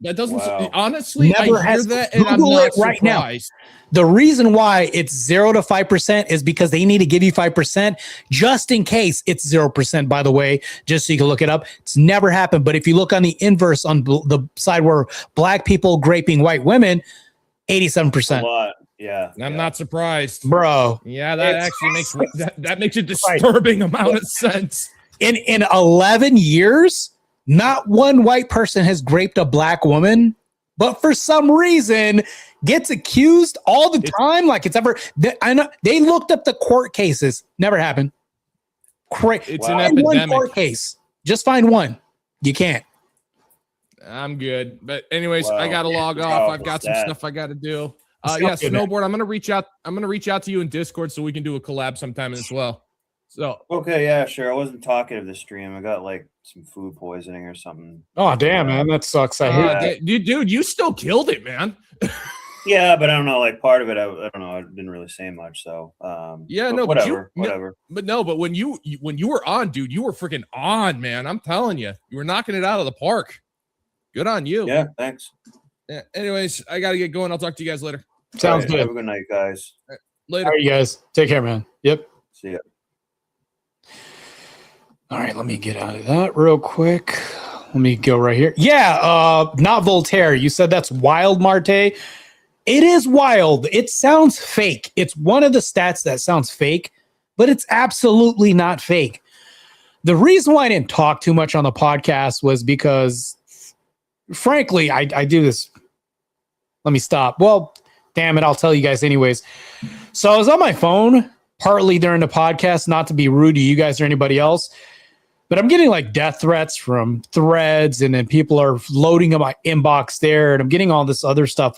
That doesn't honestly. Never I hear has. that, and I'm Google not it right surprised. now. The reason why it's 0 to 5% is because they need to give you 5% just in case it's 0%, by the way, just so you can look it up. It's never happened. But if you look on the inverse on the side where black people raping white women, 87%. A lot. Yeah. I'm not surprised. Bro. Yeah, that actually makes that makes a disturbing amount of sense. In 11 years, not one white person has raped a black woman, but for some reason gets accused all the time. Like it's ever. I know they looked up the court cases. Never happened. It's an epidemic. One court case. Just find one. You can't. I'm good. But anyways, I got to log off. I've got some stuff I got to do. Snowboard. I'm gonna reach out. I'm gonna reach out to you in Discord so we can do a collab sometime as well. So okay, yeah, sure. I wasn't talking to the stream. I got like some food poisoning or something. Oh damn, man, that sucks. I hate that. Dude, you still killed it, man. Yeah, but I don't know. Like part of it, I don't know. I didn't really say much. So whatever. But when you were on, dude, you were freaking on, man. I'm telling you, you were knocking it out of the park. Good on you. Yeah, thanks. Yeah. Anyways, I gotta get going. I'll talk to you guys later. Sounds good. Have a good night, guys. Later. All right, you guys. Take care, man. Yep. See ya. All right, let me get out of that real quick. Let me go right here. Yeah, not Voltaire. You said that's wild, Marte. It is wild. It sounds fake. It's one of the stats that sounds fake, but it's absolutely not fake. The reason why I didn't talk too much on the podcast was because, frankly, I do this. Let me stop. Well, damn it, I'll tell you guys anyways. So I was on my phone partly during the podcast, not to be rude to you guys or anybody else, but I'm getting like death threats from threads, and then people are loading up my inbox there, and I'm getting all this other stuff.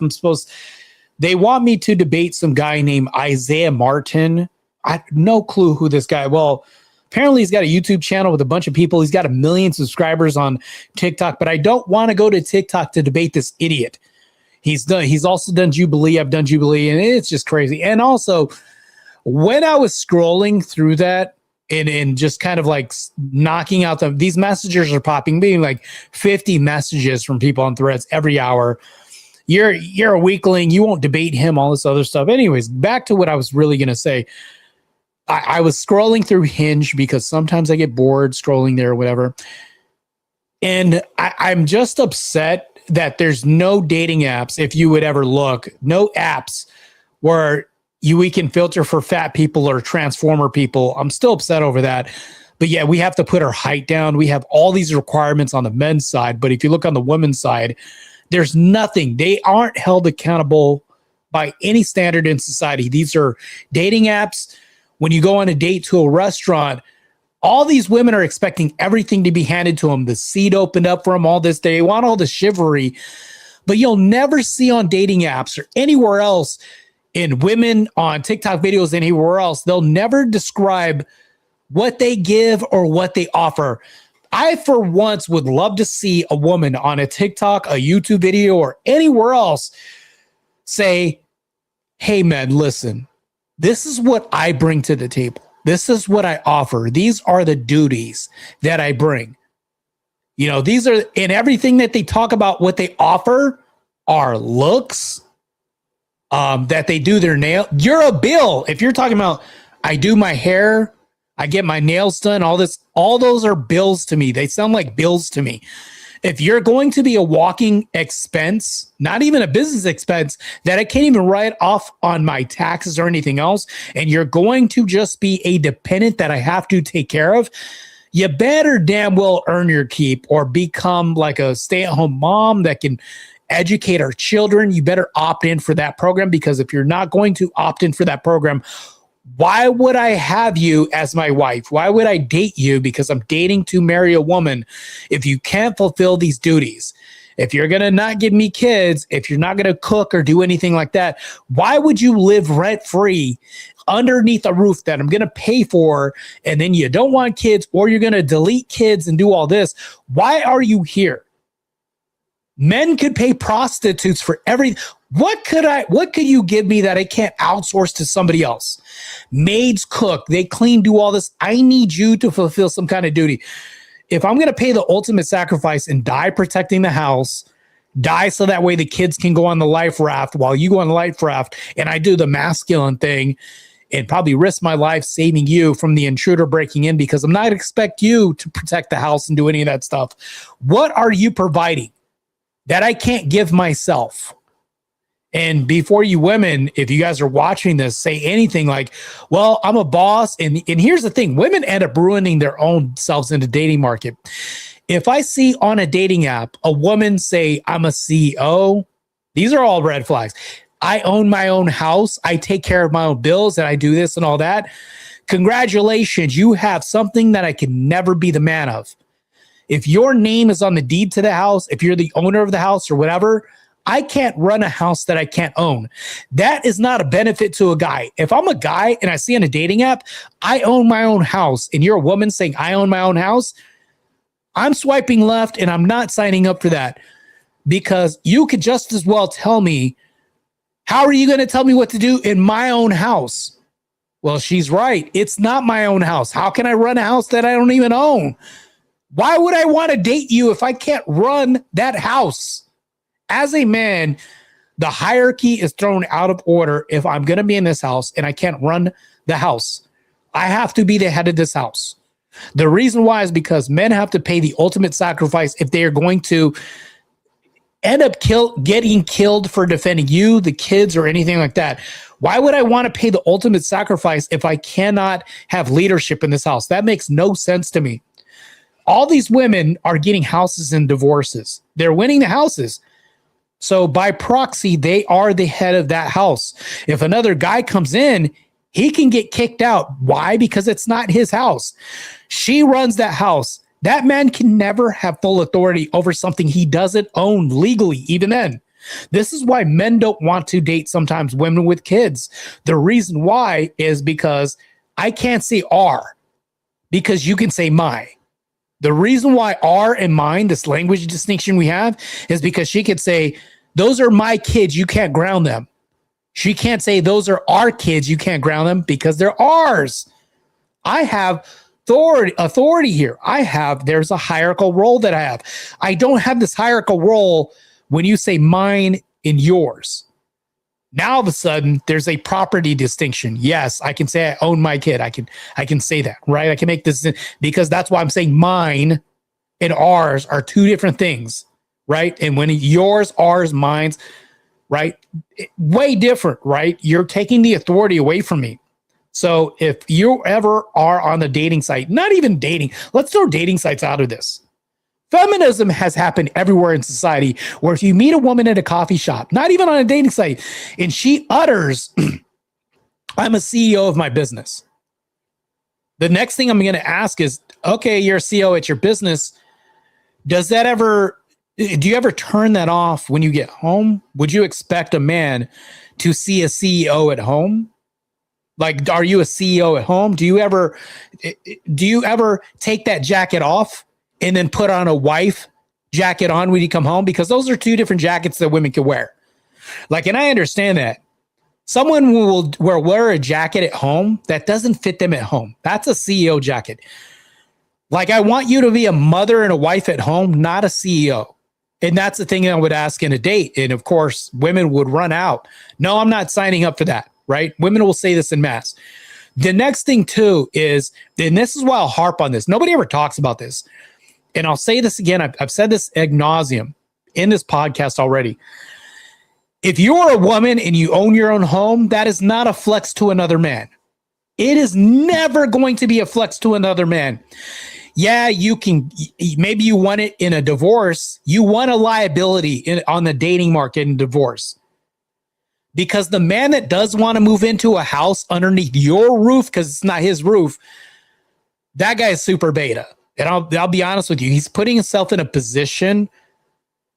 They want me to debate some guy named Isaiah Martin. I have no clue who this guy. Well, apparently he's got a YouTube channel with a bunch of people. He's got 1 million subscribers on TikTok, but I don't want to go to TikTok to debate this idiot. He's also done Jubilee. I've done Jubilee, and it's just crazy. And also, when I was scrolling through that and just kind of like knocking out these messages are popping, being like 50 messages from people on threads every hour. You're a weakling. You won't debate him, all this other stuff. Anyways, back to what I was really going to say. I was scrolling through Hinge because sometimes I get bored scrolling there or whatever. And I'm just upset that there's no dating apps, if you would ever look, no apps where we can filter for fat people or transformer people. I'm still upset over that. But yeah, we have to put our height down. We have all these requirements on the men's side. But if you look on the women's side, there's nothing. They aren't held accountable by any standard in society. These are dating apps. When you go on a date to a restaurant, all these women are expecting everything to be handed to them. The seat opened up for them, all this. They want all the chivalry. But you'll never see on dating apps or anywhere else and women on TikTok videos anywhere else, they'll never describe what they give or what they offer. I, for once, would love to see a woman on a TikTok, a YouTube video, or anywhere else say, hey, man, listen, this is what I bring to the table. This is what I offer. These are the duties that I bring. You know, these are, in everything that they talk about, what they offer are looks, that they do their nail. You're a bill. If you're talking about, I do my hair, I get my nails done, all this, all those are bills to me. They sound like bills to me. If you're going to be a walking expense, not even a business expense that I can't even write off on my taxes or anything else, and you're going to just be a dependent that I have to take care of, you better damn well earn your keep or become like a stay-at-home mom that can educate our children. You better opt in for that program, because if you're not going to opt in for that program, why would I have you as my wife? Why would I date you? Because I'm dating to marry a woman if you can't fulfill these duties. If you're going to not give me kids, if you're not going to cook or do anything like that, why would you live rent-free underneath a roof that I'm going to pay for, and then you don't want kids, or you're going to delete kids and do all this? Why are you here? Men could pay prostitutes for every. What could you give me that I can't outsource to somebody else? Maids cook, they clean, do all this. I need you to fulfill some kind of duty. If I'm going to pay the ultimate sacrifice and die protecting the house, die so that way the kids can go on the life raft while you go on the life raft, and I do the masculine thing and probably risk my life saving you from the intruder breaking in, because I'm not expect you to protect the house and do any of that stuff. What are you providing that I can't give myself? And before you women, if you guys are watching this, say anything like, well, I'm a boss. And here's the thing, women end up ruining their own selves in the dating market. If I see on a dating app a woman say, I'm a CEO, these are all red flags. I own my own house, I take care of my own bills, and I do this and all that. Congratulations, you have something that I can never be the man of. If your name is on the deed to the house, if you're the owner of the house or whatever, I can't run a house that I can't own. That is not a benefit to a guy. If I'm a guy and I see on a dating app, I own my own house, and you're a woman saying I own my own house, I'm swiping left and I'm not signing up for that, because you could just as well tell me, how are you going to tell me what to do in my own house? Well, she's right. It's not my own house. How can I run a house that I don't even own? Why would I want to date you if I can't run that house? As a man, the hierarchy is thrown out of order if I'm going to be in this house and I can't run the house. I have to be the head of this house. The reason why is because men have to pay the ultimate sacrifice if they are going to end up getting killed for defending you, the kids, or anything like that. Why would I want to pay the ultimate sacrifice if I cannot have leadership in this house? That makes no sense to me. All these women are getting houses and divorces. They're winning the houses. So by proxy, they are the head of that house. If another guy comes in, he can get kicked out. Why? Because it's not his house. She runs that house. That man can never have full authority over something he doesn't own legally, even then. This is why men don't want to date sometimes women with kids. The reason why is because I can't say R, because you can say my. The reason why R and mine, this language distinction we have, is because she could say, those are my kids, you can't ground them. She can't say, those are our kids, you can't ground them, because they're ours. I have authority here. There's a hierarchical role that I have. I don't have this hierarchical role when you say mine and yours. Now all of a sudden there's a property distinction. Yes, I can say I own my kid. I can say that, right? I can make this, because that's why I'm saying mine and ours are two different things, right? And when yours, ours, mine's, right? Way different, right? You're taking the authority away from me. So if you ever are on the dating site, not even dating, let's throw dating sites out of this. Feminism has happened everywhere in society, where if you meet a woman at a coffee shop, not even on a dating site, and she utters, I'm a CEO of my business, the next thing I'm going to ask is, okay, you're a CEO at your business. Does that ever Do you ever turn that off when you get home? Would you expect a man to see a CEO at home? Like, are you a CEO at home? Do you ever take that jacket off and then put on a wife jacket on when you come home? Because those are two different jackets that women can wear. Like, and I understand that. Someone will wear a jacket at home that doesn't fit them at home. That's a CEO jacket. Like, I want you to be a mother and a wife at home, not a CEO. And that's the thing I would ask in a date. And of course, women would run out. No, I'm not signing up for that, right? Women will say this in mass. The next thing too is, and this is why I'll harp on this. Nobody ever talks about this. And I'll say this again. I've said this ad nauseum in this podcast already. If you're a woman and you own your own home, that is not a flex to another man. It is never going to be a flex to another man. Yeah, you can, maybe you want it in a divorce. You want a liability on the dating market in divorce. Because the man that does want to move into a house underneath your roof, because it's not his roof, that guy is super beta. And I'll be honest with you, he's putting himself in a position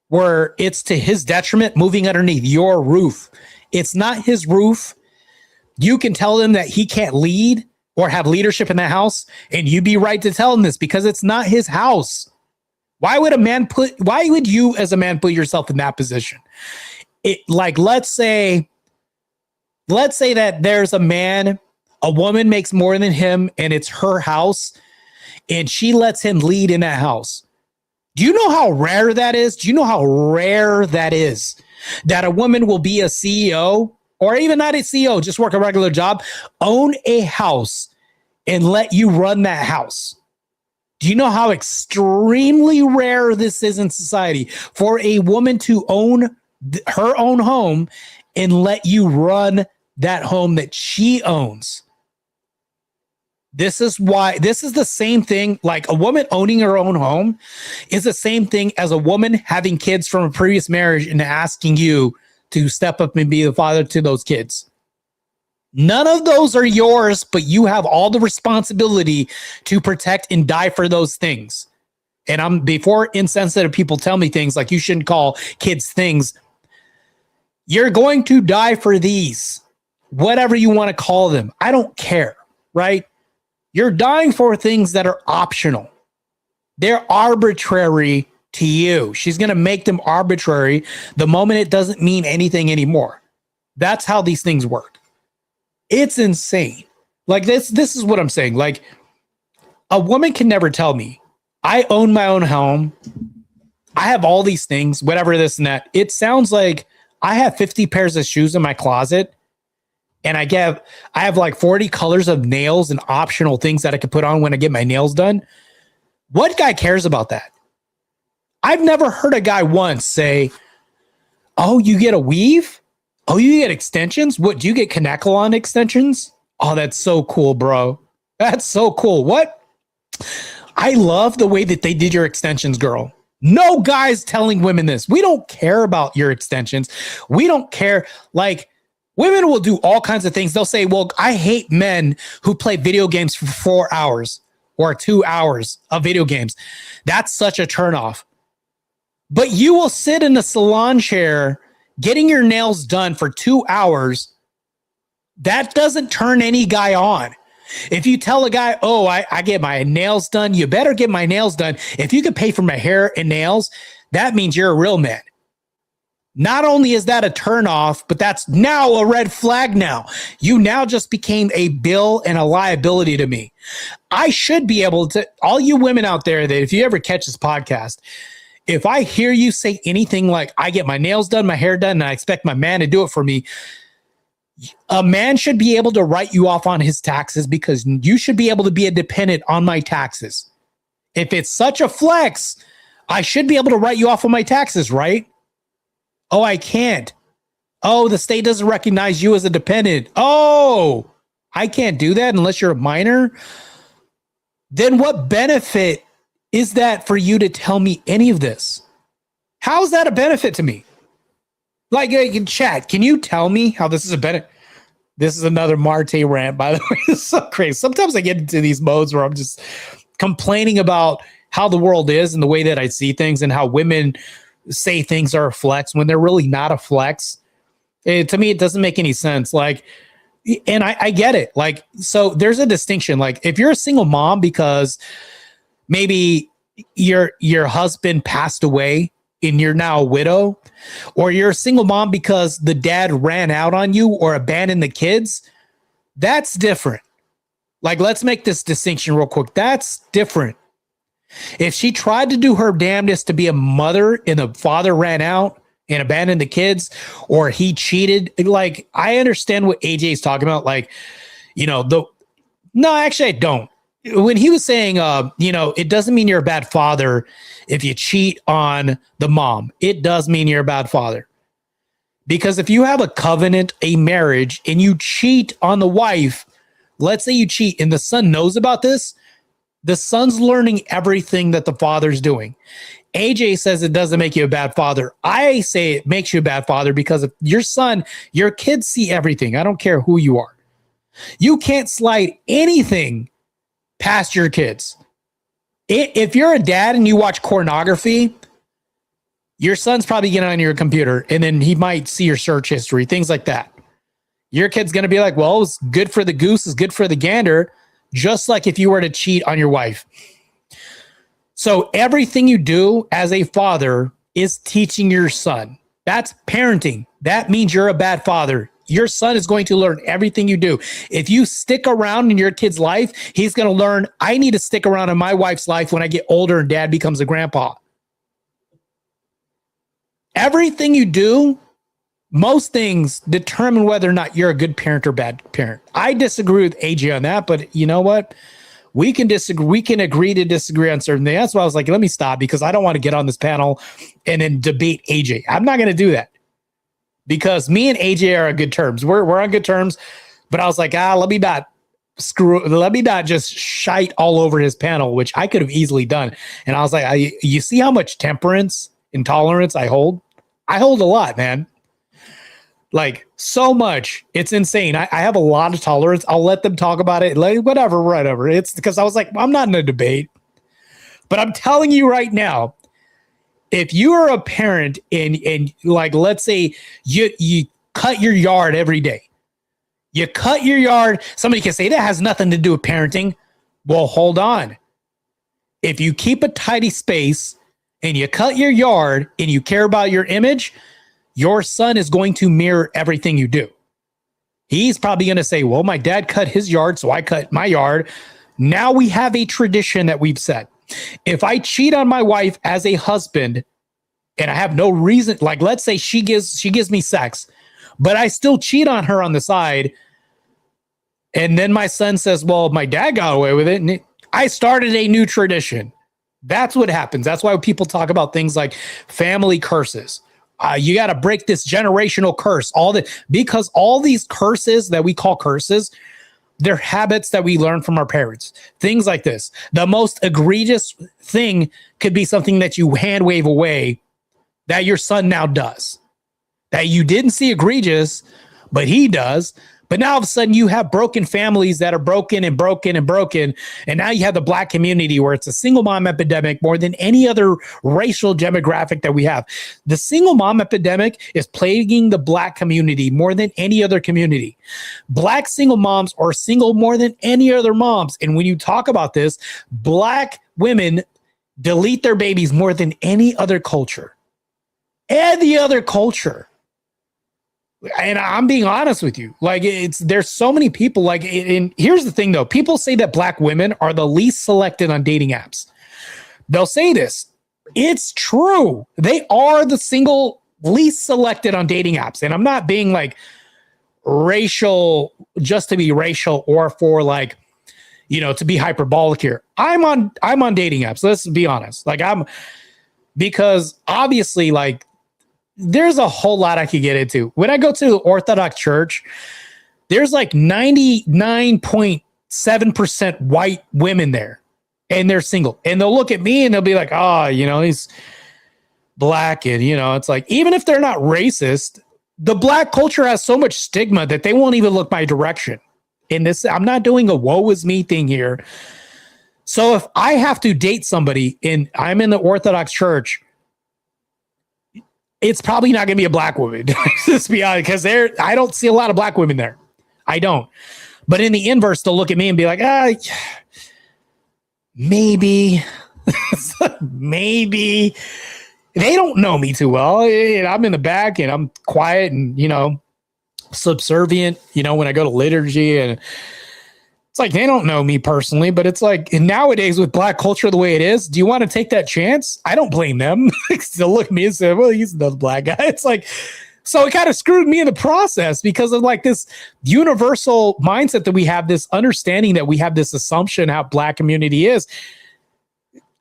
where it's to his detriment moving underneath your roof. It's not his roof. You can tell him that he can't lead or have leadership in that house, and you'd be right to tell him this because it's not his house. Why would you as a man put yourself in that position? Like, let's say that there's a woman makes more than him and it's her house and she lets him lead in that house. Do you know how rare that is? Do you know how rare that is? That a woman will be a CEO, or even not a CEO, just work a regular job, own a house and let you run that house. Do you know how extremely rare this is in society for a woman to own her own home and let you run that home that she owns? This is the same thing. Like, a woman owning her own home is the same thing as a woman having kids from a previous marriage and asking you to step up and be the father to those kids. None of those are yours, but you have all the responsibility to protect and die for those things. And before insensitive people tell me things like you shouldn't call kids things, you're going to die for these, whatever you want to call them. I don't care, right? You're dying for things that are optional. They're arbitrary to you. She's going to make them arbitrary the moment it doesn't mean anything anymore. That's how these things work. It's insane. Like, this is what I'm saying. Like, a woman can never tell me, I own my own home, I have all these things, whatever, this and that. It sounds like I have 50 pairs of shoes in my closet, and I have like 40 colors of nails and optional things that I could put on when I get my nails done. What guy cares about that? I've never heard a guy once say, oh, you get a weave? Oh, you get extensions? What, do you get Kanekalon extensions? Oh, that's so cool, bro. That's so cool. What? I love the way that they did your extensions, girl. No guy's telling women this. We don't care about your extensions. We don't care. Like, women will do all kinds of things. They'll say, well, I hate men who play video games for 4 hours or 2 hours of video games. That's such a turnoff. But you will sit in the salon chair getting your nails done for 2 hours. That doesn't turn any guy on. If you tell a guy, oh, I get my nails done, you better get my nails done. If you can pay for my hair and nails, that means you're a real man. Not only is that a turnoff, but that's now a red flag now. You now just became a bill and a liability to me. I should be able to, all you women out there that if you ever catch this podcast, if I hear you say anything like, I get my nails done, my hair done, and I expect my man to do it for me, a man should be able to write you off on his taxes because you should be able to be a dependent on my taxes. If it's such a flex, I should be able to write you off on my taxes, right? Oh, I can't. Oh, the state doesn't recognize you as a dependent. Oh, I can't do that unless you're a minor. Then what benefit is that for you to tell me any of this? How is that a benefit to me? Like, in chat, can you tell me how this is a benefit? This is another Marte rant, by the way. It's so crazy. Sometimes I get into these modes where I'm just complaining about how the world is and the way that I see things and how women say things are a flex when they're really not a flex. To me, it doesn't make any sense. Like, and I get it. Like, so there's a distinction. Like, if you're a single mom because maybe your husband passed away and you're now a widow, or you're a single mom because the dad ran out on you or abandoned the kids, that's different. Like, let's make this distinction real quick. That's different. If she tried to do her damnedest to be a mother and the father ran out and abandoned the kids, or he cheated, like, I understand what AJ is talking about. Like, no, actually I don't. When he was saying, it doesn't mean you're a bad father if you cheat on the mom. It does mean you're a bad father. Because if you have a covenant, a marriage, and you cheat on the wife, let's say you cheat and the son knows about this, the son's learning everything that the father's doing. AJ says it doesn't make you a bad father. I say it makes you a bad father because if your kids see everything. I don't care who you are. You can't slide anything past your kids. If you're a dad and you watch pornography, your son's probably getting on your computer and then he might see your search history, things like that. Your kid's going to be like, well, it's good for the goose is good for the gander, just like if you were to cheat on your wife. So everything you do as a father is teaching your son. That's parenting. That means you're a bad father. Your son is going to learn everything you do. If you stick around in your kid's life, he's going to learn, I need to stick around in my wife's life when I get older and dad becomes a grandpa. Everything you do, most things determine whether or not you're a good parent or bad parent. I disagree with AJ on that, but you know what? We can disagree. We can agree to disagree on certain things. That's why I was like, let me stop because I don't want to get on this panel and then debate AJ. I'm not going to do that because me and AJ are on good terms. We're on good terms, but I was like, let me not just shite all over his panel, which I could have easily done. And I was like, you see how much temperance and tolerance I hold? I hold a lot, man. Like so much. It's insane. I have a lot of tolerance. I'll let them talk about it. Like, whatever. It's because I was like, I'm not in a debate. But I'm telling you right now, if you are a parent and like, let's say you cut your yard every day. You cut your yard. Somebody can say that has nothing to do with parenting. Well, hold on. If you keep a tidy space and you cut your yard and you care about your image, your son is going to mirror everything you do. He's probably going to say, well, my dad cut his yard, so I cut my yard. Now we have a tradition that we've set. If I cheat on my wife as a husband and I have no reason, like let's say she gives me sex, but I still cheat on her on the side. And then my son says, well, my dad got away with it. And I started a new tradition. That's what happens. That's why people talk about things like family curses. You got to break this generational curse. Because all these curses that we call curses, they're habits that we learn from our parents. Things like this. The most egregious thing could be something that you hand wave away that your son now does. That you didn't see egregious, but he does. But now all of a sudden you have broken families that are broken and broken and broken. And now you have the Black community where it's a single mom epidemic more than any other racial demographic that we have. The single mom epidemic is plaguing the Black community more than any other community. Black single moms are single more than any other moms. And when you talk about this, Black women delete their babies more than any other culture. Any other culture. And I'm being honest with you. Like there's so many people like, and here's the thing though. People say that Black women are the least selected on dating apps. They'll say this. It's true. They are the single least selected on dating apps. And I'm not being like racial just to be racial or for like, to be hyperbolic here. I'm on dating apps. Let's be honest. Like because obviously like, there's a whole lot I could get into. When I go to the Orthodox Church, there's like 99.7% white women there, and they're single. And they'll look at me and they'll be like, he's Black. And, it's like, even if they're not racist, the Black culture has so much stigma that they won't even look my direction. In this, I'm not doing a woe is me thing here. So if I have to date somebody and I'm in the Orthodox Church, it's probably not going to be a black woman. Let's be honest, because I don't see a lot of black women there. I don't. But in the inverse, they'll look at me and be like, maybe, maybe. They don't know me too well. I'm in the back and I'm quiet and, subservient, when I go to liturgy, and it's like, they don't know me personally, but it's like nowadays with black culture the way it is, do you want to take that chance? I don't blame them. They'll look at me and say, well, he's another black guy. It's like, so it kind of screwed me in the process because of like this universal mindset that we have, this understanding that we have this assumption how black community is.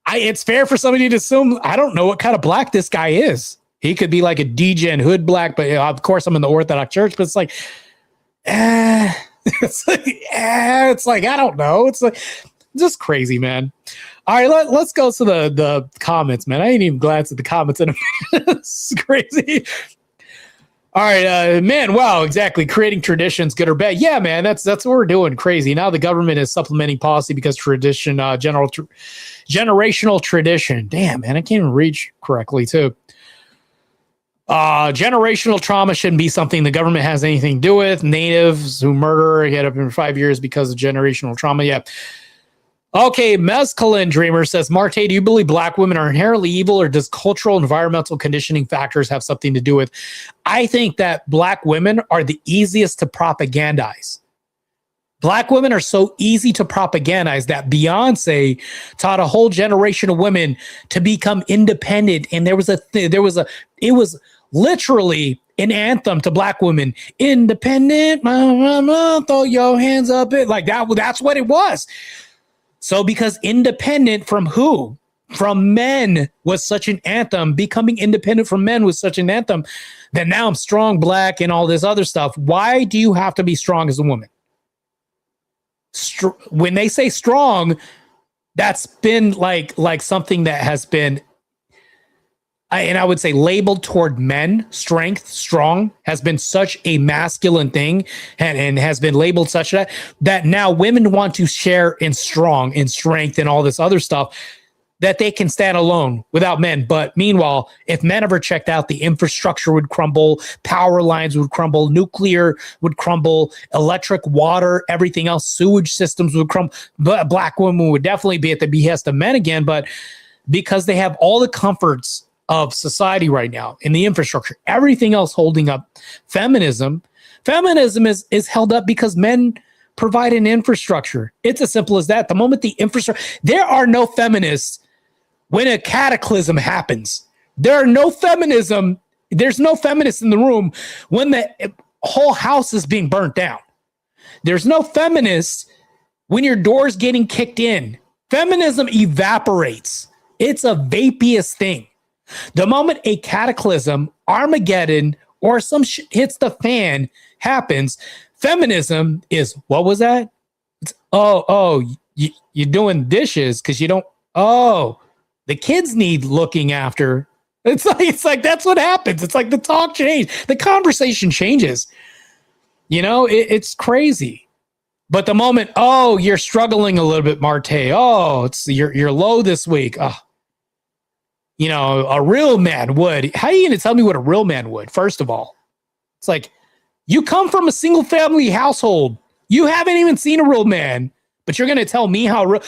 It's fair for somebody to assume I don't know what kind of black this guy is. He could be like a degen hood black, but of course I'm in the Orthodox Church. But it's like, it's like I don't know. It's like just crazy, man. All right, let's go to the comments, man. I ain't even glanced at the comments in a minute. It's crazy. All right, man. Wow, exactly. Creating traditions, good or bad. Yeah, man. That's what we're doing. Crazy. Now the government is supplementing policy because tradition, generational tradition. Damn, man. I can't even read correctly too. Generational trauma shouldn't be something the government has anything to do with. Natives who murder get up in 5 years because of generational trauma. Yeah. Okay, Mescaline Dreamer says, Marte, do you believe black women are inherently evil, or does cultural environmental conditioning factors have something to do with? I think that black women are the easiest to propagandize. Black women are so easy to propagandize that Beyonce taught a whole generation of women to become independent. And it was literally an anthem to black women. Independent, throw your hands up. Like that. That's what it was. So because independent from who? From men was such an anthem. Becoming independent from men was such an anthem that now I'm strong black and all this other stuff. Why do you have to be strong as a woman? When they say strong, that's been like something that has been, and I would say labeled toward men. Strength, strong has been such a masculine thing, and has been labeled such that now women want to share in strong, in strength, and all this other stuff, that they can stand alone without men. But meanwhile, if men ever checked out, the infrastructure would crumble, power lines would crumble, nuclear would crumble, electric, water, everything else, sewage systems would crumble. But black women would definitely be at the behest of men again. But because they have all the comforts of society right now in the infrastructure, everything else holding up feminism is held up because men provide an infrastructure. It's as simple as that. The moment the infrastructure, there are no feminists when a cataclysm happens. There's no feminists in the room when the whole house is being burnt down. There's no feminists when your door's getting kicked in. Feminism evaporates. It's a vaporous thing. The moment a cataclysm, Armageddon, or some shit hits the fan happens, feminism is, what was that? It's, you're doing dishes because you don't, the kids need looking after. It's like that's what happens. It's like the talk changed. The conversation changes. It's crazy. But the moment, you're struggling a little bit, Marte. You're low this week. A real man would. How are you going to tell me what a real man would? First of all, it's like, you come from a single family household. You haven't even seen a real man, but you're going to tell me how a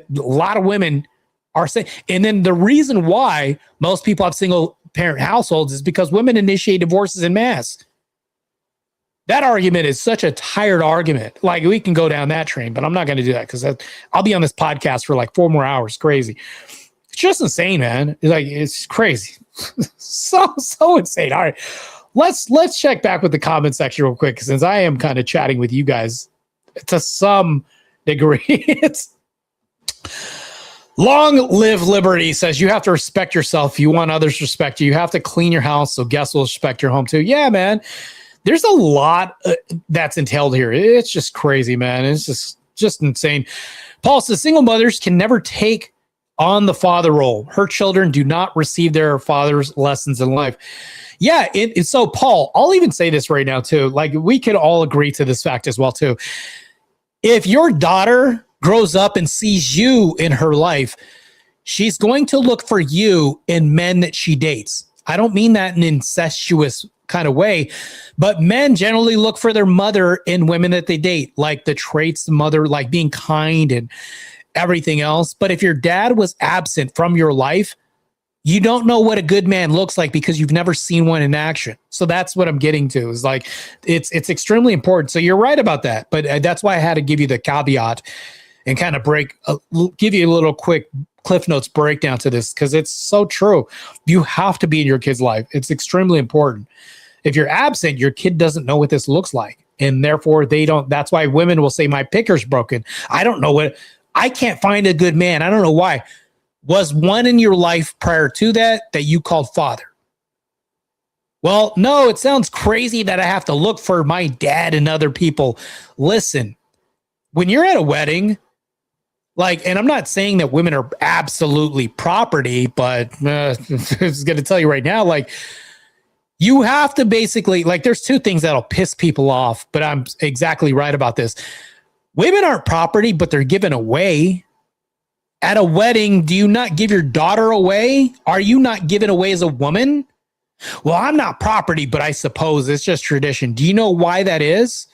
lot of women are saying. And then the reason why most people have single parent households is because women initiate divorces en masse. That argument is such a tired argument. Like, we can go down that train, but I'm not going to do that because I'll be on this podcast for like 4 more hours. Crazy. It's just insane, man. It's crazy. so insane. All right. Let's check back with the comment section real quick, since I am kind of chatting with you guys to some degree. It's Long Live Liberty says you have to respect yourself. If you want others to respect you, you have to clean your house so guests will respect your home too. Yeah, man. There's a lot that's entailed here. It's just crazy, man. It's just insane. Paul says single mothers can never take on the father role. Her children do not receive their father's lessons in life. Yeah, so Paul, I'll even say this right now too. Like, we could all agree to this fact as well too. If your daughter grows up and sees you in her life, she's going to look for you in men that she dates. I don't mean that in an incestuous kind of way, but men generally look for their mother in women that they date, like the traits the mother, like being kind and everything else. But if your dad was absent from your life, you don't know what a good man looks like because you've never seen one in action. So that's what I'm getting to, is like, it's extremely important. So you're right about that, but that's why I had to give you the caveat and kind of give you a little quick Cliff Notes breakdown to this, because it's so true. You have to be in your kid's life. It's extremely important. If you're absent, your kid doesn't know what this looks like, and therefore they don't. That's why women will say, my picker's broken. I don't know I can't find a good man. I don't know why. Was one in your life prior to that you called father? Well, no, it sounds crazy that I have to look for my dad and other people. Listen, when you're at a wedding, like, and I'm not saying that women are absolutely property, but I was going to tell you right now, like, you have to basically, like, there's two things that'll piss people off, but I'm exactly right about this. Women aren't property, but they're given away. At a wedding, do you not give your daughter away? Are you not given away as a woman? Well, I'm not property, but I suppose it's just tradition. Do you know why that is?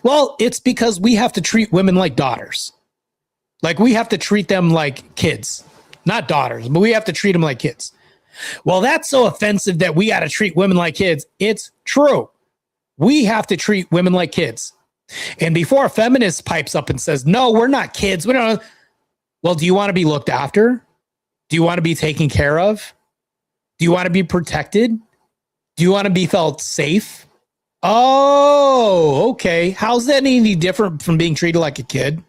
Well, it's because we have to treat women like daughters. Like, we have to treat them like kids, not daughters, but we have to treat them like kids. Well, that's so offensive that we got to treat women like kids. It's true. We have to treat women like kids. And before a feminist pipes up and says, no, we're not kids. We don't. Well, do you want to be looked after? Do you want to be taken care of? Do you want to be protected? Do you want to be felt safe? Oh, okay. How's that any different from being treated like a kid?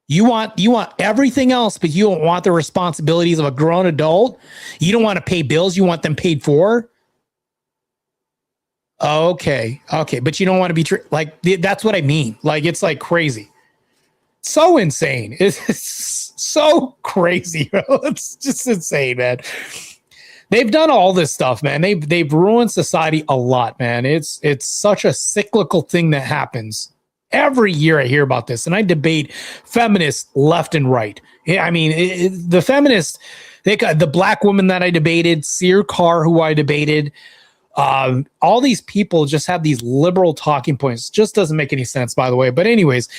You want everything else, but you don't want the responsibilities of a grown adult. You don't want to pay bills. You want them paid for. Okay. But you don't want to be treated like, that's what I mean. Like, it's like crazy. So insane. It's so crazy, bro. It's just insane, man. They've done all this stuff, man. They've ruined society a lot, man. It's such a cyclical thing that happens. Every year I hear about this, and I debate feminists left and right. I mean, the feminists, the black woman that I debated, Sear Carr, who I debated, all these people just have these liberal talking points. Just doesn't make any sense, by the way. But anyways,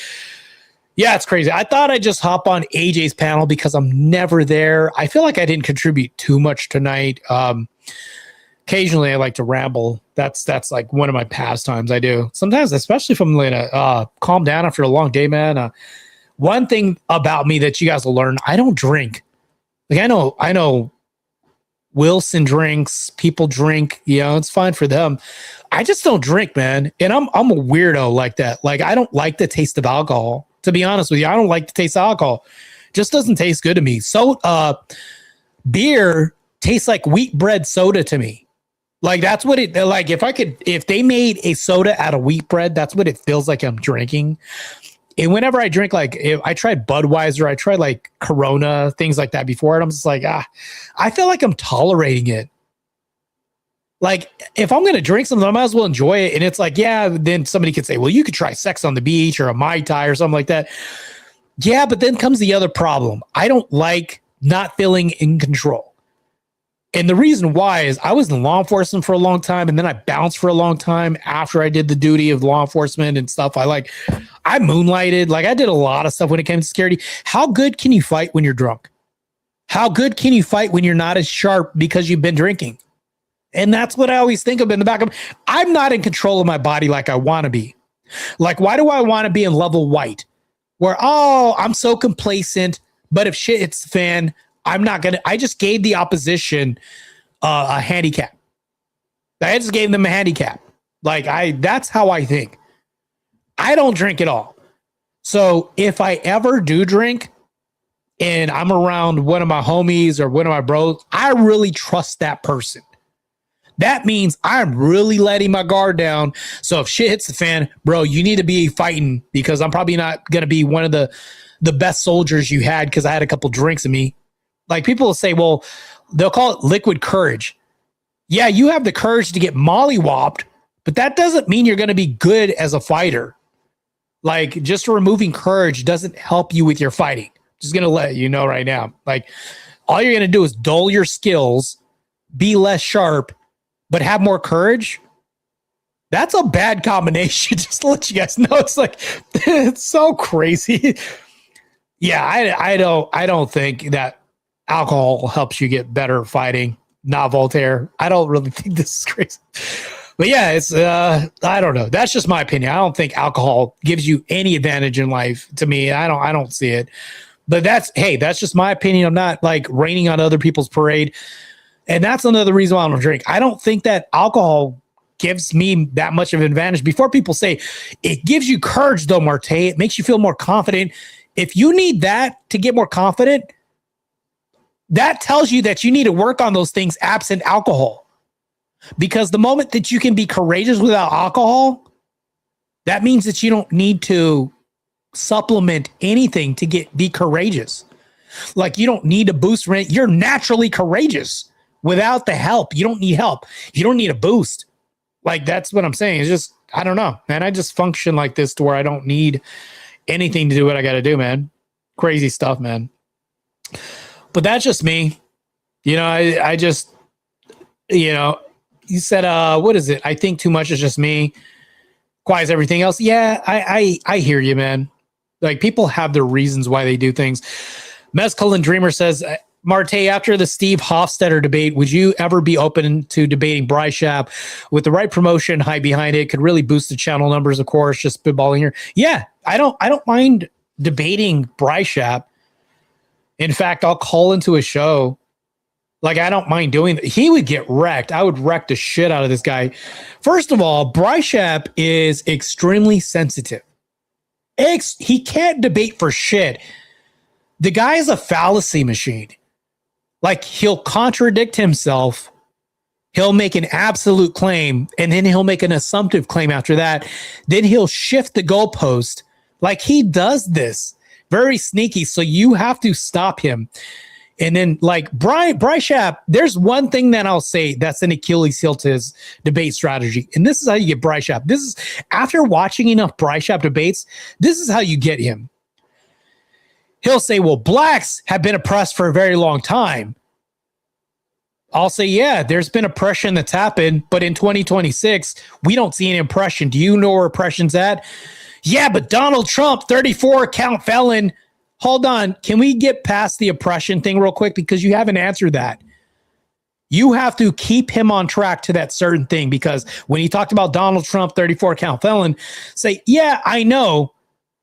yeah, it's crazy. I thought I'd just hop on AJ's panel because I'm never there. I feel like I didn't contribute too much tonight. Occasionally I like to ramble. That's like one of my pastimes I do. Sometimes, especially if I'm going to calm down after a long day, man. One thing about me that you guys will learn, I don't drink. Like, I know Wilson drinks, people drink, it's fine for them. I just don't drink, man. And I'm a weirdo like that. Like, I don't like the taste of alcohol. To be honest with you, I don't like the taste of alcohol. Just doesn't taste good to me. So beer tastes like wheat bread soda to me. Like, that's what it, like, if they made a soda out of wheat bread, that's what it feels like I'm drinking. And whenever I drink, like, I tried Budweiser, I tried like Corona, things like that before, and I'm just like, I feel like I'm tolerating it. Like, if I'm going to drink something, I might as well enjoy it. And it's like, yeah, then somebody could say, well, you could try Sex on the Beach or a Mai Tai or something like that. Yeah, but then comes the other problem. I don't like not feeling in control. And the reason why is I was in law enforcement for a long time, and then I bounced for a long time after I did the duty of law enforcement and stuff. I moonlighted. Like, I did a lot of stuff when it came to security. How good can you fight when you're drunk? How good can you fight when you're not as sharp because you've been drinking? And that's what I always think of in the back of, I'm not in control of my body like I want to be. Like, why do I want to be in level white? Where, I'm so complacent, but if shit hits the fan, I just gave the opposition a handicap. I just gave them a handicap. Like, that's how I think. I don't drink at all. So if I ever do drink and I'm around one of my homies or one of my bros, I really trust that person. That means I'm really letting my guard down. So if shit hits the fan, bro, you need to be fighting, because I'm probably not going to be one of the best soldiers you had because I had a couple drinks in me. Like, people will say, well, they'll call it liquid courage. Yeah, you have the courage to get mollywopped, but that doesn't mean you're going to be good as a fighter. Like, just removing courage doesn't help you with your fighting. Just going to let you know right now. Like, all you're going to do is dull your skills, be less sharp, but have more courage. That's a bad combination. Just to let you guys know, it's like, it's so crazy. Yeah, I don't think that alcohol helps you get better at fighting. Not Voltaire. I don't really think this is crazy. But yeah, it's I don't know. That's just my opinion. I don't think alcohol gives you any advantage in life. To me, I don't see it. But that's just my opinion. I'm not like raining on other people's parade. And that's another reason why I don't drink. I don't think that alcohol gives me that much of an advantage. Before people say it gives you courage, though, Marte, it makes you feel more confident. If you need that to get more confident, that tells you that you need to work on those things absent alcohol. Because the moment that you can be courageous without alcohol, that means that you don't need to supplement anything to be courageous. Like you don't need to boost rent. You're naturally courageous without the help. You don't need help. You don't need a boost. Like that's what I'm saying. It's just, I don't know, man. I just function like this to where I don't need anything to do what I got to do, man. Crazy stuff, man. But that's just me. You know, I just, you know, you said, what is it? I think too much is just me. Quiet as everything else. Yeah, I hear you, man. Like people have their reasons why they do things. Mescaline Dreamer says, Marte, after the Steve Hofstetter debate, would you ever be open to debating Bryce Shapp with the right promotion hype behind it? Could really boost the channel numbers, of course, just spitballing here. Yeah, I don't mind debating Bryce Shapp. In fact, I'll call into a show. Like, I don't mind doing that. He would get wrecked. I would wreck the shit out of this guy. First of all, Bryce Shapp is extremely sensitive. He can't debate for shit. The guy is a fallacy machine. Like, he'll contradict himself. He'll make an absolute claim, and then he'll make an assumptive claim after that. Then he'll shift the goalpost. Like, he does this. Very sneaky. So you have to stop him. And then, like, Bryce Shapp, there's one thing that I'll say that's an Achilles heel to his debate strategy. And this is how you get Bryce Shapp. This is, after watching enough Bryce Shapp debates, this is how you get him. He'll say, well, blacks have been oppressed for a very long time. I'll say, yeah, there's been oppression that's happened, but in 2026, we don't see any oppression. Do you know where oppression's at? Yeah, but Donald Trump, 34 count felon. Hold on. Can we get past the oppression thing real quick? Because you haven't answered that. You have to keep him on track to that certain thing, because when he talked about Donald Trump, 34 count felon, say, yeah, I know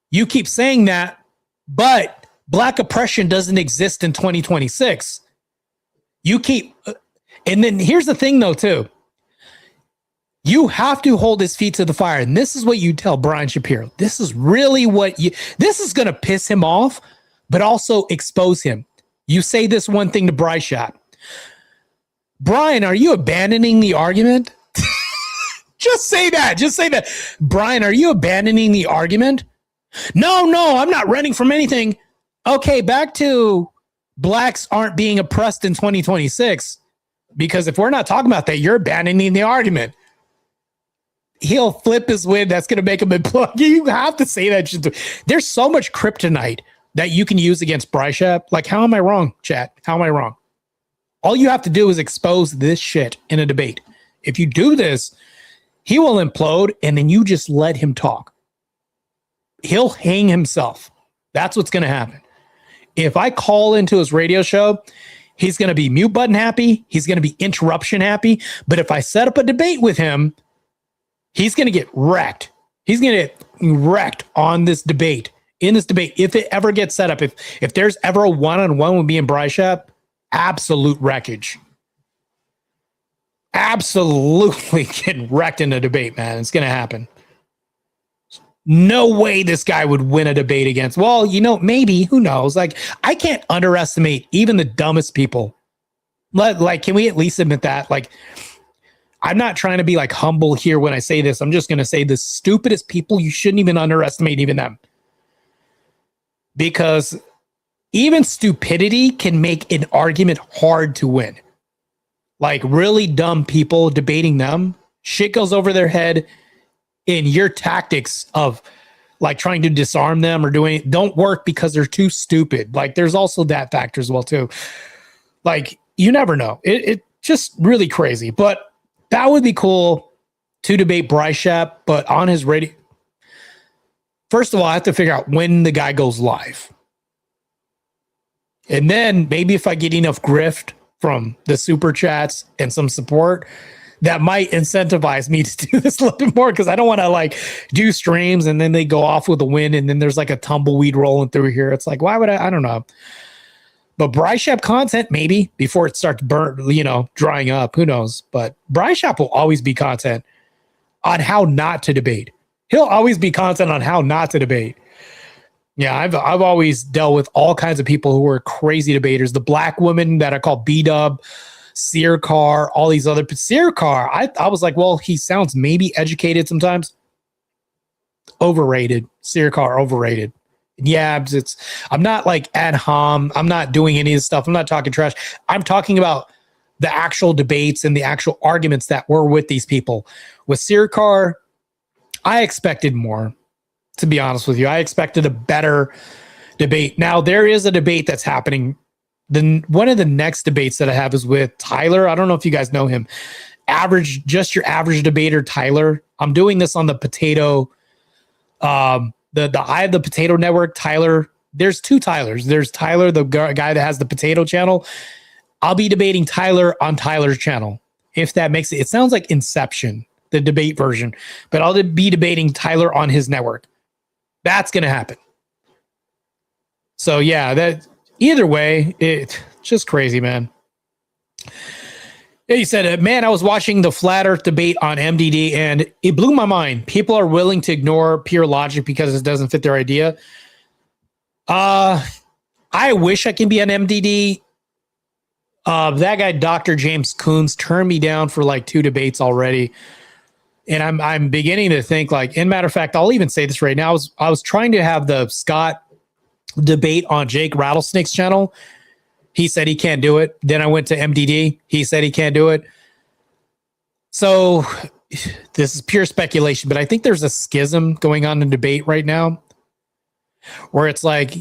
you keep saying that, but black oppression doesn't exist in 2026. You keep, and then here's the thing though, too. You have to hold his feet to the fire. And this is what you tell Brian Shapiro. This is really what this is going to piss him off, but also expose him. You say this one thing to Bryce Shapp. Brian, are you abandoning the argument? Just say that. Just say that. Brian, are you abandoning the argument? No, I'm not running from anything. Okay, back to blacks aren't being oppressed in 2026. Because if we're not talking about that, you're abandoning the argument. He'll flip his win. That's going to make him implode. You have to say that. There's so much kryptonite that you can use against Bryce Shapp. Like, how am I wrong, chat? How am I wrong? All you have to do is expose this shit in a debate. If you do this, he will implode, and then you just let him talk. He'll hang himself. That's what's going to happen. If I call into his radio show, he's going to be mute button happy. He's going to be interruption happy. But if I set up a debate with him, he's going to get wrecked. He's going to get wrecked on this debate. In this debate, if it ever gets set up, if there's ever a one-on-one with me and Bryce Shapp, absolute wreckage. Absolutely getting wrecked in a debate, man. It's going to happen. No way this guy would win a debate against. Well, you know, maybe. Who knows? Like, I can't underestimate even the dumbest people. Like, can we at least admit that? Like, I'm not trying to be like humble here when I say this. I'm just going to say the stupidest people, you shouldn't even underestimate even them. Because even stupidity can make an argument hard to win. Like really dumb people debating them, shit goes over their head, and your tactics of like trying to disarm them or doing it don't work because they're too stupid. Like there's also that factor as well too. Like you never know. just really crazy. But that would be cool to debate Bryce Shapp, but on his radio. First of all, I have to figure out when the guy goes live. And then maybe if I get enough grift from the super chats and some support, that might incentivize me to do this a little bit more, because I don't want to like do streams and then they go off with a win and then there's like a tumbleweed rolling through here. It's like, why would I don't know. But Bryce Shapp content, maybe before it starts drying up, who knows? But Bryce Shapp will always be content on how not to debate. He'll always be content on how not to debate. Yeah, I've always dealt with all kinds of people who are crazy debaters. The black woman that I call B-Dub, Sear Carr, all these other. Sear Carr, I was like, well, he sounds maybe educated sometimes. Overrated. Sear Carr, overrated. Yeah, I'm not like ad hom. I'm not doing any of this stuff. I'm not talking trash. I'm talking about the actual debates and the actual arguments that were with these people. With Sear Carr, I expected more. To be honest with you, I expected a better debate. Now, there is a debate that's happening. One of the next debates that I have is with Tyler. I don't know if you guys know him. Just your average debater, Tyler. I'm doing this on the Potato, the Eye of the Potato Network. Tyler, there's two Tylers. There's Tyler, the guy that has the Potato channel. I'll be debating Tyler on Tyler's channel, if that makes it. It sounds like Inception, the debate version, but I'll be debating Tyler on his network. That's going to happen. So yeah, that either way, it's just crazy, man. Yeah, he said, man, I was watching the flat earth debate on MDD and it blew my mind. People are willing to ignore pure logic because it doesn't fit their idea. I wish I can be an MDD. That guy, Dr. James Coons, turned me down for like 2 debates already. And I'm beginning to think like, in matter of fact, I'll even say this right now. I was trying to have the Scott debate on Jake Rattlesnake's channel. He said he can't do it. Then I went to MDD. He said he can't do it. So this is pure speculation, but I think there's a schism going on in debate right now where it's like,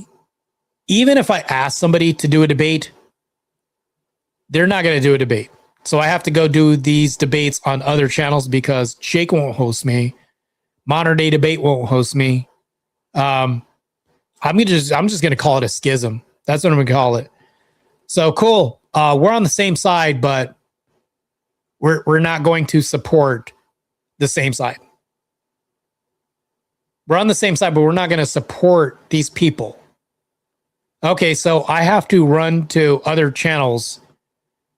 even if I ask somebody to do a debate, they're not going to do a debate. So I have to go do these debates on other channels because Jake won't host me. Modern Day Debate won't host me. I'm just going to call it a schism. That's what I'm going to call it. So cool. We're on the same side, but we're not going to support the same side. We're on the same side, but we're not going to support these people. Okay, so I have to run to other channels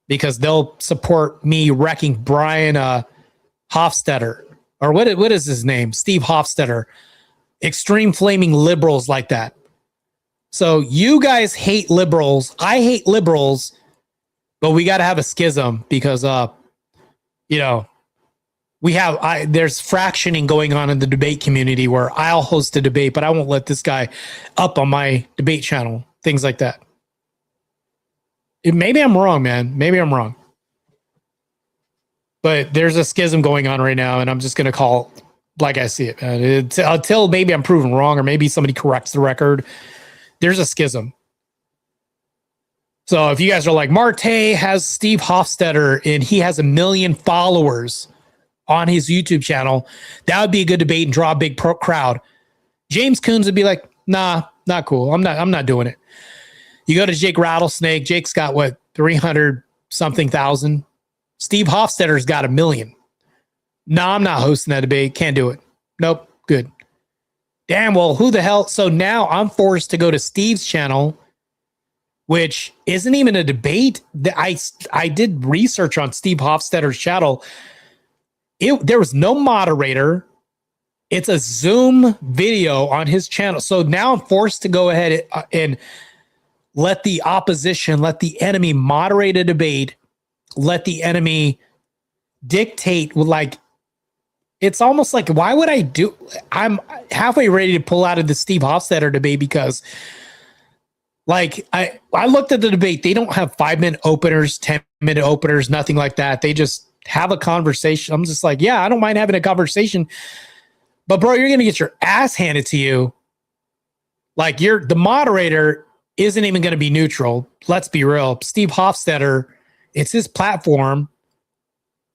because they'll support me wrecking Brian Hofstetter. Or what is his name? Steve Hofstetter. Extreme flaming liberals like that. So you guys hate liberals. I hate liberals. But we got to have a schism because, there's fractioning going on in the debate community where I'll host a debate, but I won't let this guy up on my debate channel. Things like that. Maybe I'm wrong, man. Maybe I'm wrong. But there's a schism going on right now, and I'm just going to call like I see it. Until maybe I'm proven wrong or maybe somebody corrects the record, there's a schism. So if you guys are like, Marte has Steve Hofstetter and he has 1 million followers on his YouTube channel, that would be a good debate and draw a big crowd. James Coons would be like, nah, not cool. I'm not doing it. You go to Jake Rattlesnake. Jake's got 300 something thousand. Steve Hofstetter's got 1 million. No, I'm not hosting that debate. Can't do it. Nope. Good. Damn. Well, who the hell? So now I'm forced to go to Steve's channel, which isn't even a debate. I did research on Steve Hofstetter's channel. There was no moderator. It's a Zoom video on his channel. So now I'm forced to go ahead and let the opposition, let the enemy moderate a debate, let the enemy dictate. It's almost like, why would I do? I'm halfway ready to pull out of the Steve Hofstetter debate because I looked at the debate. They don't have 5-minute openers, 10-minute openers, nothing like that. They just have a conversation. I'm just like, yeah, I don't mind having a conversation, but bro, you're going to get your ass handed to you. The moderator isn't even going to be neutral. Let's be real. Steve Hofstetter It's his platform.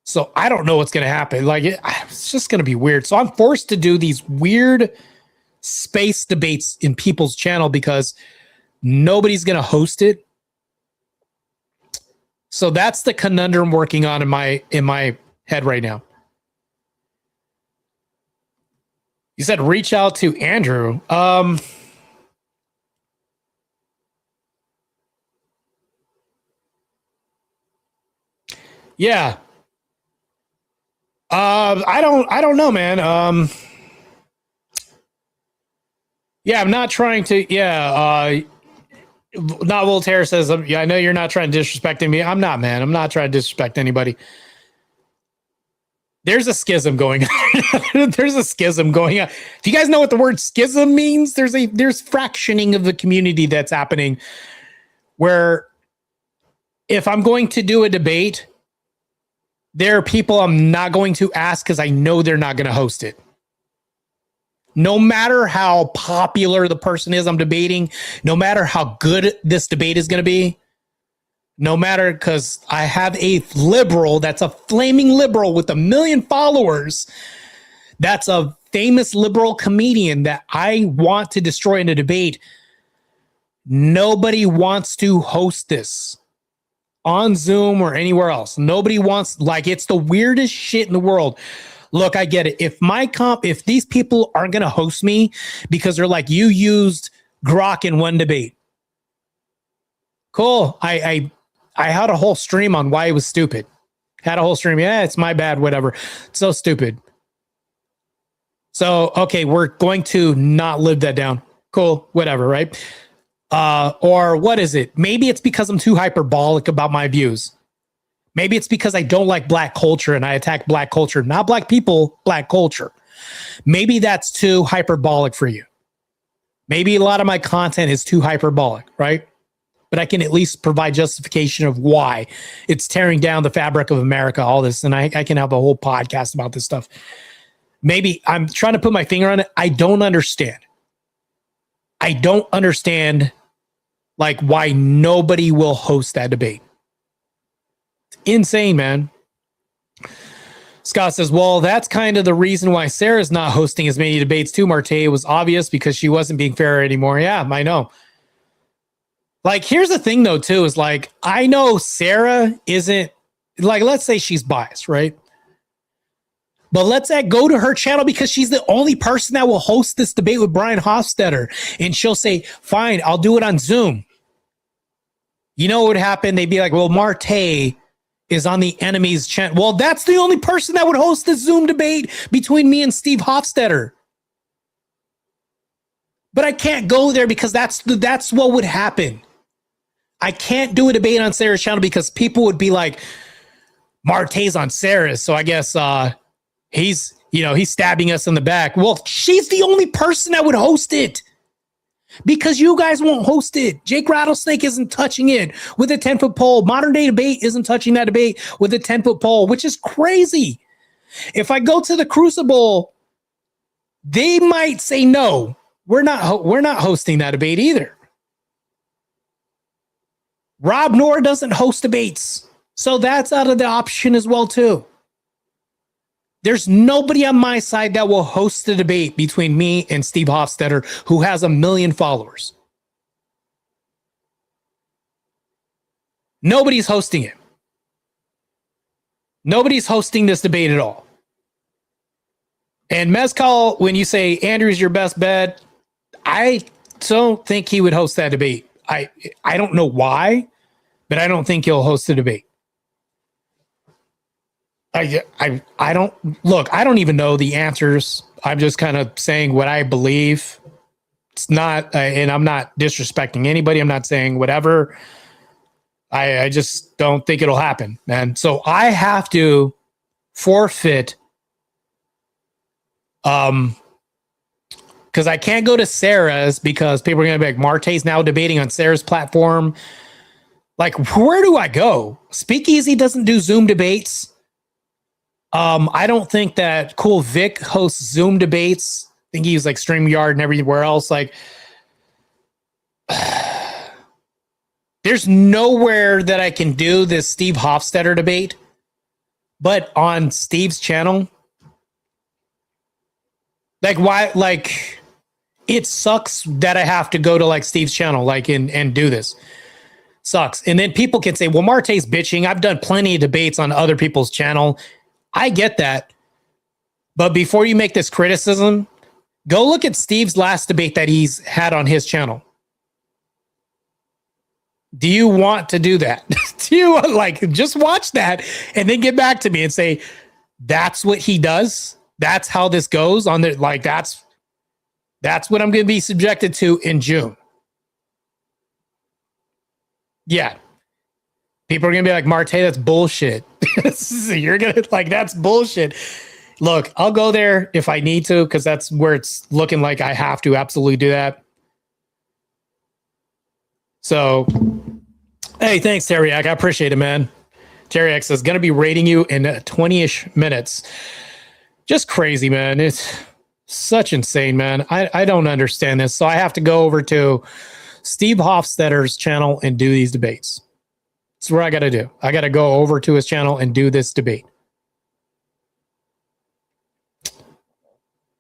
So I don't know what's going to happen. Like, it's just going to be weird. So I'm forced to do these weird space debates in people's channel because nobody's going to host it. So that's the conundrum working on in my head right now. You said reach out to Andrew. Yeah. I don't know, man. Yeah, I'm not trying to. Yeah. Not Voltaire says, yeah, I know you're not trying to disrespect me. I'm not, man. I'm not trying to disrespect anybody. There's a schism going on. There's a schism going on. If you guys know what the word schism means, there's fractioning of the community that's happening where if I'm going to do a debate, there are people I'm not going to ask because I know they're not going to host it. No matter how popular the person is I'm debating, no matter how good this debate is going to be, no matter, because I have a liberal that's a flaming liberal with 1 million followers, that's a famous liberal comedian that I want to destroy in a debate. Nobody wants to host this on Zoom or anywhere else. Nobody wants, like, it's the weirdest shit in the world. Look, I get it. If these people aren't going to host me because they're like, you used Grok in one debate. Cool. I had a whole stream on why it was stupid. Had a whole stream. Yeah, it's my bad. Whatever. It's so stupid. So, okay, we're going to not live that down. Cool. Whatever. Right. Or what is it? Maybe it's because I'm too hyperbolic about my views. Maybe it's because I don't like black culture and I attack black culture, not black people, black culture. Maybe that's too hyperbolic for you. Maybe a lot of my content is too hyperbolic, right? But I can at least provide justification of why it's tearing down the fabric of America, all this. And I can have a whole podcast about this stuff. Maybe I'm trying to put my finger on it. I don't understand. I don't understand like why nobody will host that debate. Insane, man. Scott says, well, that's kind of the reason why Sarah's not hosting as many debates too, Marte. It was obvious because she wasn't being fair anymore. Yeah, I know. Like, here's the thing, though, too, is like, I know Sarah isn't, like, let's say she's biased, right? But let's go to her channel because she's the only person that will host this debate with Brian Hofstetter. And she'll say, fine, I'll do it on Zoom. You know what would happen? They'd be like, well, Marte is on the enemy's channel. Well, that's the only person that would host the Zoom debate between me and Steve Hofstetter. But I can't go there because that's what would happen. I can't do a debate on Sarah's channel because people would be like, Marte's on Sarah's, so I guess he's stabbing us in the back. Well, she's the only person that would host it. Because you guys won't host it. Jake Rattlesnake isn't touching it with a 10-foot pole. Modern Day Debate isn't touching that debate with a 10-foot pole, which is crazy. If I go to the Crucible, they might say no. We're not hosting that debate either. Rob Noor doesn't host debates, so that's out of the option as well too. There's nobody on my side that will host the debate between me and Steve Hofstetter, who has 1 million followers. Nobody's hosting it. Nobody's hosting this debate at all. And Mezcal, when you say Andrew's your best bet, I don't think he would host that debate. I don't know why, but I don't think he'll host the debate. I don't look. I don't even know the answers. I'm just kind of saying what I believe. It's not, and I'm not disrespecting anybody. I'm not saying whatever. I just don't think it'll happen, man. So I have to forfeit. Because I can't go to Sarah's because people are going to be like, Marte's now debating on Sarah's platform. Like, where do I go? Speakeasy doesn't do Zoom debates. I don't think that Cool Vic hosts Zoom debates. I think he uses like StreamYard and everywhere else. Like, There's nowhere that I can do this Steve Hofstetter debate, but on Steve's channel. Like, why? Like, it sucks that I have to go to like Steve's channel, like, and do this. Sucks. And then people can say, well, Marte's bitching. I've done plenty of debates on other people's channel. I get that. But before you make this criticism, go look at Steve's last debate that he's had on his channel. Do you want to do that? Do you want, like, just watch that and then get back to me and say, that's what he does? That's how this goes on the, like, that's what I'm going to be subjected to in June. Yeah. People are going to be like, Marte, that's bullshit. You're going to, like, that's bullshit. Look, I'll go there if I need to, because that's where it's looking like I have to absolutely do that. So, hey, thanks, Terriac. I appreciate it, man. Terriac says, going to be rating you in 20-ish minutes. Just crazy, man. It's such insane, man. I don't understand this. So I have to go over to Steve Hofstetter's channel and do these debates. That's what I got to do. I got to go over to his channel and do this debate.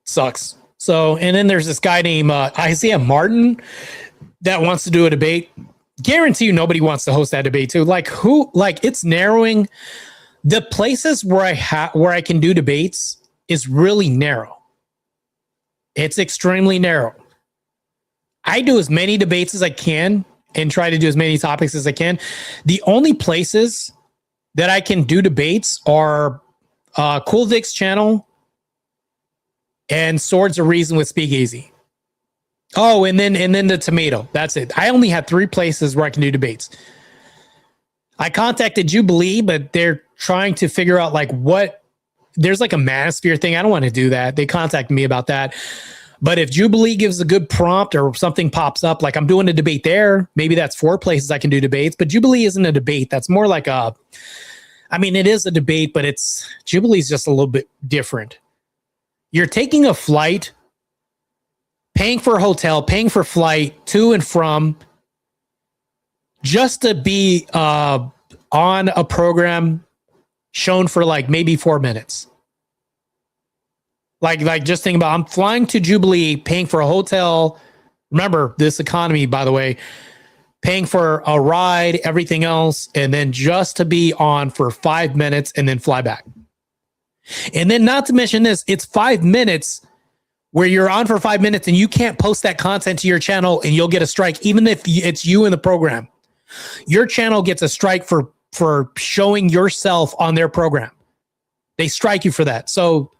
Sucks. So, and then there's this guy named Isaiah Martin that wants to do a debate. Guarantee you nobody wants to host that debate too. Like, who, like, it's narrowing. The places where I can do debates is really narrow. It's extremely narrow. I do as many debates as I can and try to do as many topics as I can. The only places that I can do debates are Cool Vic's channel and Swords of Reason with Speakeasy. Oh, and then the Tomato. That's it. I only had 3 places where I can do debates. I contacted Jubilee, but they're trying to figure out like what. There's like a manosphere thing. I don't want to do that. They contacted me about that. But if Jubilee gives a good prompt or something pops up, like I'm doing a debate there, maybe that's 4 places I can do debates. But Jubilee isn't a debate. That's more like a. I mean, it is a debate, but Jubilee's just a little bit different. You're taking a flight, paying for a hotel, paying for flight to and from, just to be on a program shown for like maybe 4 minutes. Like just think about, I'm flying to Jubilee, paying for a hotel. Remember this economy, by the way, paying for a ride, everything else, and then just to be on for 5 minutes and then fly back. And then not to mention this, it's 5 minutes where you're on for 5 minutes and you can't post that content to your channel and you'll get a strike, even if it's you in the program. Your channel gets a strike for showing yourself on their program. They strike you for that. So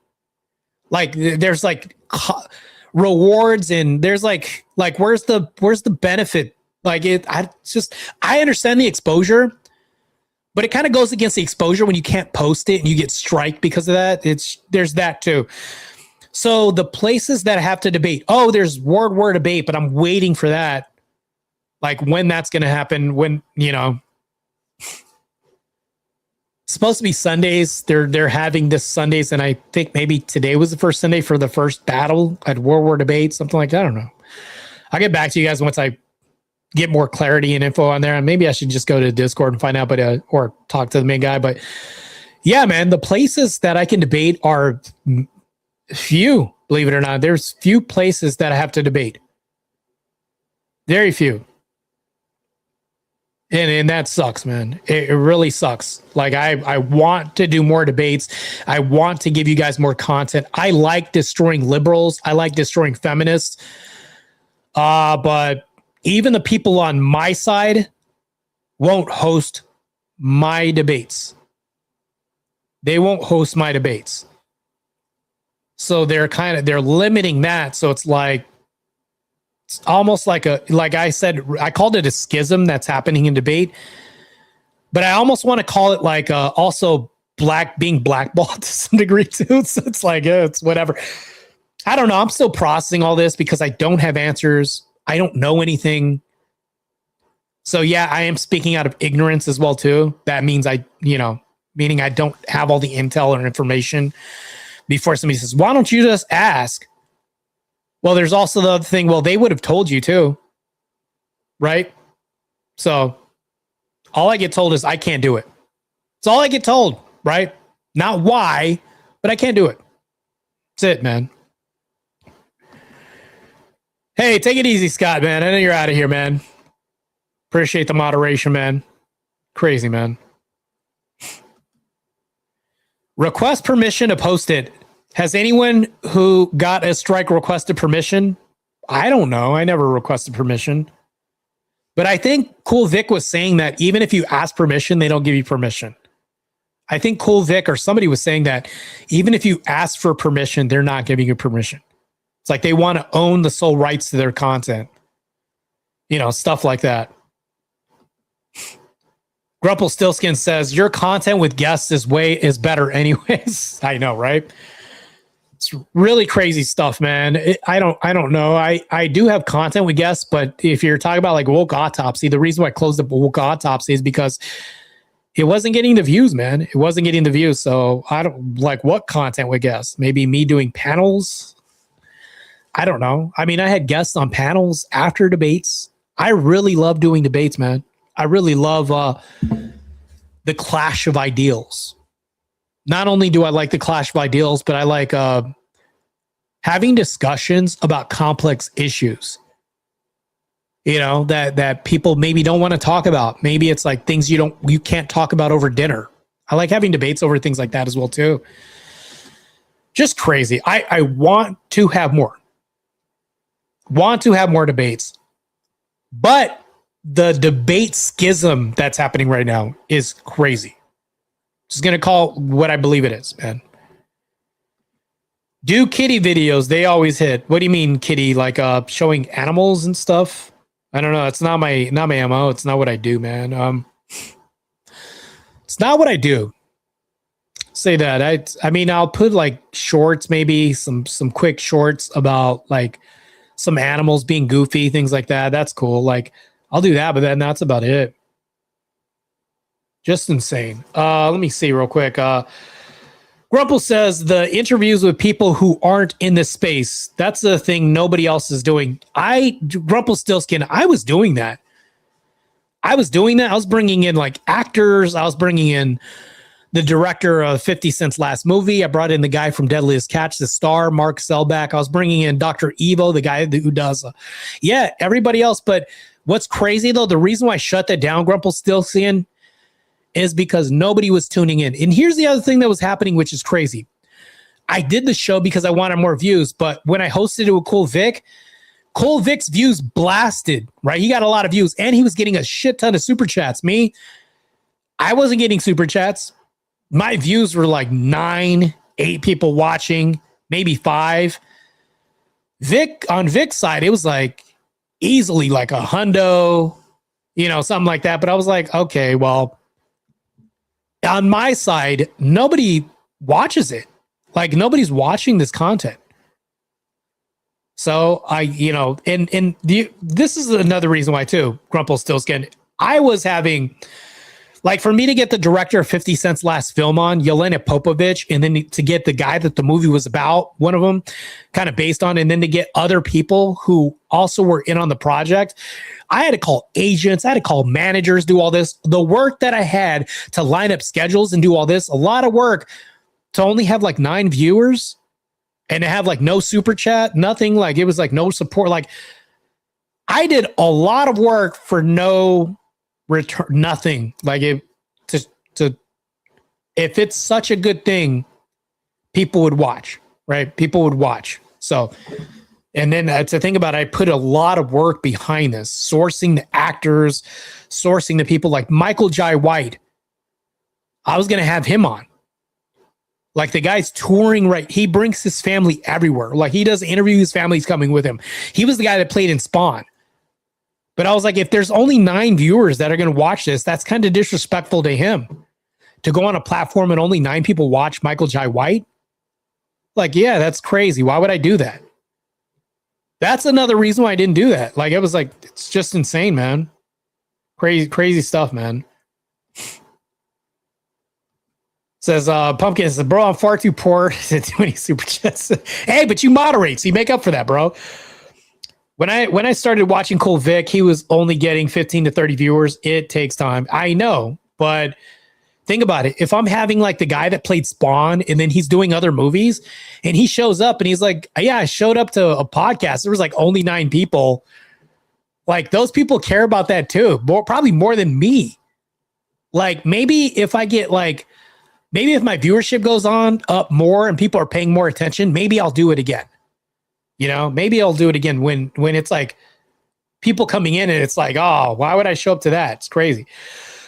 like there's like rewards and there's like where's the benefit? Like I understand the exposure, but it kind of goes against the exposure when you can't post it and you get striked because of that. There's that too. So the places that I have to debate, there's word debate, but I'm waiting for that. Like when that's going to happen, when, supposed to be Sundays. They're having this Sundays. And I think maybe today was the first Sunday for the first battle at World War Debate, something like that. I don't know. I'll get back to you guys once I get more clarity and info on there. And maybe I should just go to Discord and find out, or talk to the main guy. But yeah, man, the places that I can debate are few, believe it or not. There's few places that I have to debate. Very few. And that sucks, man. It really sucks. Like I want to do more debates. I want to give you guys more content. I like destroying liberals. I like destroying feminists. But even the people on my side won't host my debates. They won't host my debates. So they're limiting that. So it's like, it's almost like I said, I called it a schism that's happening in debate, but I almost want to call it like also being blackballed to some degree too. So it's like, it's whatever. I don't know. I'm still processing all this because I don't have answers. I don't know anything. So yeah, I am speaking out of ignorance as well too. That means meaning I don't have all the intel or information before somebody says, why don't you just ask? Well, there's also the other thing. Well, they would have told you too. Right? So All I get told is I can't do it. It's all I get told, right? Not why, but I can't do it. That's it, man. Hey, take it easy, Scott, man. I know you're out of here, man. Appreciate the moderation, man. Crazy, man. Request permission to post it. Has anyone who got a strike requested permission? I don't know. I never requested permission. But I think Cool Vic was saying that even if you ask permission, they don't give you permission. I think Cool Vic or somebody was saying that even if you ask for permission, they're not giving you permission. It's like they want to own the sole rights to their content. You know, stuff like that. Grumple Stillskin says, your content with guests is better anyways. I know, right? It's really crazy stuff, man. I don't know. I do have content with guests, but if you're talking about like woke autopsy, the reason why I closed up woke autopsy is because it wasn't getting the views, man. It wasn't getting the views. So I don't like what content with guests. Maybe me doing panels. I don't know. I mean, I had guests on panels after debates. I really love doing debates, man. I really love the clash of ideals. Not only do I like the clash of ideals, but I like having discussions about complex issues. You know, that people maybe don't want to talk about. Maybe it's like things you can't talk about over dinner. I like having debates over things like that as well too. Just crazy. I want to have more. Want to have more debates. But the debate schism that's happening right now is crazy. Just going to call what I believe it is, man. Do kitty videos. They always hit. What do you mean, kitty? Like showing animals and stuff? I don't know. It's not my MO. It's not what I do, man. It's not what I do. Say that. I mean, I'll put like shorts, maybe some quick shorts about like some animals being goofy, things like that. That's cool. Like I'll do that, but then that's about it. Just insane. Let me see real quick. Grumple says the interviews with people who aren't in this space. That's the thing nobody else is doing. Grumple Stillskin, I was doing that. I was bringing in like actors. I was bringing in the director of 50 Cent's last movie. I brought in the guy from Deadliest Catch, the star, Mark Selbach. I was bringing in Dr. Evo, the guy who does, everybody else. But what's crazy though, the reason why I shut that down, Grumple Stillskin, is because nobody was tuning in. And here's the other thing that was happening, which is crazy. I did the show because I wanted more views, but when I hosted it with Cool Vic's views blasted, right? He got a lot of views and he was getting a shit ton of super chats. Me, I wasn't getting super chats. My views were like 9, 8 people watching, maybe 5. On Vic's side, it was like easily like a hundo, something like that. But I was like, okay, well, on my side, nobody watches it. Like nobody's watching this content. So this is another reason why too, Grumple Stillskin. I was having, like, for me to get the director of 50 Cent's last film on, Yelena Popovich, and then to get the guy that the movie was about, one of them, kind of based on, and then to get other people who also were in on the project, I had to call agents, I had to call managers, do all this. The work that I had to line up schedules and do all this, a lot of work to only have like 9 viewers and to have like no super chat, nothing, like it was like no support. Like I did a lot of work for no return, nothing. Like if it's such a good thing, people would watch, right? People would watch. So, and then to think about it, I put a lot of work behind this, sourcing the actors, sourcing the people like Michael Jai White. I was going to have him on. Like the guy's touring, right? He brings his family everywhere. Like he does interviews, his family's coming with him. He was the guy that played in Spawn. But I was like, if there's only 9 viewers that are going to watch this, that's kind of disrespectful to him. To go on a platform and only 9 people watch Michael Jai White? Like, yeah, that's crazy. Why would I do that? That's another reason why I didn't do that. Like, it was like, it's just insane, man. Crazy stuff, man. Says, Pumpkin says, bro, I'm far too poor to do any super chats. Hey, but you moderate, so you make up for that, bro. When I started watching Cool Vic, he was only getting 15 to 30 viewers. It takes time. I know, but think about it. If I'm having like the guy that played Spawn and then he's doing other movies and he shows up and he's like, yeah, I showed up to a podcast. There was like only 9 people. Like those people care about that too. Probably more than me. Like maybe if I get like, maybe if my viewership goes on up more and people are paying more attention, maybe I'll do it again. You know, maybe I'll do it again when it's like people coming in and it's like, oh, why would I show up to that? It's crazy.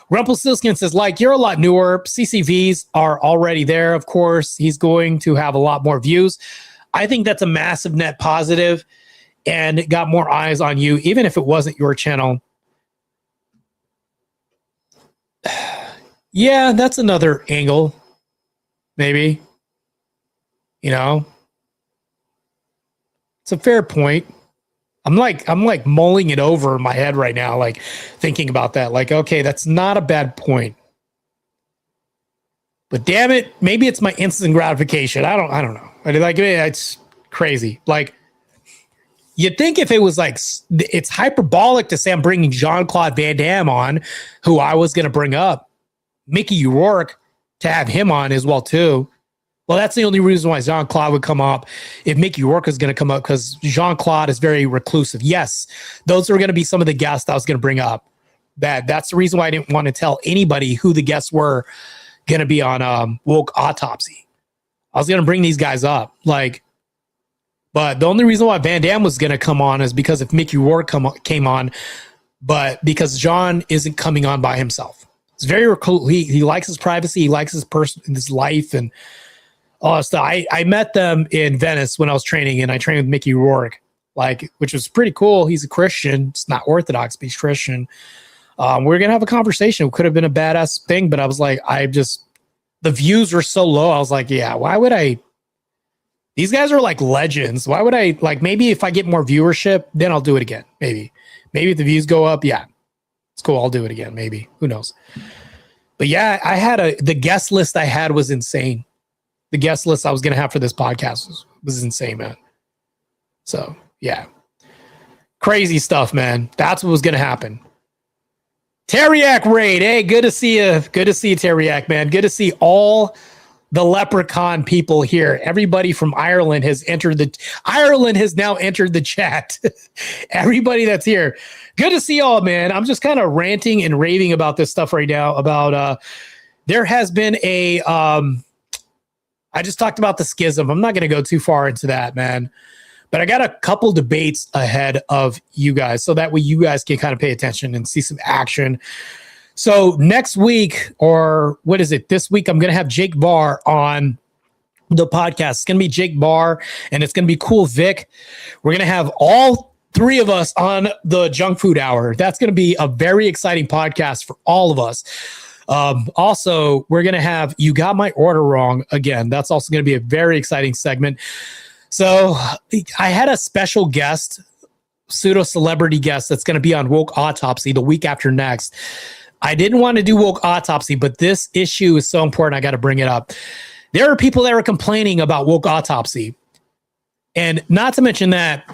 Rumpelstiltskin says, like, you're a lot newer. CCVs are already there. Of course, he's going to have a lot more views. I think that's a massive net positive and it got more eyes on you, even if it wasn't your channel. Yeah, that's another angle. Maybe. You know? It's a fair point. I'm like mulling it over in my head right now, like thinking about that. Like, okay, that's not a bad point. But damn it, maybe it's my instant gratification. I don't know. Like, it's crazy. Like, you'd think if it was like, it's hyperbolic to say I'm bringing Jean-Claude Van Damme on, who I was going to bring up, Mickey Rourke, to have him on as well too. Well, that's the only reason why Jean-Claude would come up if Mickey Rourke is going to come up, because Jean-Claude is very reclusive. Yes, those are going to be some of the guests I was going to bring up. That's the reason why I didn't want to tell anybody who the guests were going to be on Woke Autopsy. I was going to bring these guys up. Like, but the only reason why Van Damme was going to come on is because if Mickey Rourke came on, but because John isn't coming on by himself. It's very reclusive. He likes his privacy. He likes his life and all that stuff. I met them in Venice when I was training, and I trained with Mickey Rourke, like, which was pretty cool. He's a Christian. It's not Orthodox, but he's Christian. We're going to have a conversation. It could have been a badass thing, but I was like, the views were so low. I was like, yeah, why would I? These guys are like legends. Why would I, like, maybe if I get more viewership, then I'll do it again. Maybe if the views go up, yeah, it's cool. I'll do it again. Maybe, who knows? But yeah, the guest list I had was insane. The guest list I was going to have for this podcast was insane, man. So, yeah. Crazy stuff, man. That's what was going to happen. Terriac Raid. Hey, good to see you. Good to see you, Terriac, man. Good to see all the Leprechaun people here. Everybody from Ireland has now entered the chat. Everybody that's here. Good to see y'all, man. I'm just kind of ranting and raving about this stuff right now about there has been a I just talked about the schism. I'm not going to go too far into that, man. But I got a couple debates ahead of you guys, so that way you guys can kind of pay attention and see some action. So next week, or what is it? This week, I'm going to have Jake Barr on the podcast. It's going to be Jake Barr, and it's going to be Cool Vic. We're going to have all 3 of us on the Junk Food Hour. That's going to be a very exciting podcast for all of us. Also, we're going to have You Got My Order Wrong again. That's also going to be a very exciting segment. So I had a special guest, pseudo celebrity guest, that's going to be on Woke Autopsy the week after next. I didn't want to do Woke Autopsy, but this issue is so important. I got to bring it up. There are people that are complaining about Woke Autopsy. And not to mention that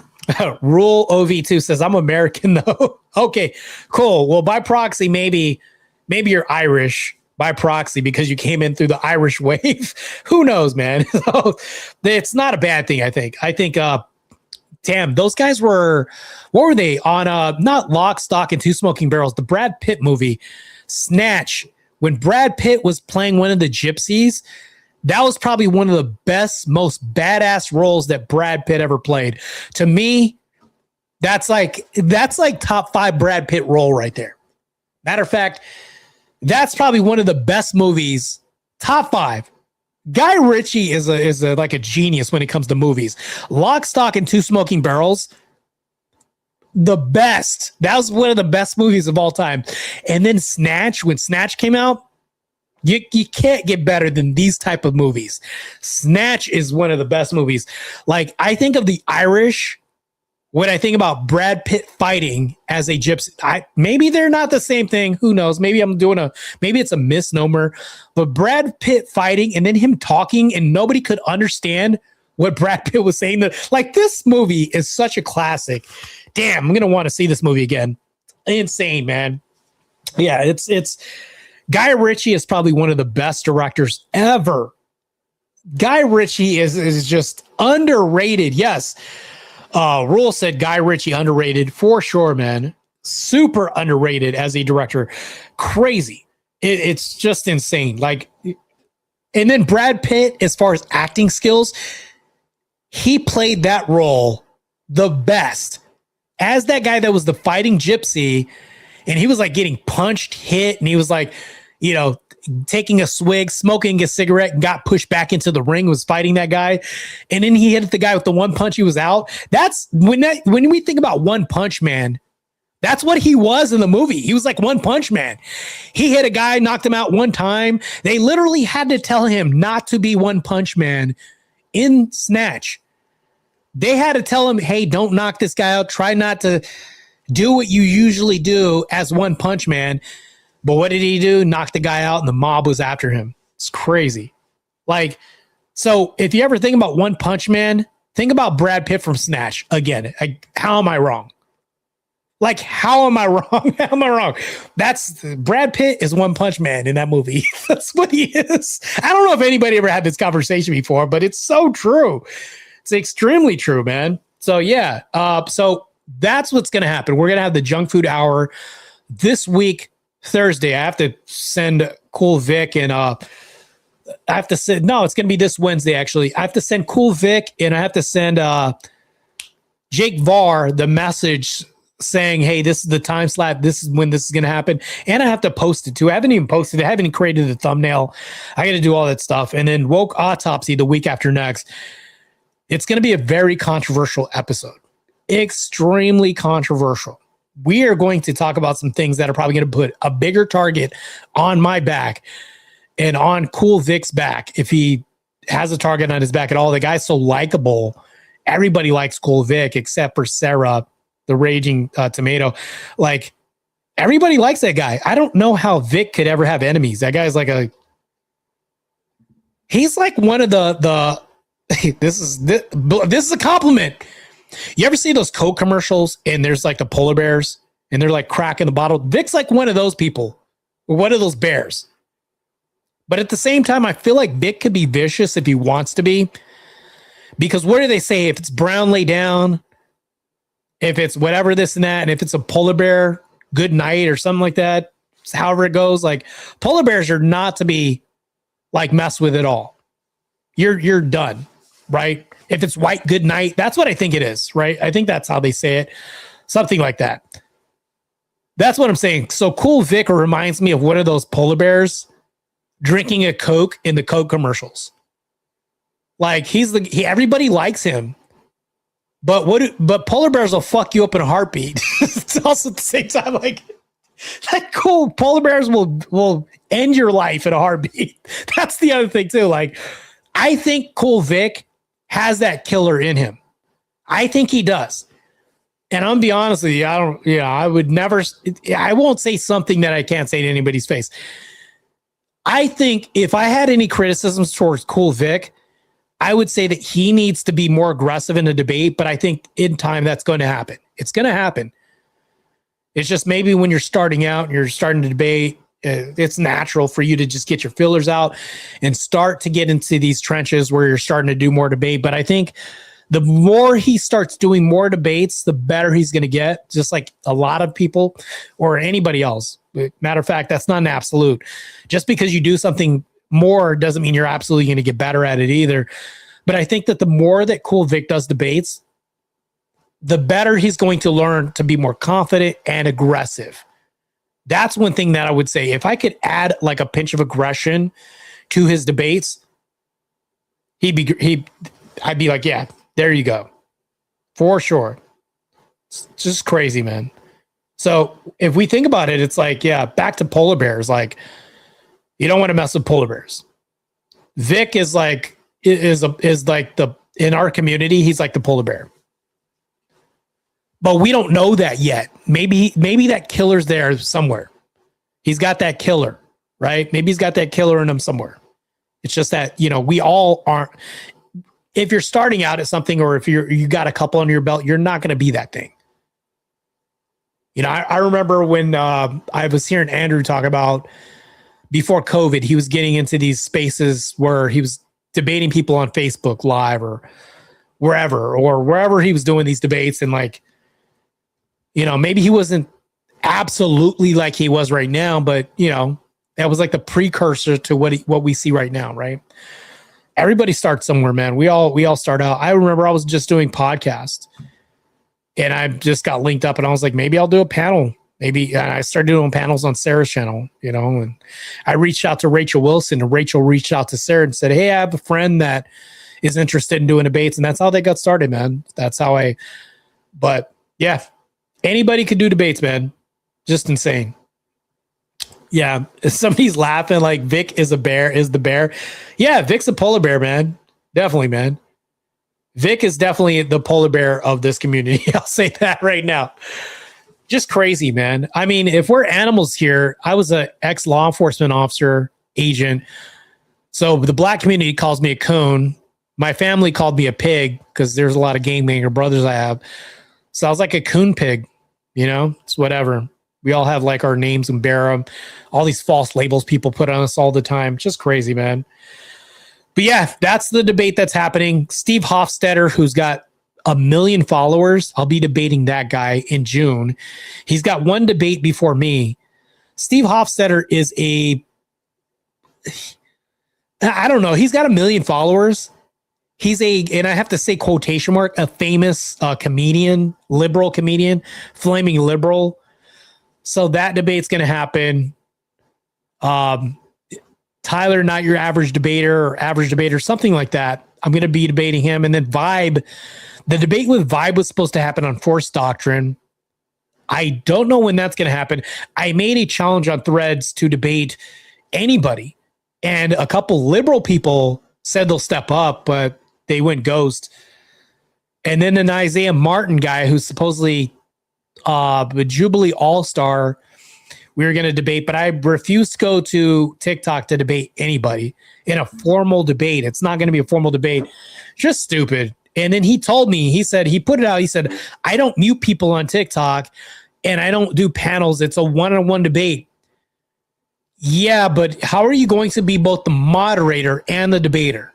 Rule OV2 says, I'm American though. Okay, cool. Well, by proxy, maybe you're Irish by proxy because you came in through the Irish wave. Who knows, man? So it's not a bad thing, I think. Damn, those guys were, what were they on? Not Lock, Stock, and Two Smoking Barrels, the Brad Pitt movie, Snatch. When Brad Pitt was playing one of the gypsies, that was probably one of the best, most badass roles that Brad Pitt ever played. To me, that's like top 5 Brad Pitt role right there. Matter of fact, that's probably one of the best movies, top 5. Guy Ritchie is like a genius when it comes to movies. Lock, Stock, and Two Smoking Barrels, the best. That was one of the best movies of all time. And then Snatch, when Snatch came out, you can't get better than these type of movies. Snatch is one of the best movies. Like, I think of the Irish when I think about Brad Pitt fighting as a gypsy. Maybe they're not the same thing. Who knows? Maybe maybe it's a misnomer. But Brad Pitt fighting and then him talking and nobody could understand what Brad Pitt was saying. Like, this movie is such a classic. damn, I'm gonna want to see this movie again. Insane, man. Yeah, it's Guy Ritchie is probably one of the best directors ever. Guy Ritchie is just underrated. Yes. Rule said Guy Ritchie underrated for sure, man. Super underrated as a director. Crazy. It's just insane. Like, and then Brad Pitt, as far as acting skills, he played that role the best as that guy that was the fighting gypsy. And he was like getting punched, hit, and he was like, you know, taking a swig, smoking a cigarette, and got pushed back into the ring, was fighting that guy. And then he hit the guy with the one punch, he was out. That's when we think about One Punch Man, that's what he was in the movie. He was like One Punch Man. He hit a guy, knocked him out one time. They literally had to tell him not to be One Punch Man in Snatch. They had to tell him, hey, don't knock this guy out. Try not to do what you usually do as One Punch Man. But what did he do? Knocked the guy out and the mob was after him. It's crazy. Like, so if you ever think about One Punch Man, think about Brad Pitt from Snatch. Again, how am I wrong? Like, how am I wrong? How am I wrong? That's Brad Pitt is One Punch Man in that movie. That's what he is. I don't know if anybody ever had this conversation before, but it's so true. It's extremely true, man. So yeah. So that's what's going to happen. We're going to have the junk food hour this week, Thursday. I have to send Cool Vic and I have to send, no, it's going to be this Wednesday, actually. I have to send Cool Vic and I have to send Jake Varr the message saying, hey, this is the time slot. This is when this is going to happen. And I have to post it too. I haven't even posted it. I haven't even created the thumbnail. I got to do all that stuff. And then Woke Autopsy the week after next. It's going to be a very controversial episode. Extremely controversial. We are going to talk about some things that are probably going to put a bigger target on my back and on Cool Vic's back. If he has a target on his back at all, the guy's so likable. Everybody likes Cool Vic except for Sarah, the raging tomato. Like, everybody likes that guy. I don't know how Vic could ever have enemies. That guy's like he's like one of the this is a compliment. You ever see those Coke commercials and there's like the polar bears and they're like cracking the bottle? Vic's like one of those people, or one of those bears. But at the same time, I feel like Vic could be vicious if he wants to be. Because what do they say? If it's brown, lay down. If it's whatever, this and that. And if it's a polar bear, good night or something like that. However it goes. Like, polar bears are not to be like messed with at all. You're done, right? If it's white, good night. That's what I think it is, right? I think that's how they say it. Something like that. That's what I'm saying. So Cool Vic reminds me of one of those polar bears drinking a Coke in the Coke commercials. Like, everybody likes him. But polar bears will fuck you up in a heartbeat. It's also at the same time like cool. Polar bears will end your life in a heartbeat. That's the other thing too. Like, I think Cool Vic has that killer in him. I think he does. And I'm gonna be honest with you, I won't say something that I can't say to anybody's face. I think if I had any criticisms towards Cool Vic, I would say that he needs to be more aggressive in the debate, but I think in time that's going to happen. It's going to happen. It's just maybe when you're starting out and you're starting to debate, it's natural for you to just get your fillers out and start to get into these trenches where you're starting to do more debate. But I think the more he starts doing more debates, the better he's going to get, just like a lot of people or anybody else. Matter of fact, that's not an absolute. Just because you do something more doesn't mean you're absolutely going to get better at it either. But I think that the more that Cool Vic does debates, the better he's going to learn to be more confident and aggressive. That's one thing that I would say. If I could add like a pinch of aggression to his debates, I'd be like, yeah, there you go. For sure. It's just crazy, man. So if we think about it, it's like, yeah, back to polar bears. Like, you don't want to mess with polar bears. Vic is like in our community, he's like the polar bear. But we don't know that yet. Maybe that killer's there somewhere. He's got that killer, right? Maybe he's got that killer in him somewhere. It's just that, we all aren't. If you're starting out at something, or if you got a couple under your belt, you're not going to be that thing. You know, I remember when I was hearing Andrew talk about before COVID, he was getting into these spaces where he was debating people on Facebook Live or wherever he was doing these debates. And like, you know, maybe he wasn't absolutely like he was right now, but you know, that was like the precursor to what we see right now, right? Everybody starts somewhere, man. We all start out. I remember I was just doing podcasts and I just got linked up and I was like, maybe I'll do a panel. Maybe I started doing panels on Sarah's channel, you know, and I reached out to Rachel Wilson and Rachel reached out to Sarah and said, hey, I have a friend that is interested in doing debates. And that's how they got started, man. That's how but yeah, anybody could do debates, man. Just insane. Yeah. Somebody's laughing like Vic is the bear. Yeah. Vic's a polar bear, man. Definitely, man. Vic is definitely the polar bear of this community. I'll say that right now. Just crazy, man. I mean, if we're animals here, I was an ex-law enforcement officer, agent. So the black community calls me a coon. My family called me a pig because there's a lot of gangbanger brothers I have. So I was like a coon pig, you know? It's whatever. We all have like our names and bear them. All these false labels people put on us all the time. Just crazy, man. But yeah, that's the debate that's happening. Steve Hofstetter, who's got 1 million followers. I'll be debating that guy in June. He's got one debate before me. Steve Hofstetter is I don't know. He's got 1 million followers. He's and I have to say quotation mark, a famous comedian, liberal comedian, flaming liberal. So that debate's going to happen. Tyler, not your average debater, something like that. I'm going to be debating him. And then Vibe, the debate with Vibe was supposed to happen on Force Doctrine. I don't know when that's going to happen. I made a challenge on Threads to debate anybody. And a couple liberal people said they'll step up, but they went ghost. And then an Isaiah Martin guy who's supposedly a Jubilee All-Star, we were going to debate, but I refused to go to TikTok to debate anybody in a formal debate. It's not going to be a formal debate. Just stupid. And then he told me, he put it out. He said, I don't mute people on TikTok and I don't do panels. It's a one-on-one debate. Yeah, but how are you going to be both the moderator and the debater?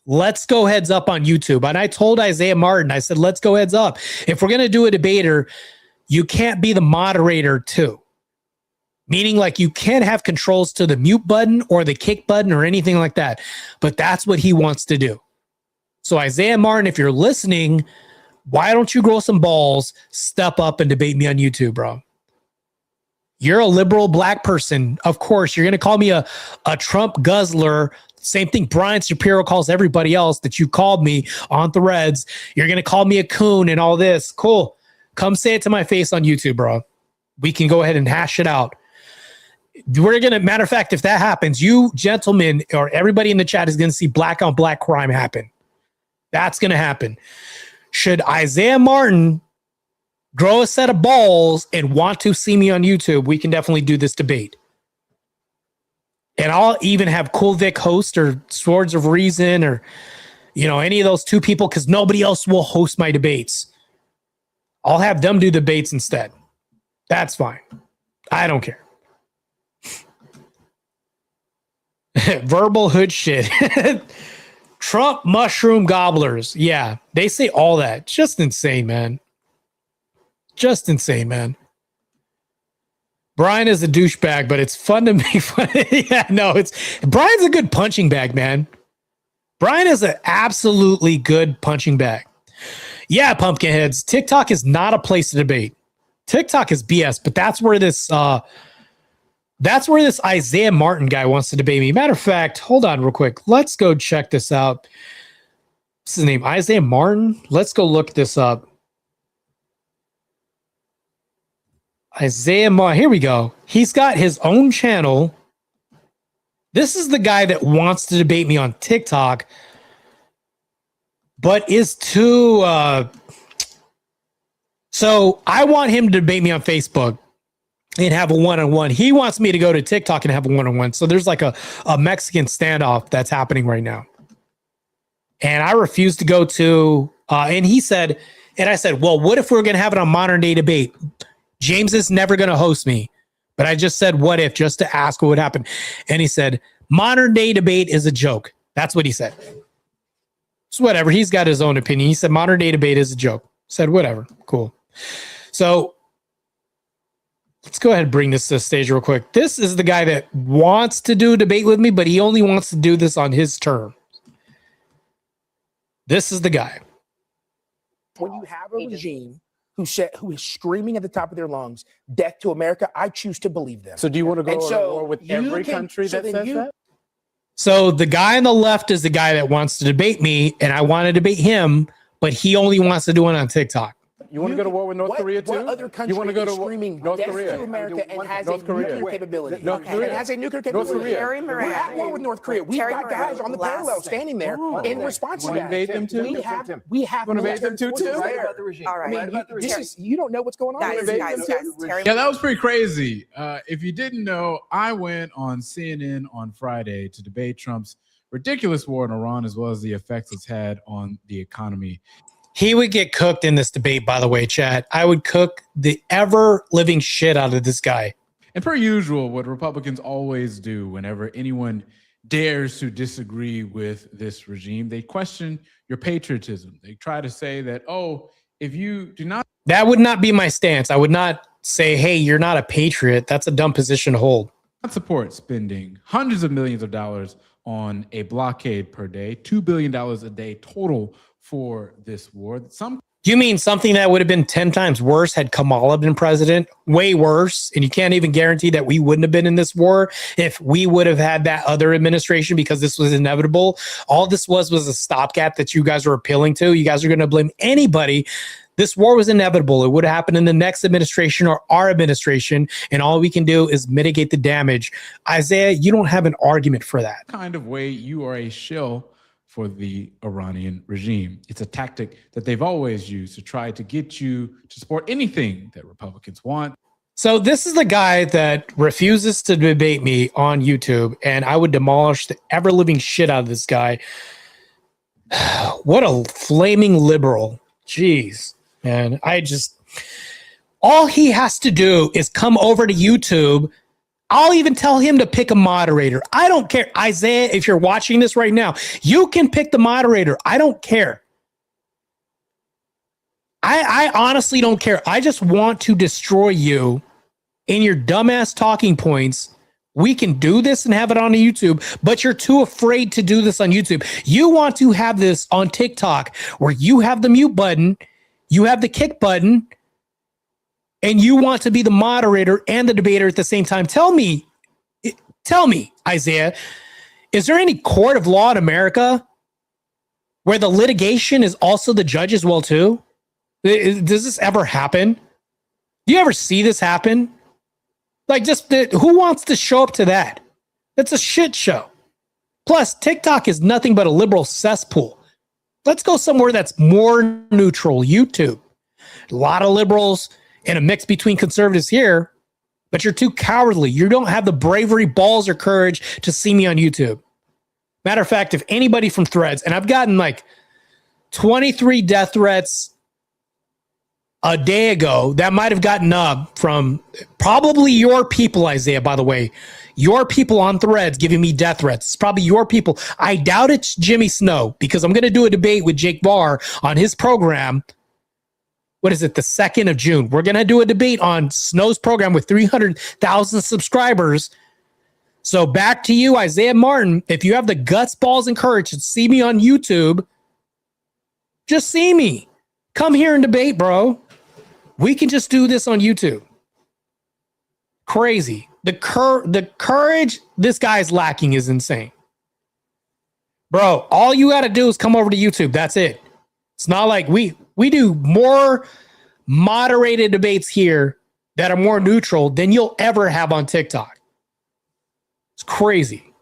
Let's go heads up on YouTube. And I told Isaiah Martin, I said, let's go heads up. If we're going to do a debater, you can't be the moderator too. Meaning like you can't have controls to the mute button or the kick button or anything like that. But that's what he wants to do. So Isaiah Martin, if you're listening, why don't you grow some balls, step up and debate me on YouTube, bro? You're a liberal black person. Of course, you're going to call me a Trump guzzler. Same thing Brian Shapiro calls everybody else that you called me on Threads. You're going to call me a coon and all this. Cool. Come say it to my face on YouTube, bro. We can go ahead and hash it out. Matter of fact, if that happens, you gentlemen or everybody in the chat is going to see black on black crime happen. That's going to happen. Should Isaiah Martin grow a set of balls and want to see me on YouTube, we can definitely do this debate. And I'll even have Cool Vic host or Swords of Reason or, you know, any of those two people because nobody else will host my debates. I'll have them do debates instead. That's fine. I don't care. Verbal hood shit. Trump mushroom gobblers. Yeah, they say all that. Just insane, man. Just insane, man. Brian is a douchebag, but it's fun to make fun. Yeah, no, Brian's a good punching bag, man. Brian is an absolutely good punching bag. Yeah, pumpkinheads. TikTok is not a place to debate. TikTok is BS, but that's where this Isaiah Martin guy wants to debate me. Matter of fact, hold on real quick. Let's go check this out. What's his name? Isaiah Martin? Let's go look this up. Isaiah Martin. Here we go. He's got his own channel. This is the guy that wants to debate me on TikTok, but is too... So I want him to debate me on Facebook and have a one-on-one. He wants me to go to TikTok and have a one-on-one. So there's like a Mexican standoff that's happening right now. And I refuse to go to, and he said, And I said, well, what if we're going to have it on Modern Day Debate? James is never going to host me. But I just said, what if, just to ask what would happen. And he said, Modern Day Debate is a joke. That's what he said. It's whatever. He's got his own opinion. He said, Modern Day Debate is a joke. Said, whatever. Cool. So let's go ahead and bring this to the stage real quick. This is the guy that wants to do a debate with me, but he only wants to do this on his terms. This is the guy. When you have a regime who is screaming at the top of their lungs, "Death to America," I choose to believe them. So do you want to go to war with every country that says that? So the guy on the left is the guy that wants to debate me, and I want to debate him, but he only wants to do it on TikTok. You want to go to war with North Korea too? What other country you want to go is to screaming North death Korea to America and has North a Korea. nuclear capability? North Korea. And has a nuclear North capability. Korea. We're at war with North Korea. We've got guys on the parallel standing there in response to that. Invade them too? We have Want to invade them too? All right. You don't know what's going on. Guys, yeah, that was pretty crazy. If you didn't know, I went on CNN on Friday to debate Trump's ridiculous war in Iran, as well as the effects it's had on the economy. He would get cooked in this debate, by the way, chat. I would cook the ever-living shit out of this guy. And per usual, what Republicans always do whenever anyone dares to disagree with this regime, they question your patriotism. They try to say that, oh, if you do not... That would not be my stance. I would not say, hey, you're not a patriot. That's a dumb position to hold. Not support spending hundreds of millions of dollars on a blockade per day, $2 billion a day total for this war. You mean something that would have been 10 times worse had Kamala been president? Way worse. And you can't even guarantee that we wouldn't have been in this war if we would have had that other administration, because this was inevitable. All this was a stopgap that you guys were appealing to. You guys are going to blame anybody. This war was inevitable. It would have happened in the next administration or our administration, and all we can do is mitigate the damage. Isaiah, you don't have an argument for that. Kind of way you are a shill for the Iranian regime. It's a tactic that they've always used to try to get you to support anything that Republicans want. So this is the guy that refuses to debate me on YouTube, and I would demolish the ever-living shit out of this guy. What a flaming liberal. Jeez, man. All he has to do is come over to YouTube. I'll even tell him to pick a moderator. I don't care. Isaiah, if you're watching this right now, you can pick the moderator. I don't care. I honestly don't care. I just want to destroy you in your dumbass talking points. We can do this and have it on YouTube, but you're too afraid to do this on YouTube. You want to have this on TikTok where you have the mute button, you have the kick button, and you want to be the moderator and the debater at the same time. Tell me, Isaiah, is there any court of law in America where the litigation is also the judge as well too? Does this ever happen? Do you ever see this happen? Like, who wants to show up to that? That's a shit show. Plus, TikTok is nothing but a liberal cesspool. Let's go somewhere that's more neutral. YouTube. A lot of liberals and a mix between conservatives here, but you're too cowardly. You don't have the bravery, balls, or courage to see me on YouTube. Matter of fact, if anybody from Threads, and I've gotten like 23 death threats a day ago, that might have gotten up from probably your people, Isaiah, by the way. Your people on Threads giving me death threats. It's probably your people. I doubt it's Jimmy Snow, because I'm going to do a debate with Jake Barr on his program. What is it? The 2nd of June. We're going to do a debate on Snow's program with 300,000 subscribers. So back to you, Isaiah Martin. If you have the guts, balls, and courage to see me on YouTube, just see me. Come here and debate, bro. We can just do this on YouTube. Crazy. The courage this guy's lacking is insane. Bro, all you got to do is come over to YouTube. That's it. It's not like we do more moderated debates here that are more neutral than you'll ever have on TikTok. It's crazy.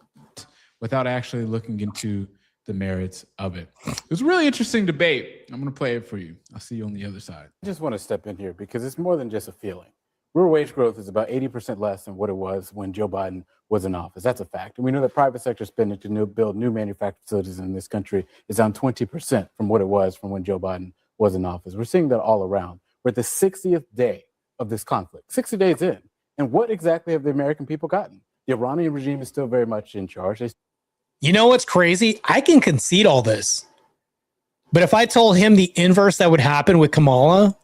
Without actually looking into the merits of it. It was a really interesting debate. I'm going to play it for you. I'll see you on the other side. I just want to step in here because it's more than just a feeling. Real wage growth is about 80% less than what it was when Joe Biden was in office. That's a fact. And we know that private sector spending to build new manufacturing facilities in this country is down 20% from what it was from when Joe Biden was in office. We're seeing that all around. We're at the 60th day of this conflict, 60 days in. And what exactly have the American people gotten? The Iranian regime is still very much in charge. You know what's crazy? I can concede all this. But if I told him the inverse that would happen with Kamala,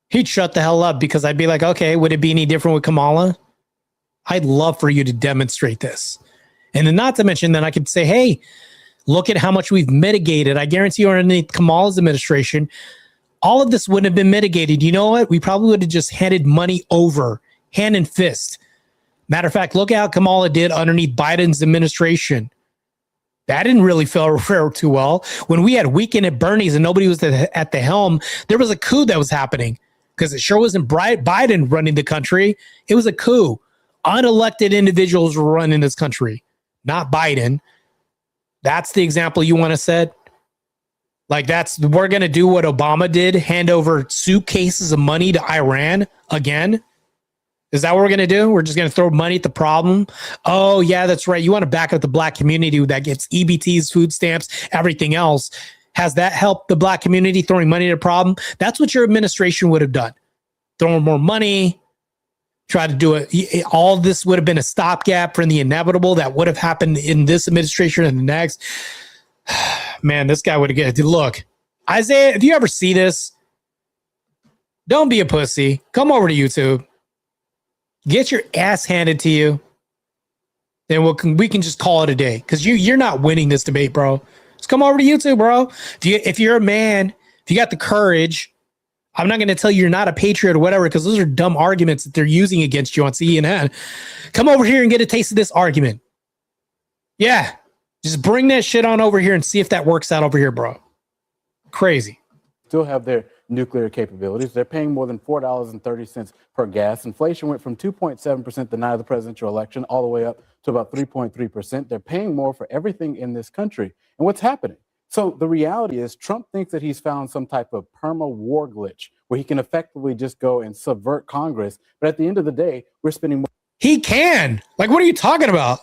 he'd shut the hell up because I'd be like, okay, would it be any different with Kamala? I'd love for you to demonstrate this. And then not to mention that I could say, hey, look at how much we've mitigated. I guarantee you underneath Kamala's administration, all of this wouldn't have been mitigated. You know what? We probably would have just handed money over, hand and fist. Matter of fact, look at how Kamala did underneath Biden's administration. That didn't really fare too well. When we had Weekend at Bernie's and nobody was at the helm, there was a coup that was happening because it sure wasn't Biden running the country. It was a coup. Unelected individuals were running this country, not Biden. That's the example you want to set? Like we're going to do what Obama did, hand over suitcases of money to Iran again? Is that what we're going to do? We're just going to throw money at the problem? Oh, yeah, that's right. You want to back up the black community that gets EBTs, food stamps, everything else. Has that helped the black community throwing money at a problem? That's what your administration would have done. Throwing more money, try to do it. All this would have been a stopgap for the inevitable that would have happened in this administration and the next. Man, this guy would have get. Look, Isaiah, if you ever see this, don't be a pussy. Come over to YouTube. Get your ass handed to you. Then we can just call it a day because you're not winning this debate, bro. Just come over to YouTube, bro. If you're a man, if you got the courage, I'm not going to tell you you're not a patriot or whatever because those are dumb arguments that they're using against you on CNN. Come over here and get a taste of this argument. Yeah. Just bring that shit on over here and see if that works out over here, bro. Crazy. Still have their nuclear capabilities. They're paying more than $4.30 per gas. Inflation went from 2.7% the night of the presidential election all the way up to about 3.3%. They're paying more for everything in this country. And what's happening? So the reality is Trump thinks that he's found some type of perma-war glitch where he can effectively just go and subvert Congress. But at the end of the day, we're spending more. He can. Like, what are you talking about?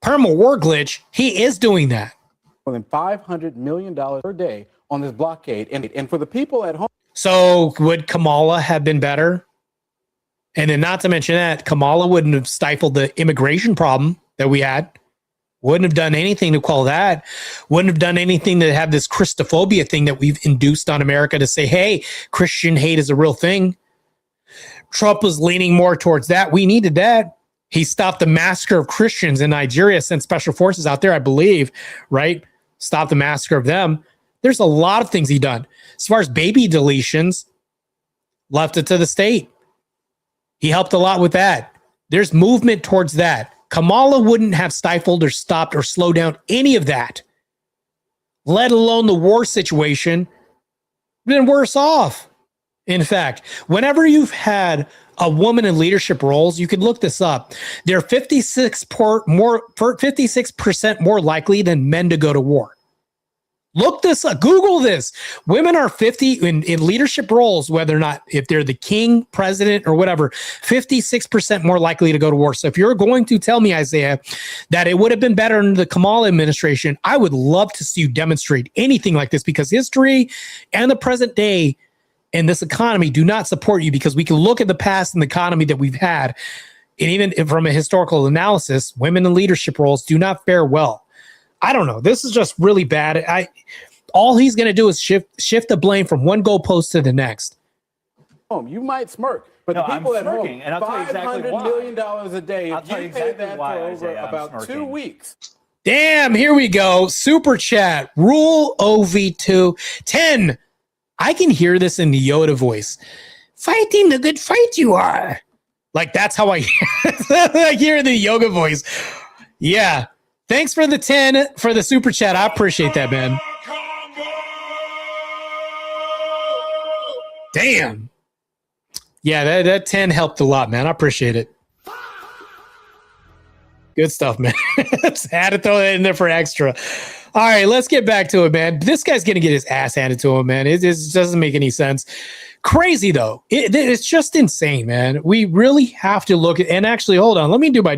Perma-war glitch. He is doing that. More than $500 million per day on this blockade. And for the people at home. So would Kamala have been better? And then not to mention that Kamala wouldn't have stifled the immigration problem that we had. Wouldn't have done anything to quell that. Wouldn't have done anything to have this Christophobia thing that we've induced on America to say, hey, Christian hate is a real thing. Trump was leaning more towards that. We needed that. He stopped the massacre of Christians in Nigeria, sent special forces out there, I believe, right? Stopped the massacre of them. There's a lot of things he done. As far as baby deletions, left it to the state. He helped a lot with that. There's movement towards that. Kamala wouldn't have stifled or stopped or slowed down any of that, let alone the war situation. Been worse off. In fact, whenever you've had a woman in leadership roles, you can look this up. They're 56% more likely than men to go to war. Look this up. Google this. Women are 50 in leadership roles, whether or not if they're the king, president, or whatever, 56% more likely to go to war. So if you're going to tell me, Isaiah, that it would have been better in the Kamala administration, I would love to see you demonstrate anything like this because history and the present day and this economy do not support you because we can look at the past and the economy that we've had. And even from a historical analysis, women in leadership roles do not fare well. I don't know. This is just really bad. All he's going to do is shift the blame from one goalpost to the next. You might smirk, but No, the people I'm at home, smirking, and I'll tell you exactly $500 why. million a day. I'll If tell you you pay exactly that why, for over Isaiah, I'm about 2 smirking. weeks. Damn, here we go. Super chat. Rule OV2 10. I can hear this in the Yoda voice. Fighting the good fight you are. Like, that's how I hear the yoga voice. Yeah. Thanks for the 10 for the super chat. I appreciate that, man. Damn. Yeah, that 10 helped a lot, man. I appreciate it. Good stuff, man. Had to throw that in there for extra. All right, let's get back to it, man. This guy's going to get his ass handed to him, man. It doesn't make any sense. Crazy, though. It's just insane, man. We really have to look at, and actually, hold on. Let me do my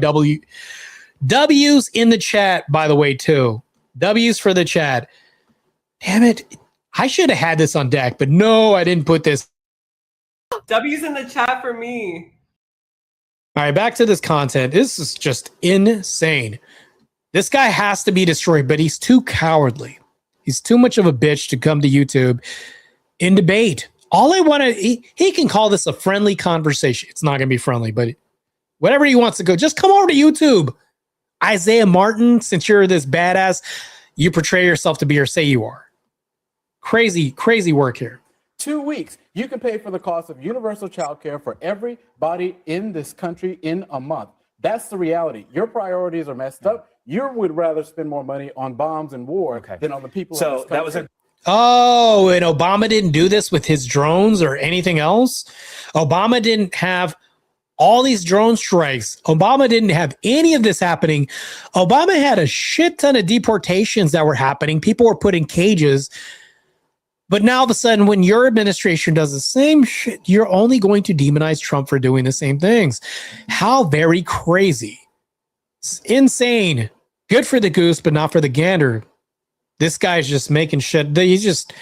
W's in the chat, by the way, too. W's for the chat. Damn it. I should have had this on deck, but no, I didn't put this. W's in the chat for me. All right, back to this content. This is just insane. This guy has to be destroyed, but he's too cowardly. He's too much of a bitch to come to YouTube in debate. All I want to, he can call this a friendly conversation. It's not going to be friendly, but whatever he wants to go, just come over to YouTube. Isaiah Martin, since you're this badass, you portray yourself to be or say you are. Crazy, crazy work here. 2 weeks. You can pay for the cost of universal child care for everybody in this country in a month. That's the reality. Your priorities are messed up. You would rather spend more money on bombs and war than on the people in this country. Oh, and Obama didn't do this with his drones or anything else? Obama didn't have all these drone strikes. Obama didn't have any of this happening. Obama had a shit ton of deportations that were happening. People were put in cages. But now all of a sudden, when your administration does the same shit, you're only going to demonize Trump for doing the same things. How very crazy. It's insane. Good for the goose, but not for the gander. This guy's just making shit. He's just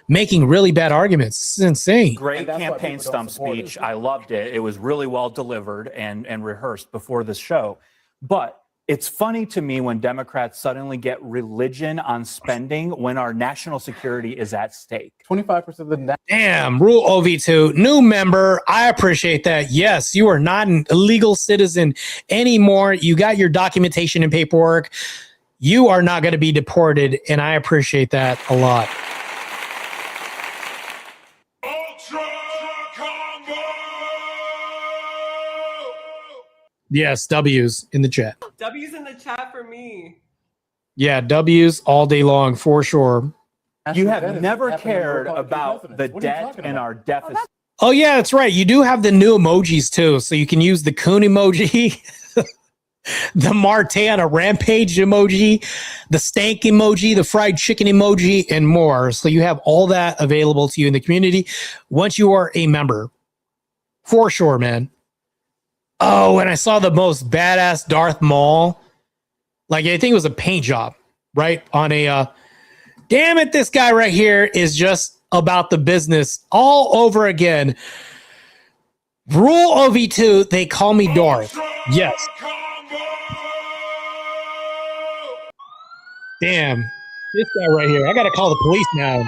making really bad arguments. It's insane. Great campaign stump speech. I loved it. It was really well delivered and rehearsed before the show. But it's funny to me when Democrats suddenly get religion on spending when our national security is at stake. 25% of the Damn, Rule OV2, new member. I appreciate that. Yes, you are not an illegal citizen anymore. You got your documentation and paperwork. You are not going to be deported, and I appreciate that a lot. Yes, W's in the chat. W's in the chat for me. Yeah, W's all day long for sure. You have never cared about the debt and our deficit. Oh, yeah, that's right. You do have the new emojis, too. So you can use the coon emoji, the Martana Rampage emoji, the stank emoji, the fried chicken emoji, and more. So you have all that available to you in the community once you are a member. For sure, man. Oh, and I saw the most badass Darth Maul. Like, I think it was a paint job, right? On a, damn it, this guy right here is just about the business all over again. Rule OV2, they call me Darth. Yes. Damn, this guy right here. I got to call the police now.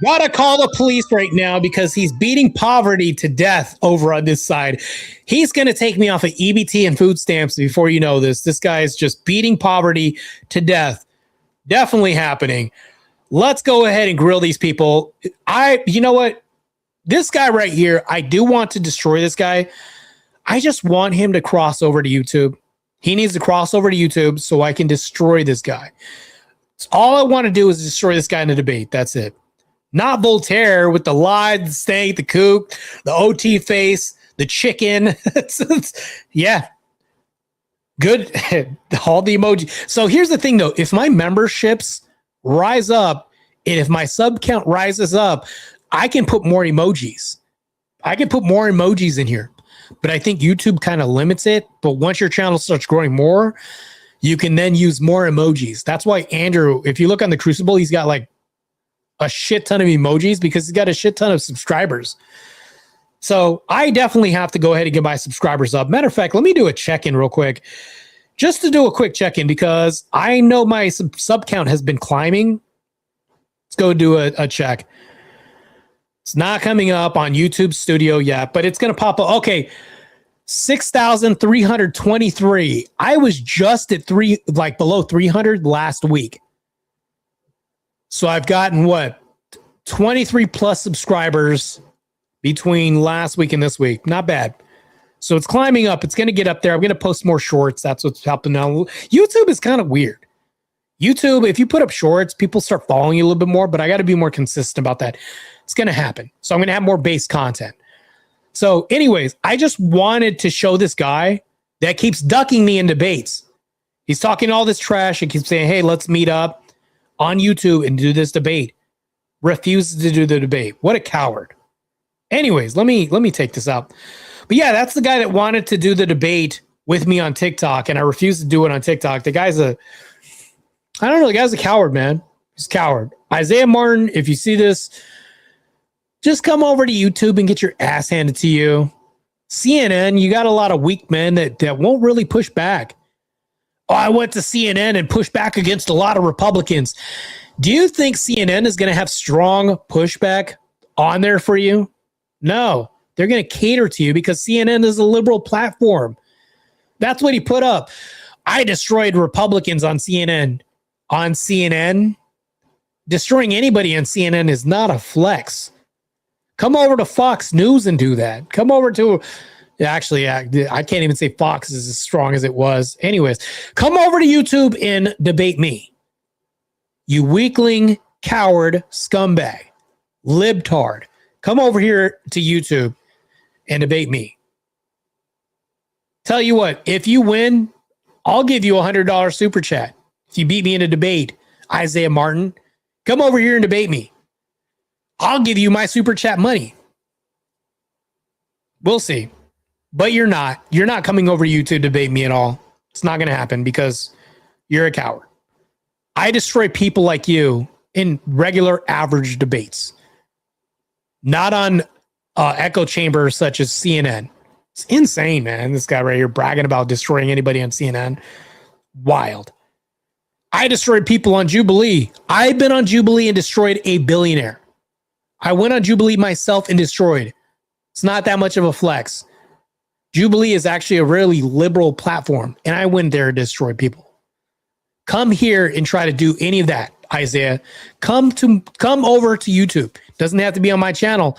Gotta call the police right now because he's beating poverty to death over on this side. He's going to take me off of EBT and food stamps before you know this. This guy is just beating poverty to death. Definitely happening. Let's go ahead and grill these people. You know what? This guy right here, I do want to destroy this guy. I just want him to cross over to YouTube. He needs to cross over to YouTube so I can destroy this guy. So all I want to do is destroy this guy in a debate. That's it. Not Voltaire with the lie, the stank, the kook, the OT face, the chicken. Yeah. Good. All the emoji. So here's the thing, though. If my memberships rise up and if my sub count rises up, I can put more emojis. I can put more emojis in here. But I think YouTube kind of limits it. But once your channel starts growing more, you can then use more emojis. That's why Andrew, if you look on the Crucible, he's got like a shit ton of emojis because he's got a shit ton of subscribers. So I definitely have to go ahead and get my subscribers up. Matter of fact, let me do a check-in real quick. Just to do a quick check-in because I know my sub count has been climbing. Let's go do a check. It's not coming up on YouTube Studio yet, but it's going to pop up. Okay, 6,323. I was just at below 300 last week. So I've gotten 23 plus subscribers between last week and this week. Not bad. So it's climbing up. It's going to get up there. I'm going to post more shorts. That's what's helping now. YouTube is kind of weird. YouTube, if you put up shorts, people start following you a little bit more, but I got to be more consistent about that. It's going to happen. So I'm going to have more base content. So anyways, I just wanted to show this guy that keeps ducking me in debates. He's talking all this trash and keeps saying, hey, let's meet up on YouTube and do this debate. Refuses to do the debate. What a coward. Anyways, let me take this out. But yeah, that's the guy that wanted to do the debate with me on TikTok, and I refused to do it on TikTok. The guy's a coward, man. He's a coward. Isaiah Martin, if you see this, just come over to YouTube and get your ass handed to you. CNN, you got a lot of weak men that won't really push back. Oh, I went to CNN and pushed back against a lot of Republicans. Do you think CNN is going to have strong pushback on there for you? No, they're going to cater to you because CNN is a liberal platform. That's what he put up. I destroyed Republicans on CNN. On CNN, destroying anybody on CNN is not a flex. Come over to Fox News and do that. Come over to, actually, I can't even say Fox is as strong as it was. Anyways, come over to YouTube and debate me. You weakling, coward, scumbag, libtard. Come over here to YouTube and debate me. Tell you what, if you win, I'll give you $100 super chat. If you beat me in a debate, Isaiah Martin, come over here and debate me. I'll give you my super chat money. We'll see. But you're not. You're not coming over to YouTube to debate me at all. It's not going to happen because you're a coward. I destroy people like you in regular average debates. Not on echo chambers such as CNN. It's insane, man. This guy right here bragging about destroying anybody on CNN. Wild. I destroyed people on Jubilee. I've been on Jubilee and destroyed a billionaire. I went on Jubilee myself and destroyed. It's not that much of a flex. Jubilee is actually a really liberal platform, and I went there to destroy people. Come here and try to do any of that, Isaiah. Come over to YouTube. Doesn't have to be on my channel.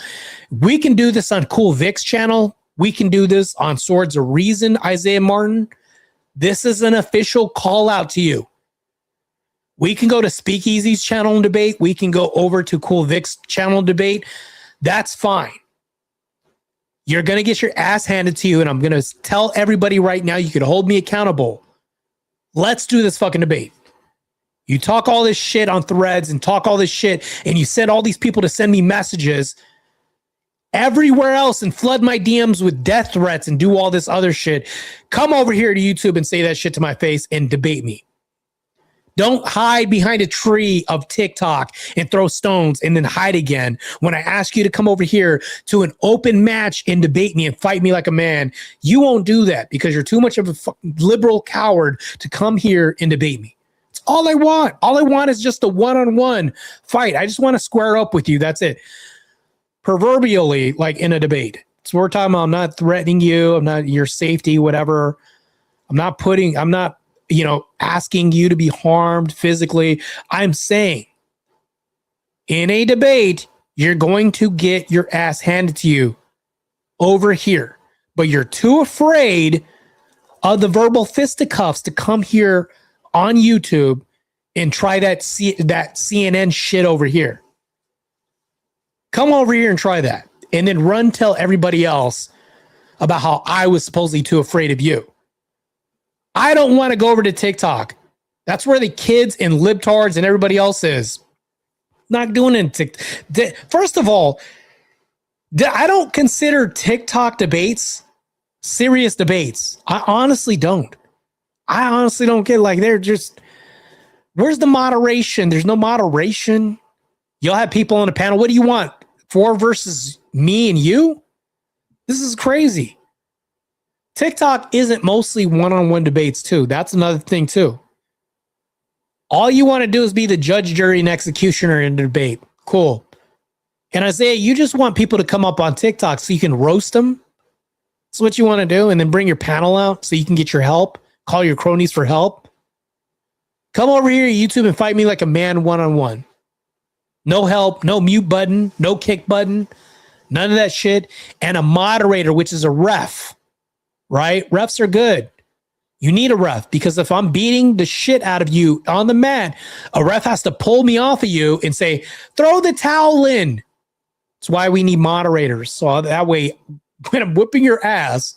We can do this on Cool Vic's channel. We can do this on Swords of Reason, Isaiah Martin. This is an official call out to you. We can go to Speakeasy's channel and debate. We can go over to Cool Vic's channel and debate. That's fine. You're going to get your ass handed to you, and I'm going to tell everybody right now you can hold me accountable. Let's do this fucking debate. You talk all this shit on Threads and talk all this shit, and you send all these people to send me messages everywhere else and flood my DMs with death threats and do all this other shit. Come over here to YouTube and say that shit to my face and debate me. Don't hide behind a tree of TikTok and throw stones and then hide again. When I ask you to come over here to an open match and debate me and fight me like a man, you won't do that because you're too much of a liberal coward to come here and debate me. It's all I want. All I want is just a one-on-one fight. I just want to square up with you. That's it. Proverbially, like in a debate. So we're talking about I'm not threatening you. I'm not your safety, whatever. I'm not asking you to be harmed physically. I'm saying in a debate, you're going to get your ass handed to you over here, but you're too afraid of the verbal fisticuffs to come here on YouTube and try that CNN shit over here. Come over here and try that and then tell everybody else about how I was supposedly too afraid of you. I don't want to go over to TikTok. That's where the kids and libtards and everybody else is. Not doing it. First of all, I don't consider TikTok debates serious debates. I honestly don't. Like they're just, where's the moderation? There's no moderation. You'll have people on a panel. What do you want? 4 versus me and you? This is crazy. TikTok isn't mostly one-on-one debates too. That's another thing too. All you want to do is be the judge, jury, and executioner in the debate. Cool. And Isaiah, you just want people to come up on TikTok so you can roast them? That's what you want to do? And then bring your panel out so you can get your help? Call your cronies for help? Come over here to YouTube and fight me like a man one-on-one. No help, no mute button, no kick button, none of that shit. And a moderator, which is a ref. Right? Refs are good. You need a ref because if I'm beating the shit out of you on the mat, a ref has to pull me off of you and say, throw the towel in. That's why we need moderators. So that way, when I'm whipping your ass,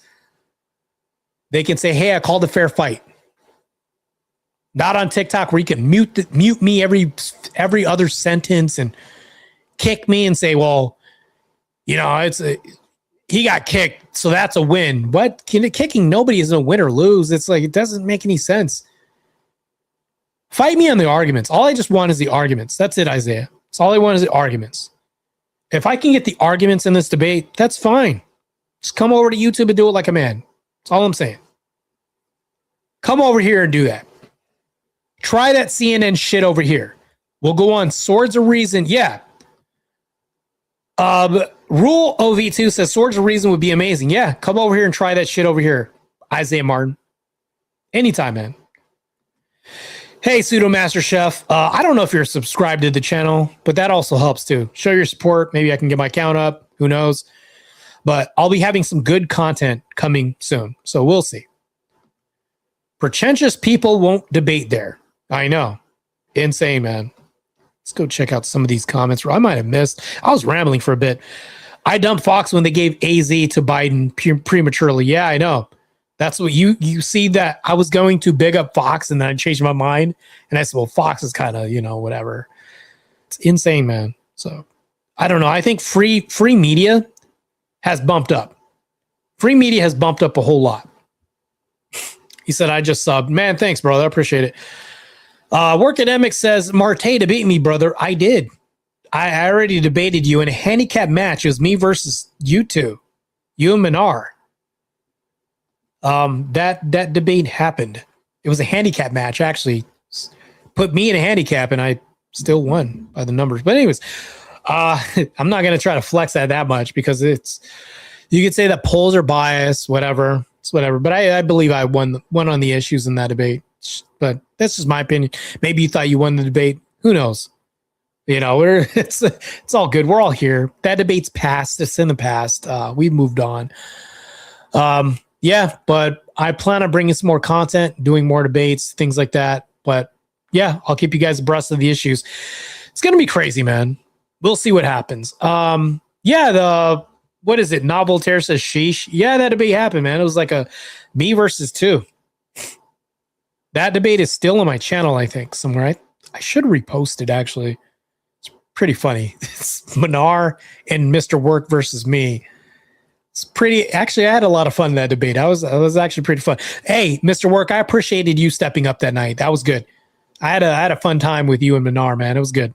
they can say, hey, I called a fair fight. Not on TikTok where you can mute me every other sentence and kick me and say, well, he got kicked, so that's a win. What? Kicking nobody is a win or lose. It's like, it doesn't make any sense. Fight me on the arguments. All I just want is the arguments. That's it, Isaiah. That's all I want is the arguments. If I can get the arguments in this debate, that's fine. Just come over to YouTube and do it like a man. That's all I'm saying. Come over here and do that. Try that CNN shit over here. We'll go on Swords of Reason. Yeah. Rule OV2 says Swords of Reason would be amazing. Yeah, come over here and try that shit over here. Isaiah Martin. Anytime, man. Hey, Pseudo Master Chef. I don't know if you're subscribed to the channel, but that also helps too. Show your support. Maybe I can get my count up. Who knows? But I'll be having some good content coming soon. So we'll see. Pretentious people won't debate there. I know. Insane, man. Let's go check out some of these comments. I might have missed. I was rambling for a bit. I dumped Fox when they gave AZ to Biden prematurely. Yeah, I know. That's what you see that I was going to big up Fox and then I changed my mind. And I said, well, Fox is kind of, whatever. It's insane, man. So I don't know. I think free media has bumped up. Free media has bumped up a whole lot. He said, I just subbed. Man, thanks, brother. I appreciate it. Workademic says, Marte debate me, brother. I did. I already debated you in a handicap match. It was me versus you two. You and Minar. That debate happened. It was a handicap match, actually. Put me in a handicap, and I still won by the numbers. But anyways, I'm not going to try to flex that much because you could say that polls are biased, whatever. It's whatever. But I believe I won on the issues in that debate. But that's just my opinion. Maybe you thought you won the debate. Who knows? It's all good. We're all here. That debate's past. It's in the past. We've moved on. Yeah, but I plan on bringing some more content, doing more debates, things like that. But yeah, I'll keep you guys abreast of the issues. It's going to be crazy, man. We'll see what happens. Yeah, what is it? Noveltaire says sheesh. Yeah, that debate happened, man. It was like a me versus two. That debate is still on my channel, I think, somewhere. I should repost it, actually. It's pretty funny. It's Minar and Mr. Work versus me. It's pretty. Actually, I had a lot of fun in that debate. I was actually pretty fun. Hey, Mr. Work, I appreciated you stepping up that night. That was good. I had a fun time with you and Minar, man. It was good.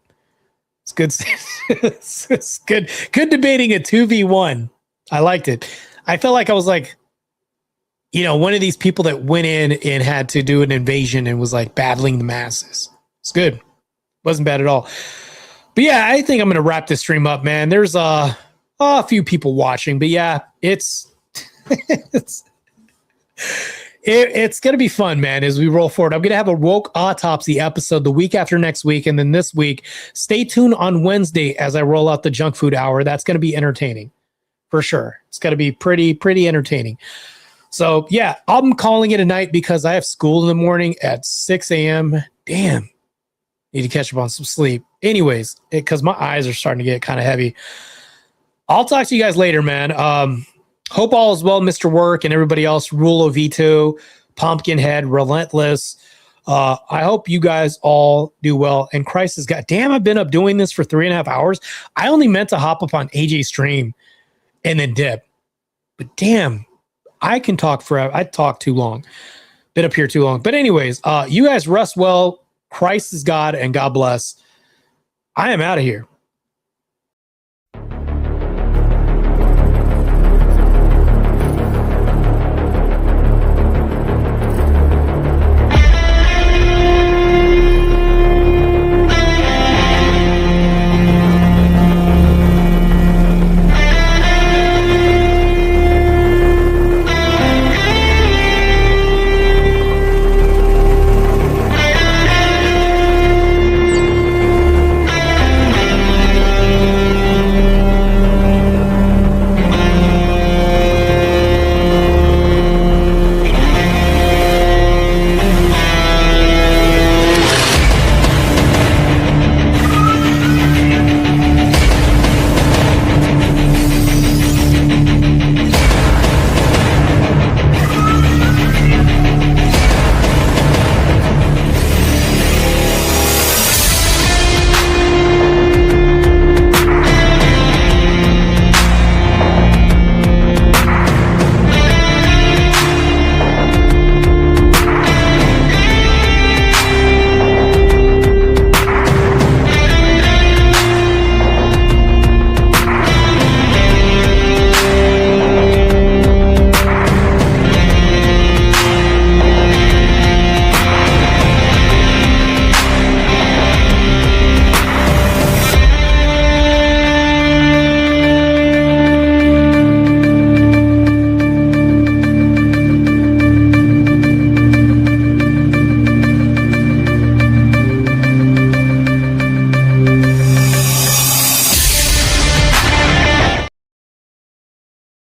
It's good. It's good. Good debating a 2v1. I liked it. I felt like I was like, one of these people that went in and had to do an invasion and was like battling the masses. It's good. Wasn't bad at all. But yeah, I think I'm going to wrap this stream up, man. There's a few people watching, but yeah, it's going to be fun, man, as we roll forward. I'm going to have a woke autopsy episode the week after next week. And then this week, stay tuned on Wednesday as I roll out the junk food hour. That's going to be entertaining for sure. It's going to be pretty entertaining. So yeah, I'm calling it a night because I have school in the morning at 6 a.m. Damn. Need to catch up on some sleep. Anyways, because my eyes are starting to get kind of heavy. I'll talk to you guys later, man. Hope all is well, Mr. Work and everybody else. Rule of V2, Pumpkinhead, Relentless. I hope you guys all do well. And Christ has got, damn, I've been up doing this for 3.5 hours. I only meant to hop up on AJ's stream and then dip. But damn, I can talk forever. I talk too long. Been up here too long. But anyways, you guys rest well. Christ is God and God bless. I am out of here.